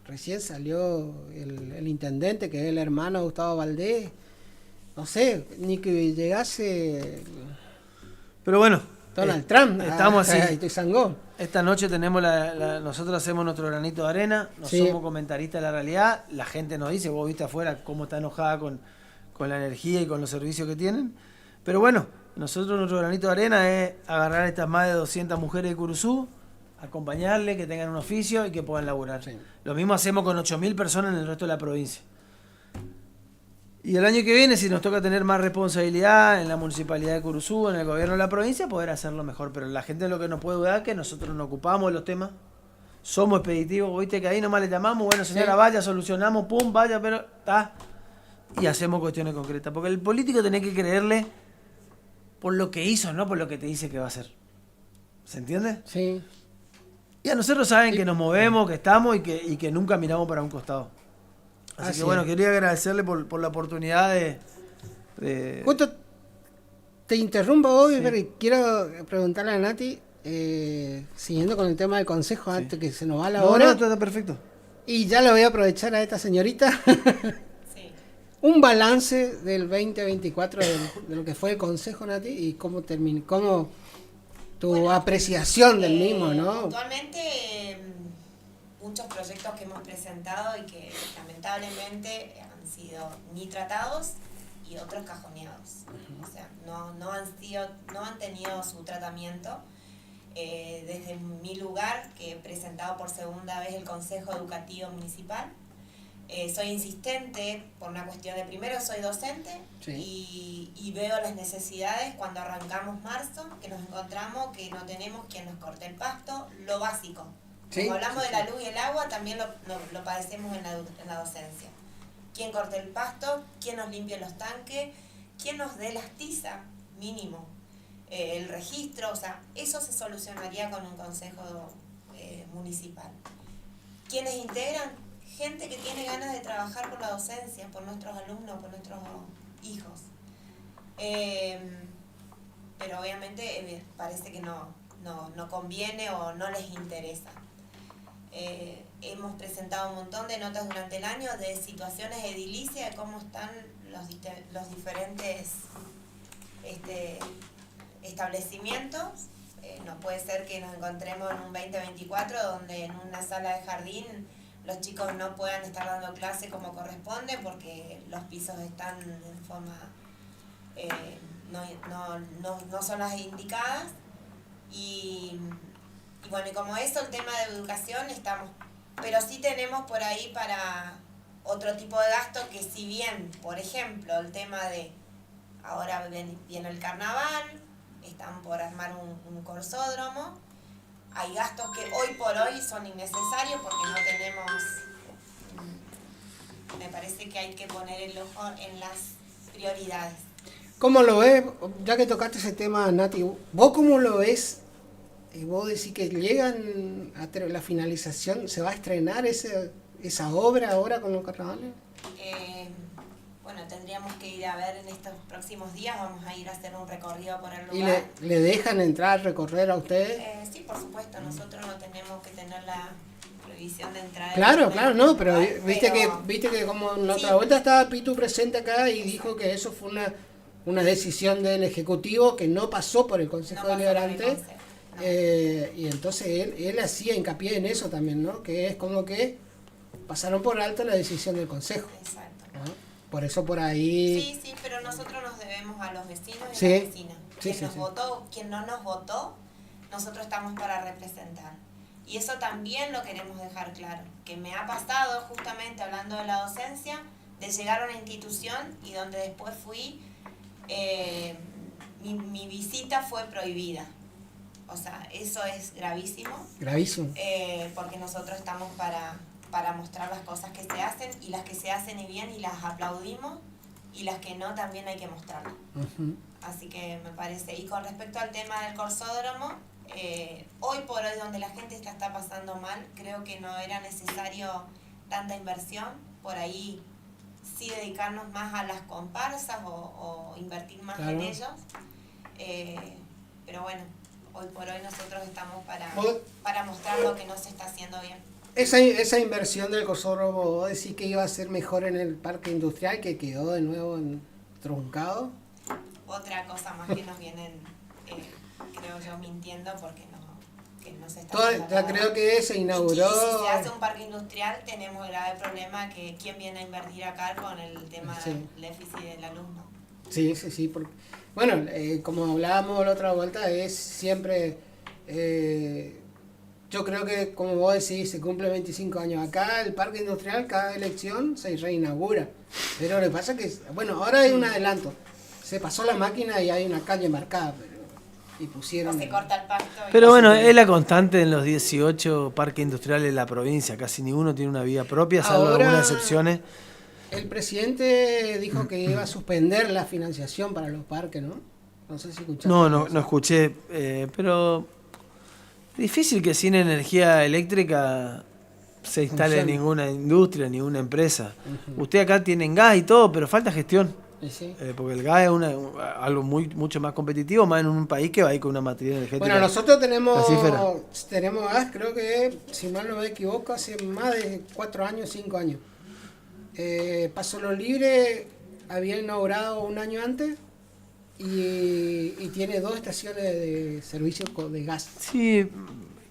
Speaker 16: Recién salió el intendente, que es el hermano de Gustavo Valdés. No sé, ni que llegase...
Speaker 13: Pero bueno,
Speaker 16: Donald Trump,
Speaker 13: estamos así.
Speaker 16: Ituzaingó.
Speaker 13: Esta noche tenemos nosotros hacemos nuestro granito de arena, no somos comentaristas de la realidad, la gente nos dice, vos viste afuera cómo está enojada con la energía y con los servicios que tienen, pero bueno, nosotros nuestro granito de arena es agarrar a estas más de 200 mujeres de Curuzú, acompañarles, que tengan un oficio y que puedan laburar. Sí. Lo mismo hacemos con 8.000 personas en el resto de la provincia. Y el año que viene, si nos toca tener más responsabilidad en la municipalidad de Curuzú, en el gobierno de la provincia, poder hacerlo mejor. Pero la gente lo que no puede dudar es que nosotros nos ocupamos de los temas, somos expeditivos, viste que ahí nomás le llamamos, bueno señora, vaya, solucionamos, pum, vaya, pero está. Y hacemos cuestiones concretas. Porque el político tiene que creerle por lo que hizo, no por lo que te dice que va a hacer. ¿Se entiende?
Speaker 16: Sí.
Speaker 13: Y a nosotros saben que nos movemos, que estamos y que nunca miramos para un costado. Así que bueno, quería agradecerle por la oportunidad de...
Speaker 16: Justo te interrumpo hoy, pero quiero preguntarle a Nati, siguiendo con el tema del consejo, antes que se nos va la hora.
Speaker 13: No, está perfecto.
Speaker 16: Y ya lo voy a aprovechar a esta señorita. Un balance del 2024 de lo que fue el consejo, Nati, y cómo terminó, cómo tu apreciación del mismo, ¿no?
Speaker 17: Puntualmente, muchos proyectos que hemos presentado y que lamentablemente han sido ni tratados y otros cajoneados. O sea, no han tenido su tratamiento. Desde mi lugar, que he presentado por segunda vez el Consejo Educativo Municipal, soy insistente por una cuestión de, primero soy docente y veo las necesidades cuando arrancamos marzo, que nos encontramos que no tenemos quien nos corte el pasto, lo básico. Cuando hablamos de la luz y el agua, también lo padecemos en la docencia. ¿Quién corte el pasto? ¿Quién nos limpie los tanques? ¿Quién nos dé las tizas? Mínimo. El registro, o sea, eso se solucionaría con un consejo municipal. ¿Quiénes integran? Gente que tiene ganas de trabajar por la docencia, por nuestros alumnos, por nuestros hijos. Pero obviamente parece que no conviene o no les interesa. Hemos presentado un montón de notas durante el año de situaciones edilicias, de cómo están los diferentes establecimientos. No puede ser que nos encontremos en un 2024 donde en una sala de jardín los chicos no puedan estar dando clase como corresponde porque los pisos están en forma no son las indicadas. Y bueno, y como eso, el tema de educación estamos, pero sí tenemos por ahí para otro tipo de gasto que, si bien, por ejemplo, el tema de ahora viene el carnaval, están por armar un corsódromo, hay gastos que hoy por hoy son innecesarios porque no tenemos, me parece que hay que poner el ojo en las prioridades.
Speaker 16: ¿Cómo lo ves? Ya que tocaste ese tema, Nati, ¿vos cómo lo ves? ¿Vos decís que llegan a la finalización? ¿Se va a estrenar esa obra ahora con los carnavales?
Speaker 17: Bueno, tendríamos que ir a ver en estos próximos días, vamos a ir a hacer un recorrido por el lugar.
Speaker 16: ¿Y le dejan entrar a recorrer a ustedes?
Speaker 17: Sí, por supuesto, nosotros no tenemos que tener la prohibición de entrar.
Speaker 16: Claro, no, pero viste que como en la otra vuelta estaba Pitu presente acá y dijo que eso fue una decisión del Ejecutivo que no pasó por el Consejo Deliberante. Y entonces él hacía hincapié en eso también, ¿no? Que es como que pasaron por alto la decisión del Consejo.
Speaker 17: Exacto.
Speaker 16: Por eso por ahí...
Speaker 17: Sí, sí, pero nosotros nos debemos a los vecinos y
Speaker 16: Sí.
Speaker 17: las vecinas.
Speaker 16: Sí,
Speaker 17: Quien
Speaker 16: sí,
Speaker 17: nos
Speaker 16: sí.
Speaker 17: votó, quien no nos votó, nosotros estamos para representar. Y eso también lo queremos dejar claro. Que me ha pasado, justamente hablando de la docencia, de llegar a una institución y donde después fui, mi visita fue prohibida. O sea, eso es gravísimo.
Speaker 16: Gravísimo.
Speaker 17: Porque nosotros estamos para mostrar las cosas que se hacen, y las que se hacen y bien y las aplaudimos, y las que no también hay que mostrarlas.
Speaker 16: Ujú.
Speaker 17: Así que me parece. Y con respecto al tema del corsódromo, hoy por hoy, donde la gente la está pasando mal, creo que no era necesario tanta inversión. Por ahí sí dedicarnos más a las comparsas o invertir más
Speaker 16: Claro.
Speaker 17: en ellos. Pero bueno, hoy por hoy nosotros estamos
Speaker 16: ¿Vos?
Speaker 17: para mostrar lo que no se está haciendo bien.
Speaker 16: Esa inversión del corsódromo, ¿vos decís que iba a ser mejor en el parque industrial, que quedó de nuevo truncado?
Speaker 17: Otra cosa más que nos vienen, creo yo, mintiendo porque no se está
Speaker 16: Todo-
Speaker 17: haciendo
Speaker 16: ya
Speaker 17: nada.
Speaker 16: creo que se inauguró...
Speaker 17: Y si se hace un parque industrial, tenemos el grave problema que quién viene a invertir acá con el tema
Speaker 16: Sí.
Speaker 17: del déficit del alumno.
Speaker 16: Sí, sí, sí. Bueno, como hablábamos la otra vuelta, es siempre... yo creo que, como vos decís, se cumple 25 años. Acá el parque industrial, cada elección se reinaugura. Pero lo que pasa es que, bueno, ahora hay un adelanto. Se pasó la máquina y hay una calle marcada, y pusieron...
Speaker 17: O se corta el pacto.
Speaker 13: Pero bueno, es la constante en los 18 parques industriales de la provincia. Casi ninguno tiene una vía propia, salvo
Speaker 16: Ahora-
Speaker 13: algunas excepciones.
Speaker 16: El presidente dijo que iba a suspender la financiación para los parques, ¿no? No sé si escuchaste.
Speaker 13: No escuché, pero difícil que sin energía eléctrica se instale
Speaker 16: Funcione.
Speaker 13: ninguna industria, ninguna empresa.
Speaker 16: Ujú.
Speaker 13: Usted acá tienen gas y todo, pero falta gestión.
Speaker 16: Y sí.
Speaker 13: Porque el gas es algo mucho más competitivo, más en un país que va a ir con una matriz energética.
Speaker 16: Bueno, nosotros tenemos
Speaker 13: pacífera.
Speaker 16: gas, creo que, si mal no me equivoco, hace más de 4 años, 5 años. Paso Lo Libre había inaugurado un año antes y tiene 2 estaciones de servicio de gas.
Speaker 13: Sí,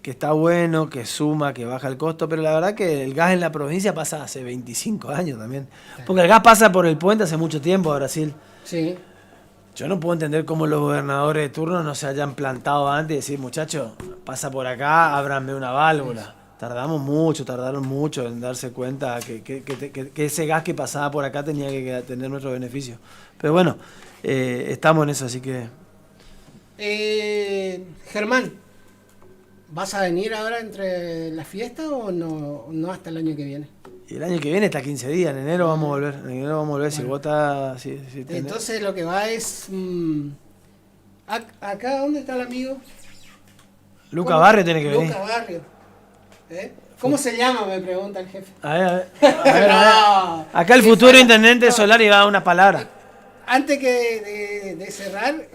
Speaker 13: que está bueno, que suma, que baja el costo, pero la verdad que el gas en la provincia pasa hace 25 años también. Porque el gas pasa por el puente hace mucho tiempo a Brasil.
Speaker 16: Sí.
Speaker 13: Yo no puedo entender cómo los gobernadores de turno no se hayan plantado antes y decir, muchachos, pasa por acá, ábranme una válvula. Tardaron mucho en darse cuenta que ese gas que pasaba por acá tenía que tener nuestro beneficio. Pero bueno, estamos en eso, así que...
Speaker 16: Germán, ¿vas a venir ahora entre la fiesta o no hasta el año que viene?
Speaker 13: Y el año que viene está 15 días, en enero vamos a volver. En enero vamos a volver, si
Speaker 16: Bueno.
Speaker 13: vos estás... si tenés-
Speaker 16: Entonces lo que va es... acá, ¿dónde está el amigo?
Speaker 13: Luca Barrio tiene que venir.
Speaker 16: Luca Barrio. ¿Cómo se llama? Me pregunta el jefe.
Speaker 13: A ver. Acá el futuro intendente Solari va a dar una palabra.
Speaker 16: Antes que de cerrar,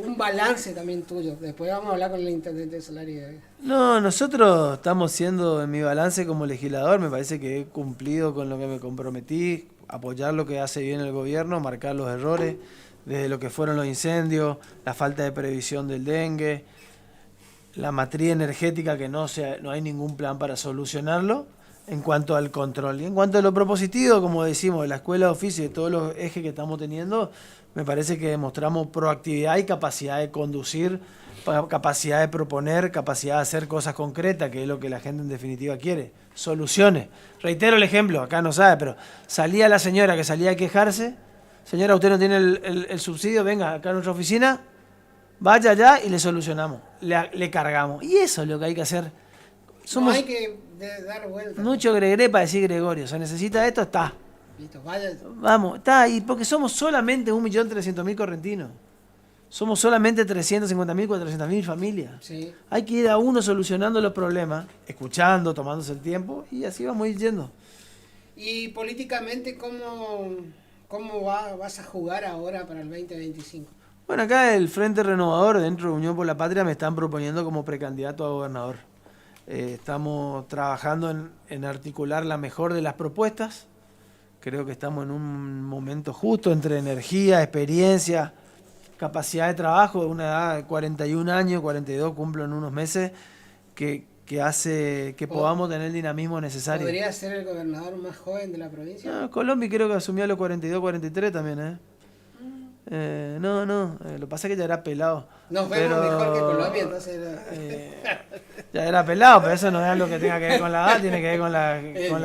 Speaker 16: un balance también tuyo. Después vamos a hablar con el intendente Solari.
Speaker 13: No, nosotros estamos siendo, en mi balance como legislador, me parece que he cumplido con lo que me comprometí, apoyar lo que hace bien el gobierno, marcar los errores, desde lo que fueron los incendios, la falta de previsión del dengue, la matriz energética que no hay ningún plan para solucionarlo, en cuanto al control. Y en cuanto a lo propositivo, como decimos, de la escuela de oficio y de todos los ejes que estamos teniendo, me parece que demostramos proactividad y capacidad de conducir, capacidad de proponer, capacidad de hacer cosas concretas, que es lo que la gente en definitiva quiere. Soluciones. Reitero el ejemplo, acá no sabe, pero salía la señora que salía a quejarse, señora, usted no tiene el subsidio, venga acá a nuestra oficina, vaya allá y le solucionamos, le cargamos. Y eso es lo que hay que hacer.
Speaker 16: No hay que dar vuelta.
Speaker 13: Mucho Gregre para decir Gregorio. Se necesita esto, está.
Speaker 16: Listo, vaya.
Speaker 13: Vamos, está. Y porque somos solamente 1.300.000 correntinos. Somos solamente 350.000, 400.000 familias.
Speaker 16: Sí.
Speaker 13: Hay que ir a uno solucionando los problemas, escuchando, tomándose el tiempo, y así vamos a ir yendo.
Speaker 16: Y políticamente, ¿cómo vas a jugar ahora para el 2025?
Speaker 13: Bueno, acá el Frente Renovador, dentro de Unión por la Patria, me están proponiendo como precandidato a gobernador. Estamos trabajando en articular la mejor de las propuestas. Creo que estamos en un momento justo entre energía, experiencia, capacidad de trabajo, de una edad de 41 años, 42 cumplo en unos meses, que que hace que podamos tener el dinamismo necesario.
Speaker 16: ¿Podría ser el gobernador más joven de la provincia?
Speaker 13: No, Colombi creo que asumió a los 42, 43 también, lo que pasa es que ya era pelado.
Speaker 16: Nos vemos mejor que Colombia, entonces
Speaker 13: ya era pelado, pero eso no es lo que tenga que ver con la edad, tiene que ver con la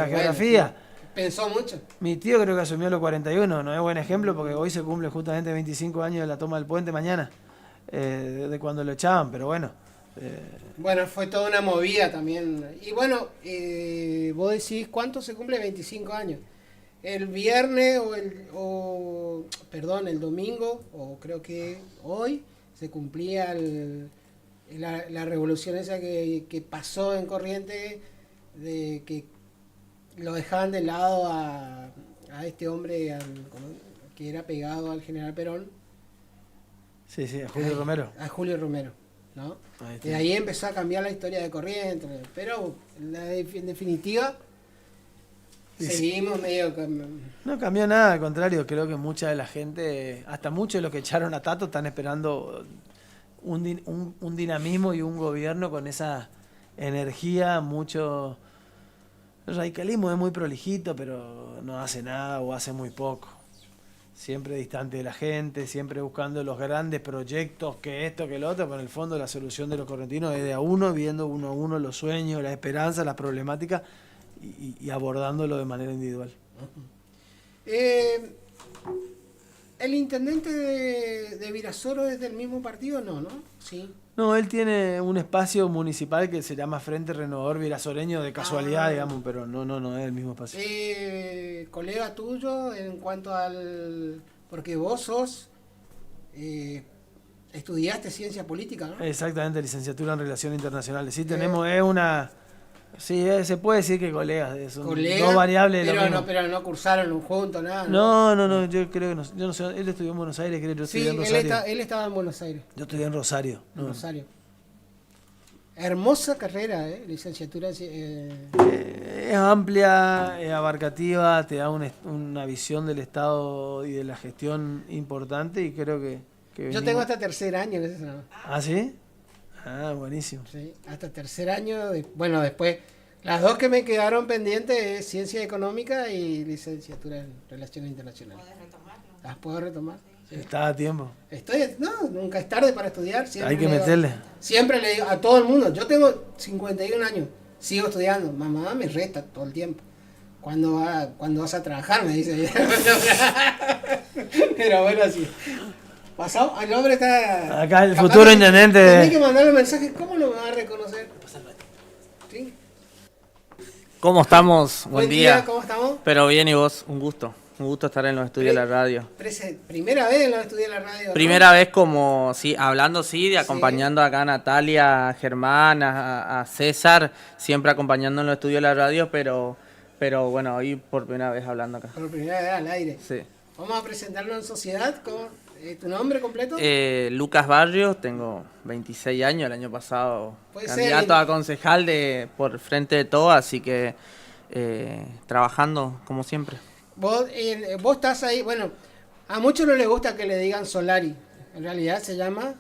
Speaker 13: geografía.
Speaker 16: Pensó mucho.
Speaker 13: Mi tío creo que asumió a los 41, no es buen ejemplo porque hoy se cumple justamente 25 años de la toma del puente mañana, de cuando lo echaban, pero bueno.
Speaker 16: Bueno, fue toda una movida también. Y bueno, vos decís, ¿cuánto se cumple 25 años? El viernes el domingo, o creo que hoy, se cumplía la revolución esa que pasó en Corrientes, de que lo dejaban de lado a este hombre que era pegado al general Perón.
Speaker 13: Sí, a Julio Romero.
Speaker 16: A Julio Romero, ¿no? De ahí empezó a cambiar la historia de Corrientes, pero en definitiva seguimos medio...
Speaker 13: No cambió nada, al contrario, creo que mucha de la gente, hasta muchos de los que echaron a Tato están esperando un dinamismo y un gobierno con esa energía, mucho... El radicalismo es muy prolijito, pero no hace nada o hace muy poco. Siempre distante de la gente, siempre buscando los grandes proyectos, que esto, que lo otro, pero en el fondo la solución de los correntinos es de a uno, viendo uno a uno los sueños, las esperanzas, las problemáticas y abordándolo de manera individual.
Speaker 16: ¿El intendente de Virasoro es del mismo partido? No, ¿no? Sí.
Speaker 13: No, él tiene un espacio municipal que se llama Frente Renovador Virasoreño de casualidad, digamos, pero no es el mismo espacio.
Speaker 16: Colega tuyo, en cuanto al... Porque vos sos... estudiaste ciencia política, ¿no?
Speaker 13: Exactamente, licenciatura en Relaciones Internacionales. Sí, tenemos, es una... Sí, se puede decir que colegas, son dos variables.
Speaker 16: Pero no cursaron juntos, nada.
Speaker 13: No, yo creo que no. Yo no sé, él estudió en Buenos Aires, creo que yo estudié en Rosario.
Speaker 16: Él estaba en Buenos Aires.
Speaker 13: Yo estudié en Rosario.
Speaker 16: Rosario. Hermosa carrera, licenciatura.
Speaker 13: Es amplia, es abarcativa, te da una visión del Estado y de la gestión importante y creo que
Speaker 16: yo tengo hasta tercer año en ese.
Speaker 13: ¿Ah, sí? Ah, buenísimo.
Speaker 16: Sí, hasta tercer año. Bueno, después, las dos que me quedaron pendientes es Ciencia Económica y Licenciatura en Relaciones Internacionales. ¿Puedes retomarlo? ¿Las puedo retomar? Sí.
Speaker 13: Está a tiempo.
Speaker 16: Nunca es tarde para estudiar.
Speaker 13: Hay que meterle.
Speaker 16: Siempre le digo a todo el mundo, yo tengo 51 años, sigo estudiando. Mamá me reta todo el tiempo. ¿Cuándo vas a trabajar? Me dice. Pero bueno, sí. ¿Pasó? El hombre está...
Speaker 13: Acá el futuro intendente...
Speaker 16: Tenés que mandarle mensajes, ¿cómo lo va a reconocer? ¿Sí?
Speaker 1: ¿Cómo estamos? Buen día.
Speaker 16: ¿Cómo estamos?
Speaker 1: Pero bien, y vos, un gusto estar en los estudios de la radio.
Speaker 16: ¿Primera vez en los estudios de la radio?
Speaker 1: Primera vez como, sí, hablando, sí, acompañando acá a Natalia, a Germán, a César, siempre acompañando en los estudios de la radio, pero bueno, hoy por primera vez hablando acá.
Speaker 16: Por primera vez al aire.
Speaker 1: Sí.
Speaker 16: Vamos a presentarnos en sociedad. ¿Tu nombre completo?
Speaker 1: Lucas Barrios, tengo 26 años, el año pasado candidato a concejal por Frente de Todo, así que trabajando como siempre.
Speaker 16: Vos estás ahí, bueno, a muchos no les gusta que le digan Solari, en realidad se llama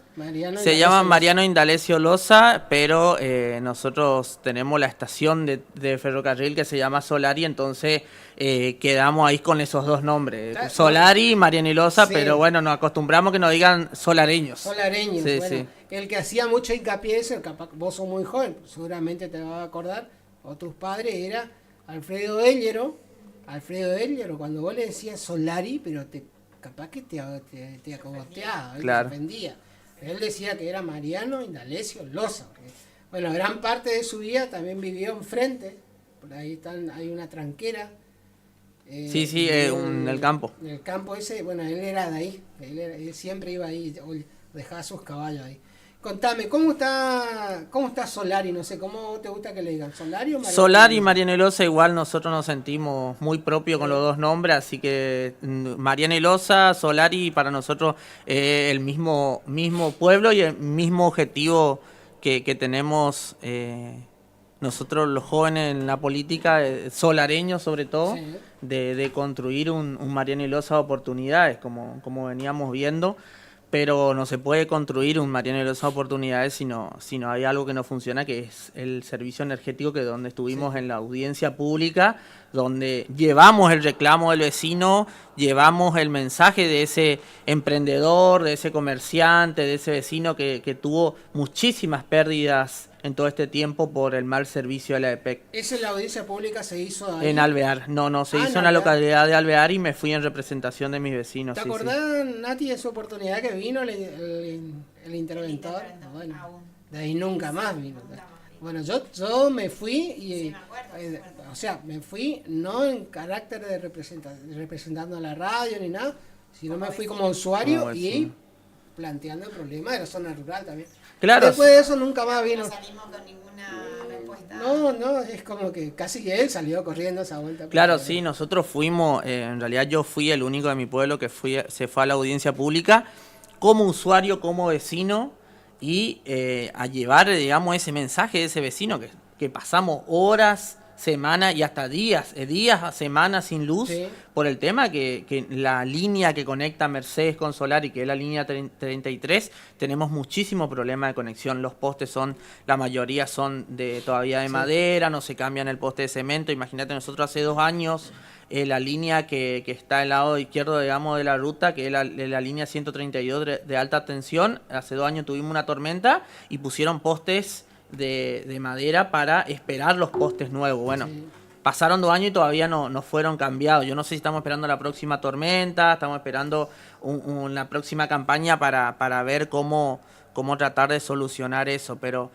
Speaker 1: Mariano Indalecio Loza, pero nosotros tenemos la estación de ferrocarril que se llama Solari, entonces quedamos ahí con esos dos nombres, Solari y Mariano Loza, sí. Pero bueno, nos acostumbramos que nos digan solareños.
Speaker 16: Solareños,
Speaker 1: sí,
Speaker 16: bueno,
Speaker 1: sí.
Speaker 16: El que hacía mucho hincapié es vos sos muy joven, seguramente te vas a acordar, o tus padres, era Alfredo Ellero, cuando vos le decías Solari, pero capaz que te acogoteaba,
Speaker 1: claro.
Speaker 16: Te ofendía. Él decía que era Mariano Indalecio Loza. Bueno, gran parte de su vida también vivió enfrente. Por ahí hay una tranquera.
Speaker 1: Sí, en el campo.
Speaker 16: En el campo ese, bueno, él era de ahí. Él siempre iba ahí, dejaba sus caballos ahí. Contame, ¿cómo está Solari? No sé, ¿cómo te gusta que le digan? ¿Solari o Mariano?
Speaker 1: Solari y Mariano Loza, igual nosotros nos sentimos muy propios con los dos nombres, así que Mariano Loza, Solari, para nosotros el mismo pueblo y el mismo objetivo que tenemos nosotros los jóvenes en la política, solareños sobre todo, sí. de construir un Mariano Loza de oportunidades, como veníamos viendo. pero no se puede construir un Mariano y Loza Oportunidades si no hay algo que no funciona, que es el servicio energético, que donde estuvimos en la audiencia pública, donde llevamos el reclamo del vecino, llevamos el mensaje de ese emprendedor, de ese comerciante, de ese vecino que tuvo muchísimas pérdidas en todo este tiempo por el mal servicio de la EPEC.
Speaker 16: ¿Esa la audiencia pública se hizo ahí?
Speaker 1: En Alvear, no, se hizo en la
Speaker 16: Alvear.
Speaker 1: localidad de Alvear y me fui en representación de mis vecinos.
Speaker 16: ¿Te
Speaker 1: sí,
Speaker 16: acordás, Nati, de su oportunidad que vino el interventor? Bueno, de ahí nunca más vino. Bueno, yo me fui y, o sea, me fui no en carácter de representando a la radio ni nada, sino me fui como usuario y planteando el problema de la zona rural también.
Speaker 1: Claro.
Speaker 16: Después de eso nunca más vino.
Speaker 17: No salimos con ninguna respuesta.
Speaker 16: No, es como que casi que él salió corriendo esa vuelta.
Speaker 1: Claro, sí, nosotros fuimos, en realidad yo fui el único de mi pueblo que se fue a la audiencia pública como usuario, como vecino, y a llevar, digamos, ese mensaje de ese vecino que pasamos horas, semanas y hasta días a semanas sin luz, sí, por el tema que la línea que conecta Mercedes con Solari, que es la línea 33, tenemos muchísimo problema de conexión. Los postes la mayoría son todavía de madera, no se cambian el poste de cemento. Imagínate, nosotros hace 2 años la línea que está al lado izquierdo, digamos, de la ruta, que es la línea 132 de alta tensión, hace 2 años tuvimos una tormenta y pusieron postes de madera para esperar los postes nuevos. Bueno, sí, pasaron 2 años y todavía no fueron cambiados. Yo no sé si estamos esperando la próxima tormenta, estamos esperando una próxima campaña para ver cómo tratar de solucionar eso, pero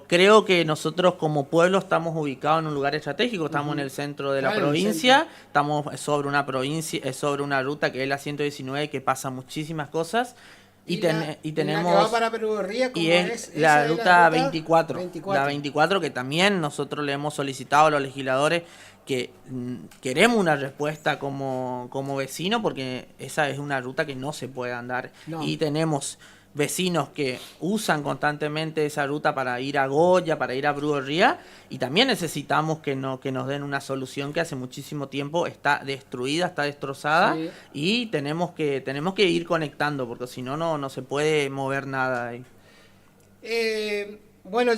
Speaker 1: creo que nosotros como pueblo estamos ubicados en un lugar estratégico, estamos en el centro de la provincia, estamos sobre una ruta que es la 119, que pasa muchísimas cosas. Y tenemos
Speaker 16: la que va para Perú Ría,
Speaker 1: y es la ruta 24, la 24, que también nosotros le hemos solicitado a los legisladores que queremos una respuesta como vecino, porque esa es una ruta que no se puede andar. No. Y tenemos vecinos que usan constantemente esa ruta para ir a Goya, para ir a Brujería, y también necesitamos que nos den una solución que hace muchísimo tiempo está destruida, está destrozada, sí, y tenemos que ir conectando, porque si no se puede mover nada ahí.
Speaker 16: Bueno,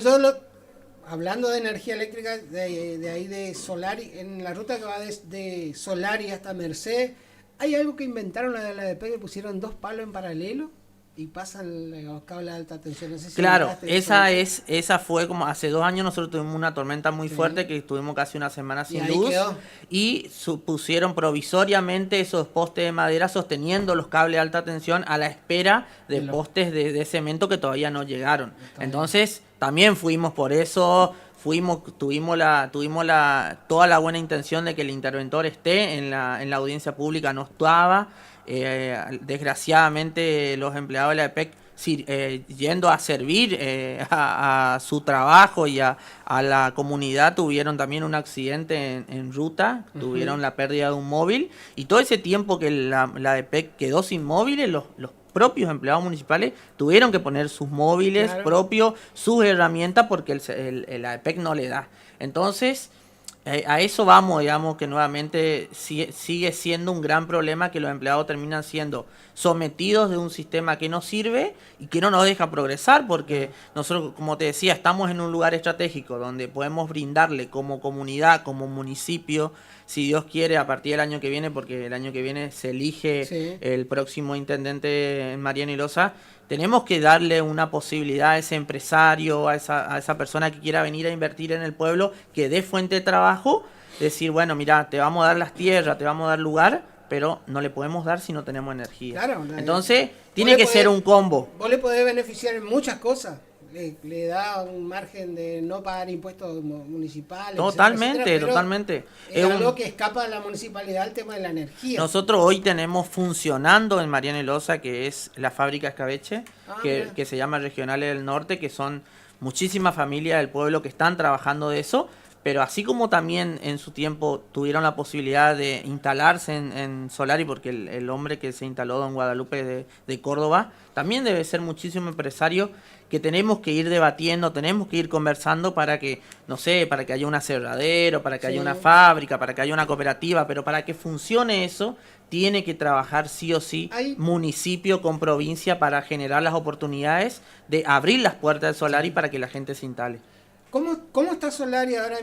Speaker 16: hablando de energía eléctrica, de ahí de Solari, en la ruta que va de Solari hasta Mercedes, ¿hay algo que inventaron la de la ADP, que pusieron 2 palos en paralelo y pasan los cables de alta tensión? No sé si
Speaker 1: claro, esa fue como hace 2 años. Nosotros tuvimos una tormenta muy fuerte que estuvimos casi una semana sin luz y pusieron provisoriamente esos postes de madera sosteniendo los cables de alta tensión a la espera de postes de cemento que todavía no llegaron. Entonces también fuimos por eso. Tuvimos toda la buena intención de que el interventor esté en la audiencia pública, no estaba. Desgraciadamente los empleados de la EPEC yendo a servir a su trabajo y a la comunidad tuvieron también un accidente en ruta, tuvieron la pérdida de un móvil, y todo ese tiempo que la EPEC quedó sin móviles, los propios empleados municipales tuvieron que poner sus móviles propios, sus herramientas, porque la EPEC no le da. Entonces a eso vamos, digamos, que nuevamente sigue siendo un gran problema, que los empleados terminan siendo sometidos de un sistema que no sirve y que no nos deja progresar, porque nosotros, como te decía, estamos en un lugar estratégico donde podemos brindarle como comunidad, como municipio, si Dios quiere, a partir del año que viene, porque el año que viene se elige el próximo intendente en Mariano y Loza, tenemos que darle una posibilidad a ese empresario, a esa persona que quiera venir a invertir en el pueblo, que dé fuente de trabajo, decir, bueno, mira, te vamos a dar las tierras, te vamos a dar lugar, pero no le podemos dar si no tenemos energía. Claro, entonces, tiene que ser un combo.
Speaker 16: Vos le podés beneficiar en muchas cosas. Le da un margen de no pagar impuestos municipales.
Speaker 1: Totalmente, totalmente.
Speaker 16: Es algo que escapa de la municipalidad, el tema de la energía.
Speaker 1: Nosotros hoy tenemos funcionando en Mariano y Loza, que es la fábrica Escabeche, que se llama Regionales del Norte, que son muchísimas familias del pueblo que están trabajando de eso, Pero así como también en su tiempo tuvieron la posibilidad de instalarse en Solari, porque el hombre que se instaló en Guadalupe de Córdoba, también debe ser muchísimo empresario que tenemos que ir debatiendo, tenemos que ir conversando para que, no sé, para que haya un aserradero, para que haya una fábrica, para que haya una cooperativa, pero para que funcione eso, tiene que trabajar sí o sí municipio con provincia para generar las oportunidades de abrir las puertas del Solari para que la gente se instale.
Speaker 16: ¿Cómo está Solari ahora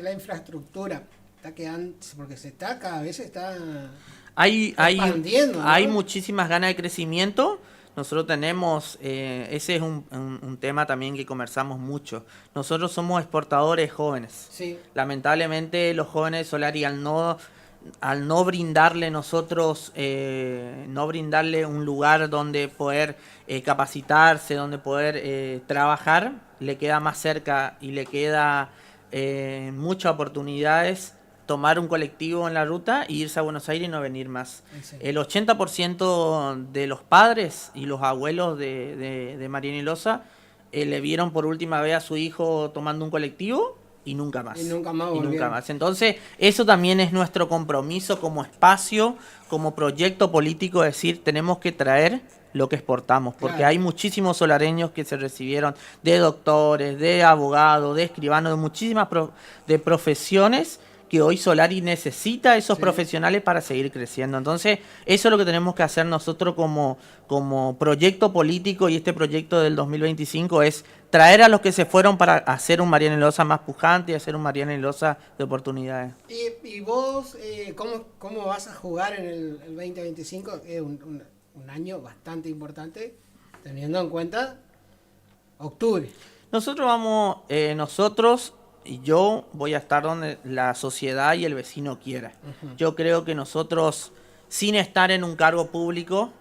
Speaker 16: la infraestructura? Está quedando, porque cada vez se está expandiendo, ¿no?
Speaker 1: Hay muchísimas ganas de crecimiento. Nosotros tenemos, ese es un tema también que conversamos mucho. Nosotros somos exportadores jóvenes.
Speaker 16: Sí.
Speaker 1: Lamentablemente los jóvenes de Solari al no brindarle nosotros, no brindarle un lugar donde poder capacitarse, donde poder trabajar, le queda más cerca y le queda muchas oportunidades tomar un colectivo en la ruta e irse a Buenos Aires y no venir más. Sí. El 80% de los padres y los abuelos de Mariana y Loza le vieron por última vez a su hijo tomando un colectivo y nunca más.
Speaker 16: Y nunca más.
Speaker 1: Y nunca más. Entonces, eso también es nuestro compromiso como espacio, como proyecto político, es decir, tenemos que traer lo que exportamos, porque hay muchísimos solareños que se recibieron de doctores, de abogados, de escribanos, de muchísimas de profesiones que hoy Solari necesita esos profesionales para seguir creciendo. Entonces, eso es lo que tenemos que hacer nosotros como proyecto político, y este proyecto del 2025 es traer a los que se fueron para hacer un Mariana y Loza más pujante y hacer un Mariana y Loza de oportunidades.
Speaker 16: ¿Y vos cómo vas a jugar en el 2025? Es un año bastante importante, teniendo en cuenta octubre.
Speaker 1: Y yo voy a estar donde la sociedad y el vecino quiera. Yo creo que nosotros, sin estar en un cargo público,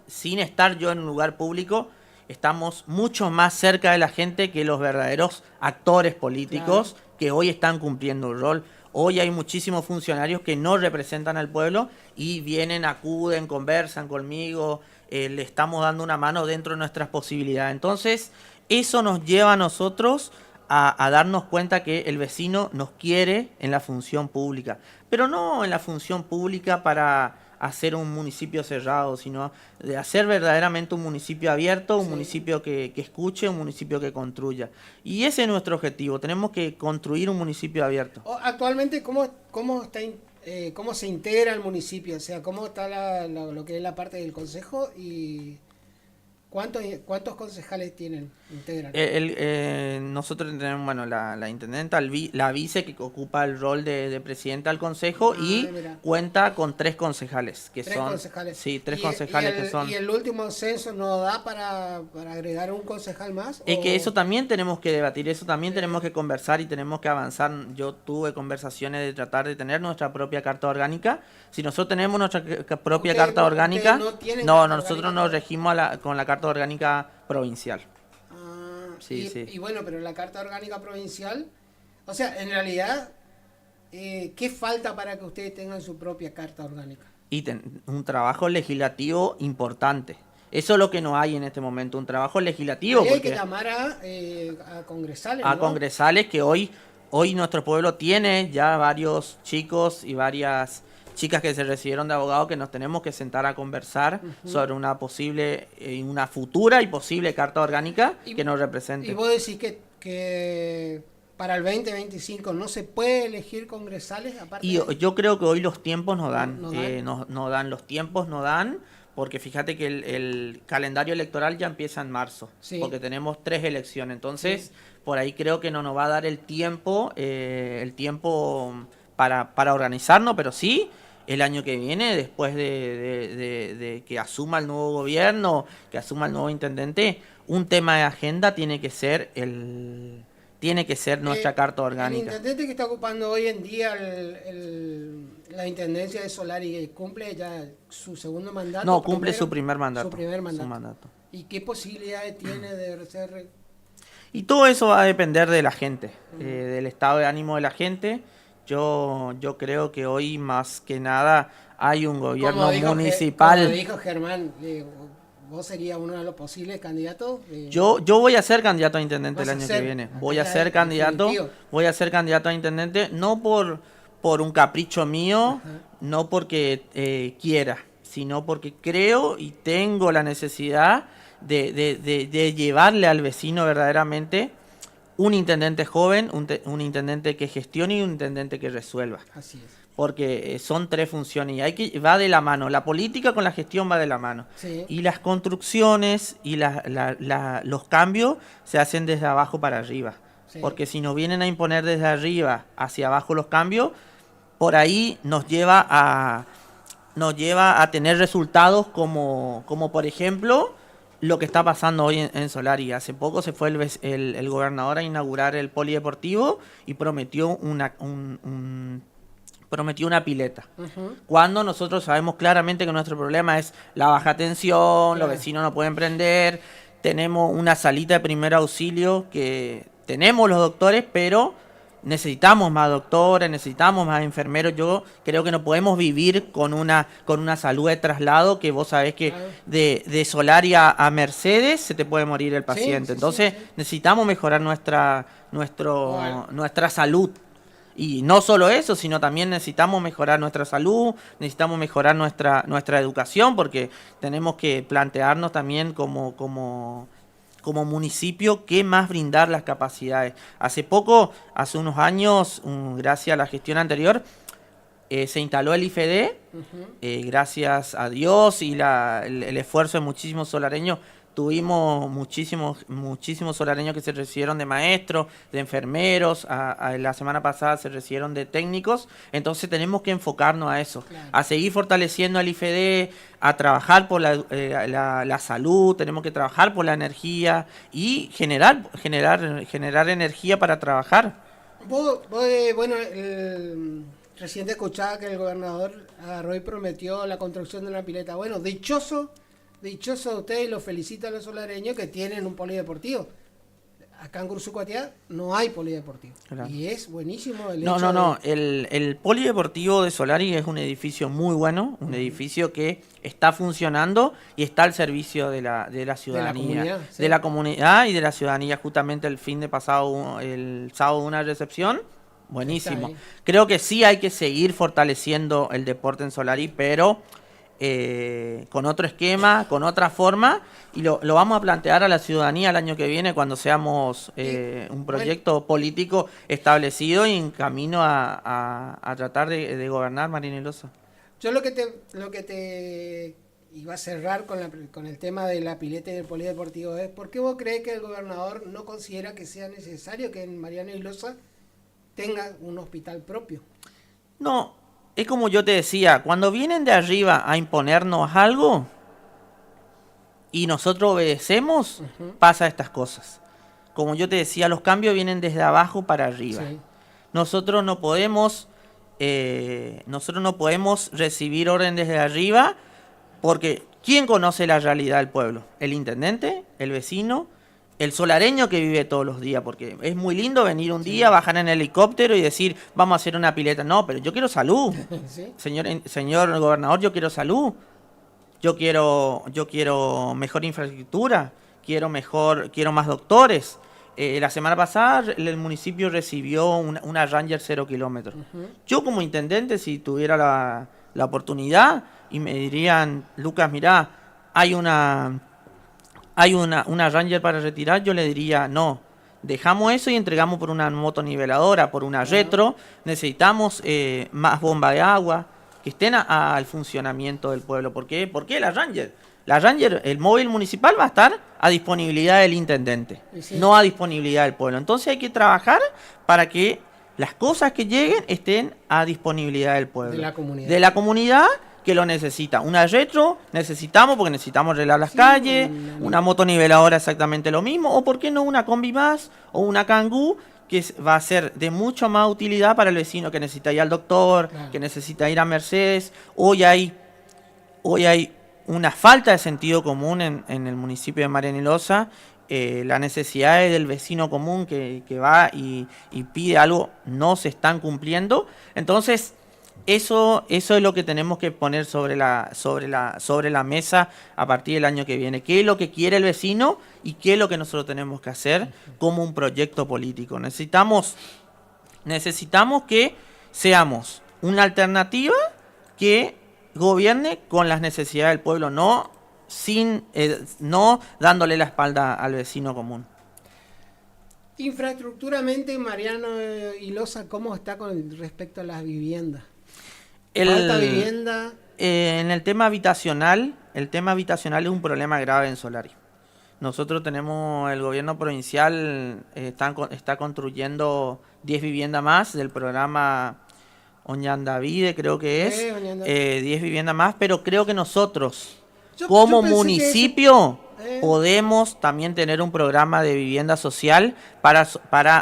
Speaker 1: sin estar yo en un lugar público, estamos mucho más cerca de la gente que los verdaderos actores políticos que hoy están cumpliendo un rol. Hoy hay muchísimos funcionarios que no representan al pueblo y vienen, acuden, conversan conmigo, le estamos dando una mano dentro de nuestras posibilidades. Entonces, eso nos lleva a nosotros a darnos cuenta que el vecino nos quiere en la función pública, pero no en la función pública para hacer un municipio cerrado, sino de hacer verdaderamente un municipio abierto, un municipio que escuche, un municipio que construya. Y ese es nuestro objetivo, tenemos que construir un municipio abierto.
Speaker 16: Actualmente, ¿cómo se integra el municipio? O sea, ¿cómo está lo que es la parte del consejo y cuántos concejales integran?
Speaker 1: Nosotros tenemos, la intendenta, la vice que ocupa el rol de presidenta del consejo cuenta con 3 concejales.
Speaker 16: ¿Tres concejales?
Speaker 1: Sí, 3 concejales que son.
Speaker 16: ¿Y el último censo no da para agregar un concejal más?
Speaker 1: Es que eso también tenemos que debatir, eso también tenemos que conversar y tenemos que avanzar. Yo tuve conversaciones de tratar de tener nuestra propia carta orgánica. Si nosotros tenemos nuestra propia carta orgánica, nosotros nos regimos con la carta orgánica provincial.
Speaker 16: Y bueno, pero la carta orgánica provincial, o sea, en realidad, ¿qué falta para que ustedes tengan su propia carta orgánica?
Speaker 1: Un trabajo legislativo importante. Eso es lo que no hay en este momento, un trabajo legislativo.
Speaker 16: Hay que llamar a congresales,
Speaker 1: a congresales que hoy nuestro pueblo tiene ya varios chicos y varias chicas que se recibieron de abogado que nos tenemos que sentar a conversar sobre una posible, una futura y posible carta orgánica que nos represente.
Speaker 16: ¿Y vos decís que para el 2025 no se puede elegir congresales?
Speaker 1: Yo creo que hoy los tiempos no dan, los tiempos no dan, porque fíjate que el calendario electoral ya empieza en marzo, porque tenemos 3 elecciones, entonces por ahí creo que no nos va a dar el tiempo para organizarnos, pero sí el año que viene, después de que asuma el nuevo gobierno, que asuma el nuevo intendente, un tema de agenda tiene que ser nuestra carta orgánica.
Speaker 16: El intendente que está ocupando hoy en día la intendencia de Solari cumple ya su segundo mandato.
Speaker 1: No, cumple su primer mandato.
Speaker 16: Su mandato. ¿Y qué posibilidades tiene de ser?
Speaker 1: Y todo eso va a depender de la gente, del estado de ánimo de la gente. Yo creo que hoy más que nada hay un gobierno municipal.
Speaker 16: Como dijo Germán, vos serías uno de los posibles candidatos.
Speaker 1: Yo voy a ser candidato a intendente el
Speaker 16: Vas a
Speaker 1: año
Speaker 16: ser,
Speaker 1: que viene.
Speaker 16: acá
Speaker 1: Voy a
Speaker 16: ya
Speaker 1: ser
Speaker 16: es
Speaker 1: candidato.
Speaker 16: definitivo.
Speaker 1: Voy a ser candidato a intendente, no por un capricho mío, no porque quiera, sino porque creo y tengo la necesidad de llevarle al vecino verdaderamente un intendente joven, un intendente que gestione y un intendente que resuelva.
Speaker 16: Así es.
Speaker 1: Porque son tres funciones y va de la mano. La política con la gestión va de la mano.
Speaker 16: Sí.
Speaker 1: Y las construcciones y los cambios se hacen desde abajo para arriba.
Speaker 16: Sí.
Speaker 1: Porque si nos vienen a imponer desde arriba hacia abajo los cambios, por ahí nos lleva a tener resultados como por ejemplo lo que está pasando hoy en Solari. Hace poco se fue el gobernador a inaugurar el polideportivo y prometió una pileta. Cuando nosotros sabemos claramente que nuestro problema es la baja tensión, los vecinos no pueden prender, tenemos una salita de primer auxilio que tenemos los doctores, pero necesitamos más doctores, necesitamos más enfermeros. Yo creo que no podemos vivir con una salud de traslado, que vos sabés que de Solari a Mercedes se te puede morir el paciente. Entonces necesitamos mejorar nuestra salud. Y no solo eso, sino también necesitamos mejorar nuestra salud, necesitamos mejorar nuestra educación, porque tenemos que plantearnos también como municipio qué más brindar las capacidades. Hace unos años, gracias a la gestión anterior, se instaló el IFD, gracias a Dios y el esfuerzo de muchísimos solareños. Tuvimos muchísimos solareños que se recibieron de maestros, de enfermeros, la semana pasada se recibieron de técnicos. Entonces tenemos que enfocarnos a eso, a seguir fortaleciendo al IFD, a trabajar por la salud, tenemos que trabajar por la energía y generar energía para trabajar.
Speaker 16: Recién escuchaba que el gobernador agarró y prometió la construcción de una pileta. Bueno, dichoso a ustedes, y los felicito a los solareños que tienen un polideportivo. Acá en Cursucuatiá no hay polideportivo. Claro. Y es buenísimo el hecho
Speaker 1: No. El polideportivo de Solari es un edificio muy bueno, un edificio que está funcionando y está al servicio de la ciudadanía. De la comunidad y de la ciudadanía. Justamente el el sábado una recepción. Buenísimo. Creo que sí hay que seguir fortaleciendo el deporte en Solari, pero con otro esquema, con otra forma, y lo vamos a plantear a la ciudadanía el año que viene cuando seamos un proyecto político establecido y en camino a tratar de gobernar, Mariana Loza.
Speaker 16: Yo lo que te iba a cerrar con el tema de la pileta y del polideportivo es: ¿por qué vos crees que el gobernador no considera que sea necesario que en Mariano Loza tenga un hospital propio?
Speaker 1: No. Es como yo te decía, cuando vienen de arriba a imponernos algo y nosotros obedecemos, pasa estas cosas. Como yo te decía, los cambios vienen desde abajo para arriba. Sí. Nosotros no podemos recibir orden desde arriba, porque ¿quién conoce la realidad del pueblo? El intendente, el vecino, el solareño que vive todos los días, porque es muy lindo venir un día, bajar en el helicóptero y decir, vamos a hacer una pileta. No, pero yo quiero salud. ¿Sí? Señor gobernador, yo quiero salud. Yo quiero mejor infraestructura, quiero más doctores. La semana pasada el municipio recibió una Ranger 0 kilómetros. Yo como intendente, si tuviera la oportunidad y me dirían, Lucas, mirá, hay una Ranger para retirar, yo le diría, no, dejamos eso y entregamos por una motoniveladora, por una retro. Necesitamos más bomba de agua que estén al funcionamiento del pueblo. ¿Por qué? ¿Por qué la Ranger? La Ranger, el móvil municipal, va a estar a disponibilidad del intendente, no a disponibilidad del pueblo. Entonces hay que trabajar para que las cosas que lleguen estén a disponibilidad del pueblo. De la comunidad que lo necesita. Una retro necesitamos porque necesitamos arreglar las calles, una motoniveladora exactamente lo mismo, o por qué no una combi más o una Kangoo, que va a ser de mucho más utilidad para el vecino que necesita ir al doctor, que necesita ir a Mercedes. Hoy hay una falta de sentido común en el municipio de Mariana Loza. Las necesidades del vecino común que va y pide algo no se están cumpliendo. Entonces Eso es lo que tenemos que poner sobre la mesa a partir del año que viene. ¿Qué es lo que quiere el vecino y qué es lo que nosotros tenemos que hacer como un proyecto político? Necesitamos que seamos una alternativa que gobierne con las necesidades del pueblo, no dándole la espalda al vecino común.
Speaker 16: Infraestructuramente, Mariano Ilosa, ¿cómo está con respecto a las viviendas? ¿Falta vivienda?
Speaker 1: En el tema habitacional es un problema grave en Solari. Nosotros tenemos, el gobierno provincial está construyendo 10 viviendas más del programa Oñandavide, creo que es, 10 viviendas más, pero creo que nosotros, como municipio, podemos también tener un programa de vivienda social para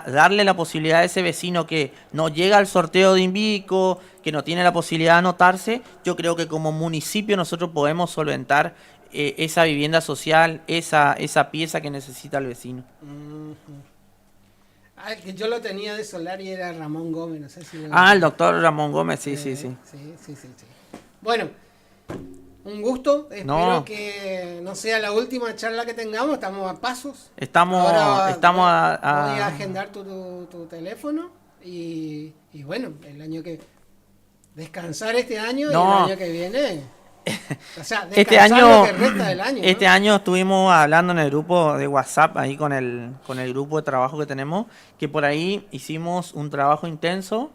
Speaker 1: darle la posibilidad a ese vecino que no llega al sorteo de Invico, que no tiene la posibilidad de anotarse. Yo creo que como municipio nosotros podemos solventar esa vivienda social, esa pieza que necesita el vecino.
Speaker 16: El que yo lo tenía de Solari era Ramón Gómez, no sé si...
Speaker 1: El doctor Ramón Gómez, sí.
Speaker 16: Sí. Bueno, un gusto, espero que no sea la última charla que tengamos, estamos a pasos. Ahora voy a agendar tu teléfono y bueno, el año que... Descansar este año y el año que viene... O sea,
Speaker 1: este año,
Speaker 16: lo que resta del año,
Speaker 1: este año estuvimos hablando en el grupo de WhatsApp, ahí con el grupo de trabajo que tenemos, que por ahí hicimos un trabajo intenso,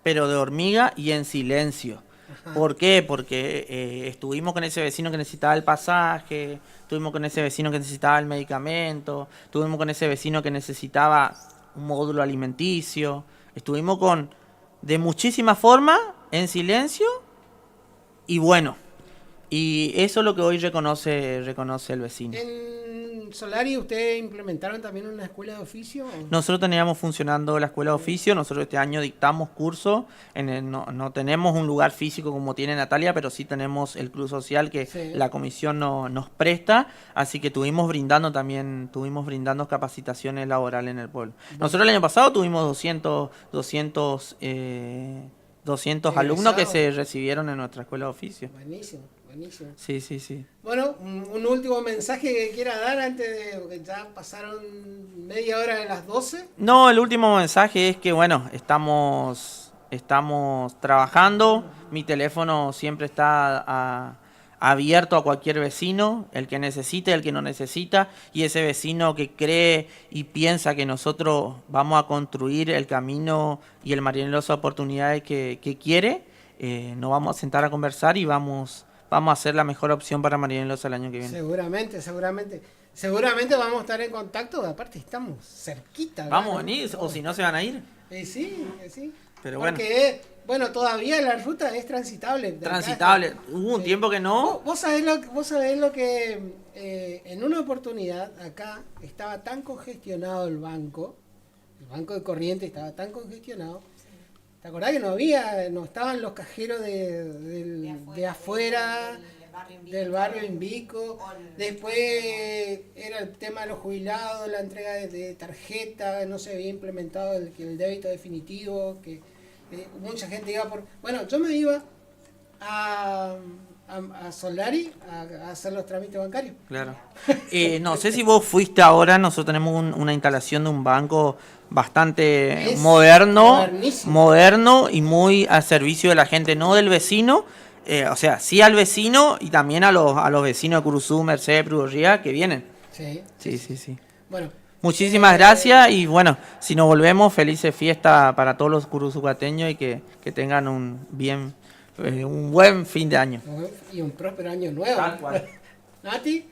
Speaker 1: pero de hormiga y en silencio. Ajá. ¿Por qué? Porque estuvimos con ese vecino que necesitaba el pasaje, estuvimos con ese vecino que necesitaba el medicamento, estuvimos con ese vecino que necesitaba un módulo alimenticio, estuvimos de muchísimas formas, en silencio, y bueno. Y eso es lo que hoy reconoce el vecino.
Speaker 16: ¿En Solari ustedes implementaron también una escuela de oficio?
Speaker 1: Nosotros teníamos funcionando la escuela de oficio, nosotros este año dictamos cursos, no tenemos un lugar físico como tiene Natalia, pero sí tenemos el club social que la comisión nos presta, así que estuvimos brindando capacitaciones laborales en el pueblo. Nosotros el año pasado tuvimos 200 alumnos que se recibieron en nuestra escuela de oficio.
Speaker 16: Buenísimo.
Speaker 1: Sí.
Speaker 16: Bueno, un último mensaje que quiera dar antes de que ya pasaron media hora de las 12.
Speaker 1: No, el último mensaje es que bueno, estamos trabajando, mi teléfono siempre está abierto a cualquier vecino, el que necesite, el que no necesita, y ese vecino que cree y piensa que nosotros vamos a construir el camino y el Mariano Ilosa oportunidades que quiere, nos vamos a sentar a conversar y vamos a hacer la mejor opción para Mariano Ilosa el año que viene.
Speaker 16: Seguramente vamos a estar en contacto, aparte estamos cerquita.
Speaker 1: Vamos a venir, o si no se van a ir.
Speaker 16: Sí.
Speaker 1: Pero
Speaker 16: porque, bueno, todavía la ruta es transitable.
Speaker 1: Hubo un tiempo que no.
Speaker 16: Vos sabés lo que en una oportunidad acá estaba tan congestionado el banco de Corrientes estaba tan congestionado. ¿Te acordás que no estaban los cajeros de afuera del barrio Invico? Después era el tema de los jubilados, la entrega de tarjeta, no se había implementado el débito definitivo, que mucha gente iba por... Bueno, yo me iba a Solari a hacer los trámites bancarios.
Speaker 1: Claro. No sé si vos fuiste ahora, nosotros tenemos una instalación de un banco bastante moderno y muy al servicio de la gente, no del vecino, o sea, sí al vecino y también a los vecinos de Curuzú, Mercedes, Prudorría que vienen. Sí. Bueno, muchísimas gracias y bueno, si nos volvemos, felices fiestas para todos los curuzucateños y que tengan un buen fin de año.
Speaker 16: Y un próspero año nuevo. Tal cual. Nati,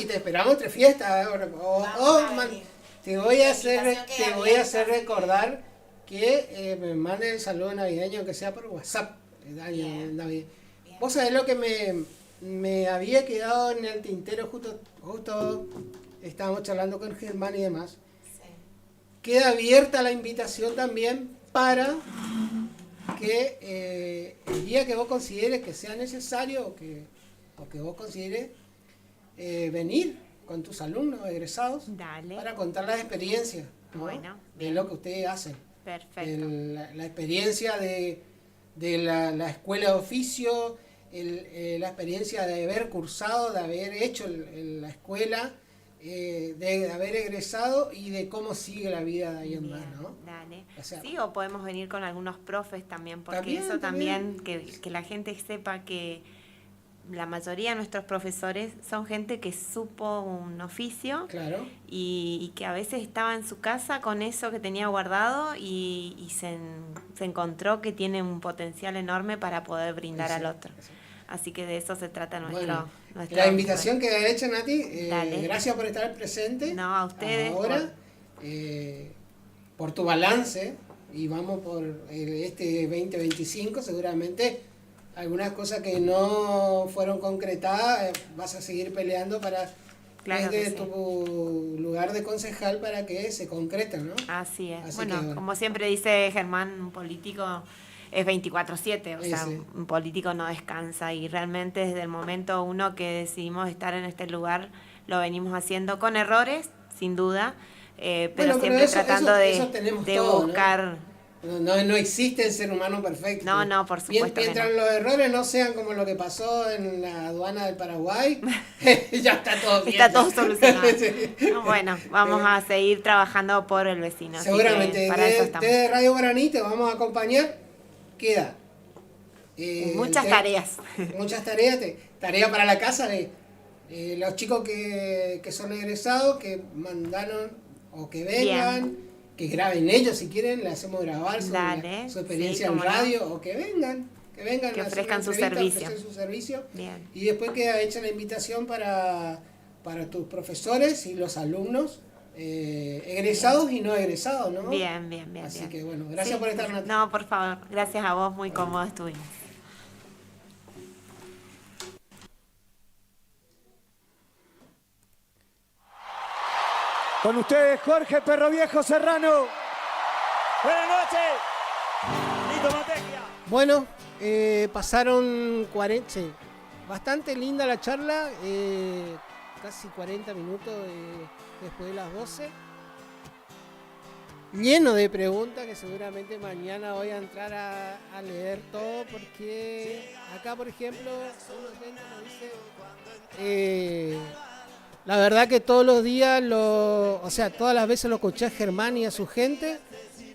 Speaker 16: te esperamos entre fiestas. Te voy a hacer recordar que me mande el saludo navideño, que sea por WhatsApp. Vos sabés lo que me había quedado en el tintero, justo estábamos charlando con Germán y demás. Queda abierta la invitación también para que el día que vos consideres que sea necesario o que vos consideres venir con tus alumnos egresados para contar las experiencias, ¿no? De lo que ustedes hacen.
Speaker 3: Perfecto.
Speaker 16: La experiencia de de la escuela de oficio, la experiencia de haber cursado, de haber hecho la escuela, de haber egresado y de cómo sigue la vida de ahí en más, ¿no?
Speaker 3: Dale.
Speaker 16: O sea,
Speaker 3: Sí, o podemos venir con algunos profes también, porque
Speaker 16: También,
Speaker 3: eso
Speaker 16: también.
Speaker 3: que la gente sepa que la mayoría de nuestros profesores son gente que supo un oficio
Speaker 16: Claro.
Speaker 3: y que a veces estaba en su casa con eso que tenía guardado y se encontró que tiene un potencial enorme para poder brindar al otro. Así que de eso se trata nuestro
Speaker 16: La invitación queda hecha, Nati.
Speaker 3: Dale.
Speaker 16: Gracias por estar presente.
Speaker 3: No, a ustedes.
Speaker 16: Ahora, por tu balance, y vamos por este 2025, seguramente algunas cosas que no fueron concretadas, vas a seguir peleando para
Speaker 3: Claro
Speaker 16: desde
Speaker 3: que sí.
Speaker 16: tu lugar de concejal para que se concreten, ¿no?
Speaker 3: Así es.
Speaker 16: Así
Speaker 3: Bueno,
Speaker 16: que, bueno.
Speaker 3: como siempre dice Germán, un político es 24/7, o
Speaker 16: Sí,
Speaker 3: sea,
Speaker 16: sí.
Speaker 3: un político no descansa y realmente desde el momento uno que decidimos estar en este lugar lo venimos haciendo con errores, sin duda, pero
Speaker 16: Bueno, pero
Speaker 3: siempre
Speaker 16: eso-
Speaker 3: tratando
Speaker 16: eso tenemos
Speaker 3: de
Speaker 16: todo, ¿no?
Speaker 3: buscar...
Speaker 16: No existe el ser humano perfecto.
Speaker 3: No, por supuesto que
Speaker 16: Mientras
Speaker 3: no.
Speaker 16: los errores no sean como lo que pasó en la aduana del Paraguay, ya está todo bien.
Speaker 3: Está todo solucionado.
Speaker 16: Sí.
Speaker 3: No, bueno, vamos a seguir trabajando por el vecino. así que
Speaker 16: Seguramente.
Speaker 3: para eso estamos.
Speaker 16: Desde Radio Guaraní te vamos a acompañar. Queda.
Speaker 3: Muchas tareas.
Speaker 16: Muchas tareas. Tarea para la casa de los chicos que son egresados, que mandaron o que vengan. Que graben ellos si quieren, le hacemos grabar sobre
Speaker 3: Dale,
Speaker 16: su experiencia
Speaker 3: sí,
Speaker 16: en
Speaker 3: cómo no.
Speaker 16: radio, o que vengan
Speaker 3: Que
Speaker 16: a hacer una
Speaker 3: ofrezcan su
Speaker 16: entrevista,
Speaker 3: servicio.
Speaker 16: ofrecer su servicio.
Speaker 3: Bien.
Speaker 16: Y después queda hecha la invitación para tus profesores y los alumnos egresados y no egresados, ¿no?
Speaker 3: Bien.
Speaker 16: Así
Speaker 3: bien.
Speaker 16: que bueno, gracias por estar, Nati.
Speaker 3: No, por favor, gracias a vos, muy cómodo estuvimos.
Speaker 15: Con ustedes, Jorge Perro Viejo Serrano.
Speaker 24: Buenas noches, Lito Matecchia.
Speaker 16: Bueno, pasaron 40, sí, bastante linda la charla, casi 40 minutos después de las 12. Lleno de preguntas que seguramente mañana voy a entrar a leer todo porque acá, por ejemplo, un oyente nos dice, la verdad que todos los días, todas las veces lo escuché a Germán y a su gente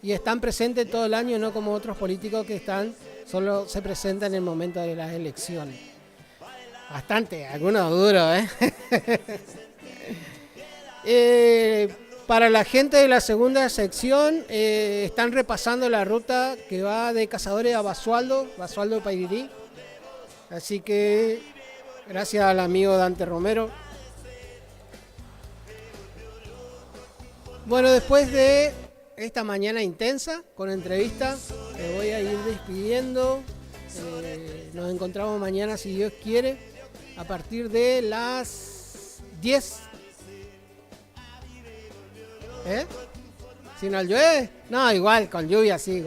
Speaker 16: y están presentes todo el año, no como otros políticos que solo se presentan en el momento de las elecciones. Bastante, algunos duros, para la gente de la segunda sección, están repasando la ruta que va de Cazadores a Basualdo Pairirí. Así que, gracias al amigo Dante Romero. Bueno, después de esta mañana intensa con entrevista, me voy a ir despidiendo. Nos encontramos mañana, si Dios quiere, a partir de las 10. ¿Si no llueve? No, igual, con lluvia sí.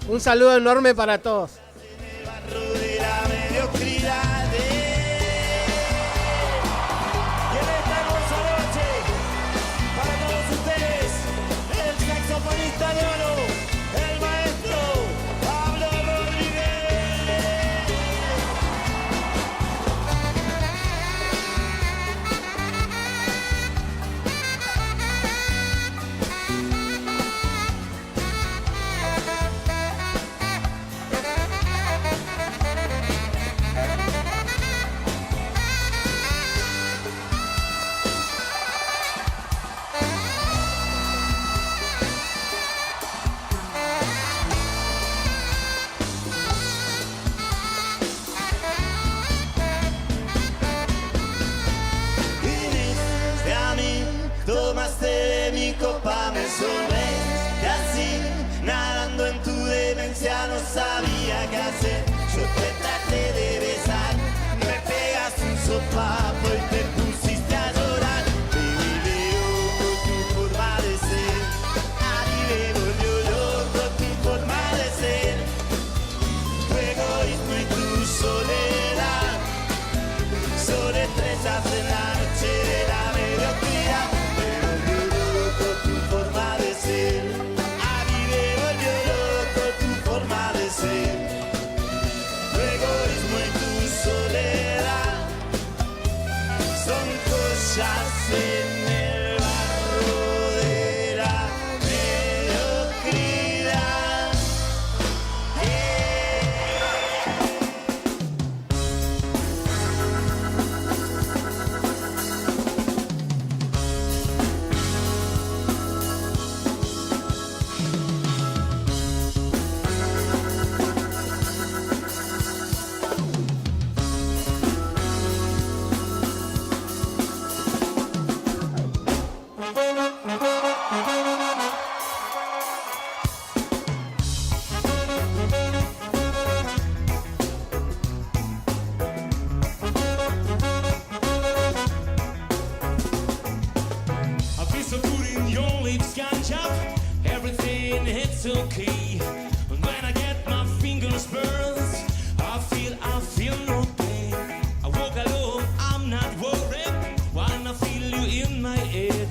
Speaker 16: Un saludo enorme para todos.
Speaker 12: De la mediocridad. Y en esta hermosa noche, para todos ustedes, el saxofonista de oro, el maestro Pablo Rodríguez. it's okay. When I get my fingers burned, I feel no pain. I walk alone, I'm not worried. When I feel you in my head,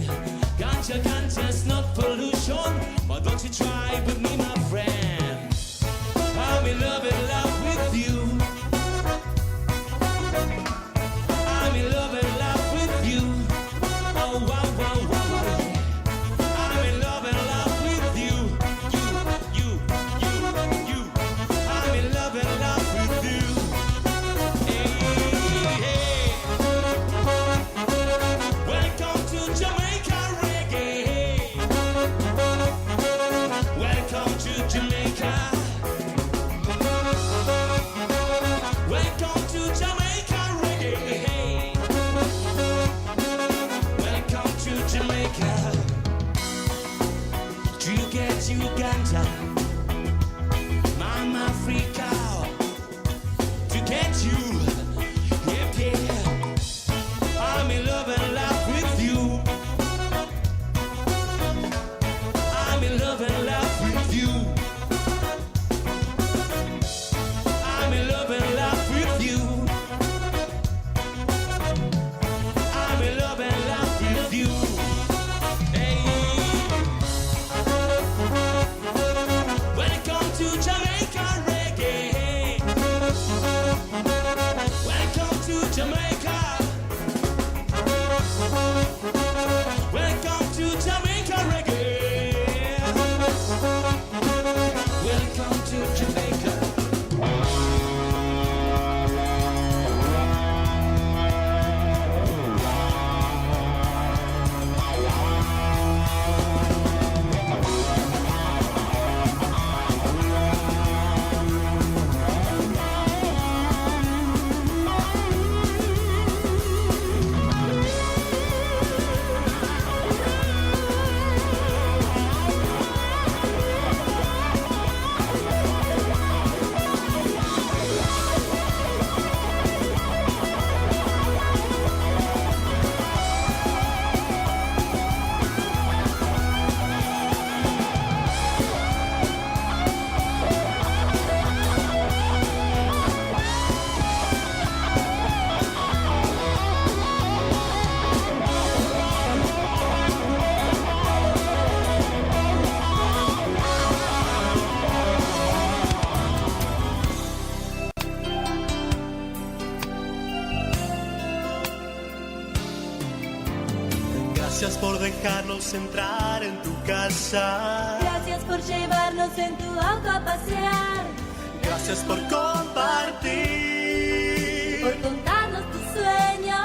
Speaker 12: ganja's not pollution, but don't you try with me, my friend. I'm in love with you. I'm in love with you. Oh wow wow wow. I'm in love with you. You. I'm in love with you. Hey. Welcome to Jamaica reggae. Welcome to Jamaica. Welcome to Jamaica reggae. Welcome to Jamaica. To get you ganja, Mama Africa. To get you, yeah. I'm in love with you. I'm in love with you. I'm in love with you. I'm in love with you. Hey. Welcome to Jamaica reggae. Welcome to Jamaica. Welcome to Jamaica reggae. Welcome to Jamaica.
Speaker 4: Gracias por dejarnos entrar en tu casa.
Speaker 9: Gracias por llevarnos en tu auto a pasear.
Speaker 4: Gracias por compartir.
Speaker 9: Por contarnos tus sueños.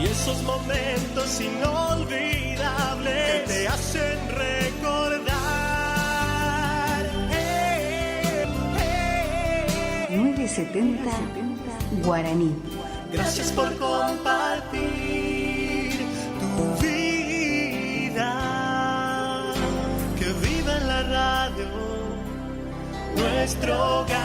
Speaker 4: Y esos momentos inolvidables que te hacen recordar.
Speaker 6: 970 Guaraní.
Speaker 4: Gracias por compartir tu vida. Que viva en la radio nuestro hogar.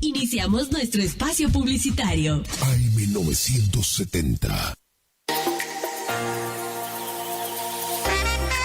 Speaker 7: Iniciamos nuestro espacio publicitario.
Speaker 2: AM970.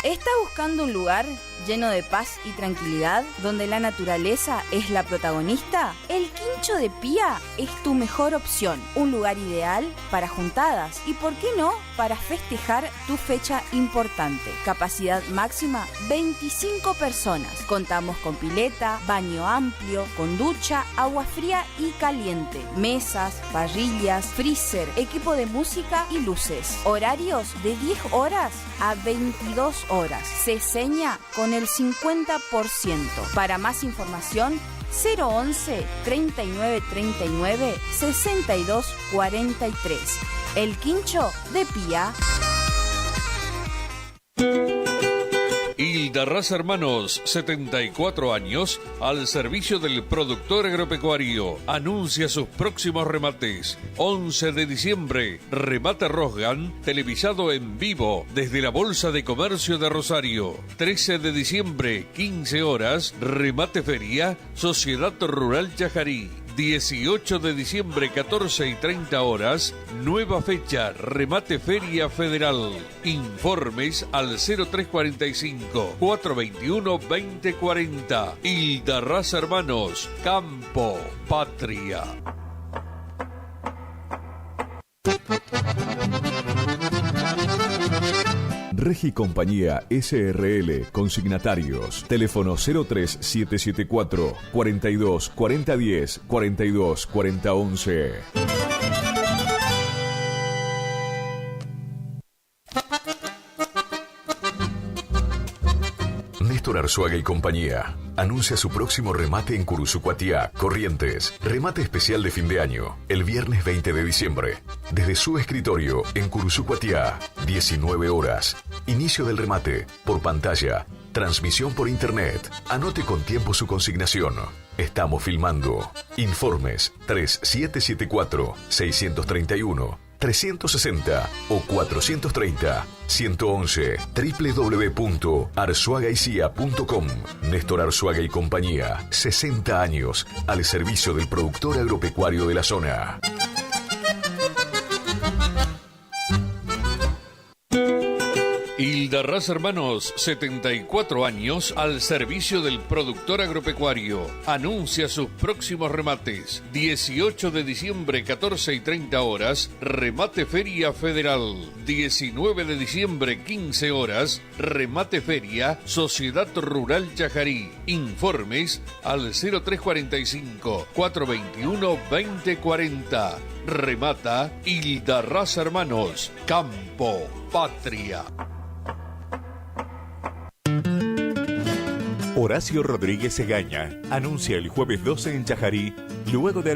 Speaker 18: ¿Estás buscando un lugar lleno de paz y tranquilidad donde la naturaleza es la protagonista? El Quincho de Pía es tu mejor opción. Un lugar ideal para juntadas y, ¿por qué no?, para festejar tu fecha importante. Capacidad máxima 25 personas. Contamos con pileta, baño amplio, con ducha, agua fría y caliente, mesas, parrillas, freezer, equipo de música y luces. Horarios de 10 horas a 22 horas. Se seña con el 50%. Para más información, 011 39 39 62 43. El Quincho de Pía.
Speaker 19: Hildarraz Hermanos, 74 años, al servicio del productor agropecuario. Anuncia sus próximos remates. 11 de diciembre, remate Rosgan, televisado en vivo desde la Bolsa de Comercio de Rosario. 13 de diciembre, 15 horas, remate feria, Sociedad Rural Chajarí. 18 de diciembre, 14 y 30 horas, nueva fecha, remate Feria Federal. Informes al 0345-421-2040. Hildarraz Hermanos, Campo, Patria.
Speaker 11: Regi Compañía SRL, consignatarios, teléfono 03774 42 40 10 42 40 11.
Speaker 2: Néstor Arzuaga y compañía anuncia su próximo remate en Curuzucuatiá, Corrientes. Remate especial de fin de año, el viernes 20 de diciembre. Desde su escritorio en Curuzucuatiá, 19 horas. Inicio del remate, por pantalla. Transmisión por internet. Anote con tiempo su consignación. Estamos filmando. Informes 3774 631 360 o 430 111 www.arzuagaicia.com. Néstor Arzuaga y compañía, 60 años al servicio del productor agropecuario de la zona.
Speaker 19: Hildarraz Hermanos, 74 años al servicio del productor agropecuario. Anuncia sus próximos remates. 18 de diciembre, 14 y 30 horas, remate Feria Federal. 19 de diciembre, 15 horas, remate Feria Sociedad Rural Chajarí. Informes al 0345-421-2040. Remata Hildarraz Hermanos, Campo, Patria.
Speaker 8: Horacio Rodríguez Egaña anuncia el jueves 12 en Chajarí, luego de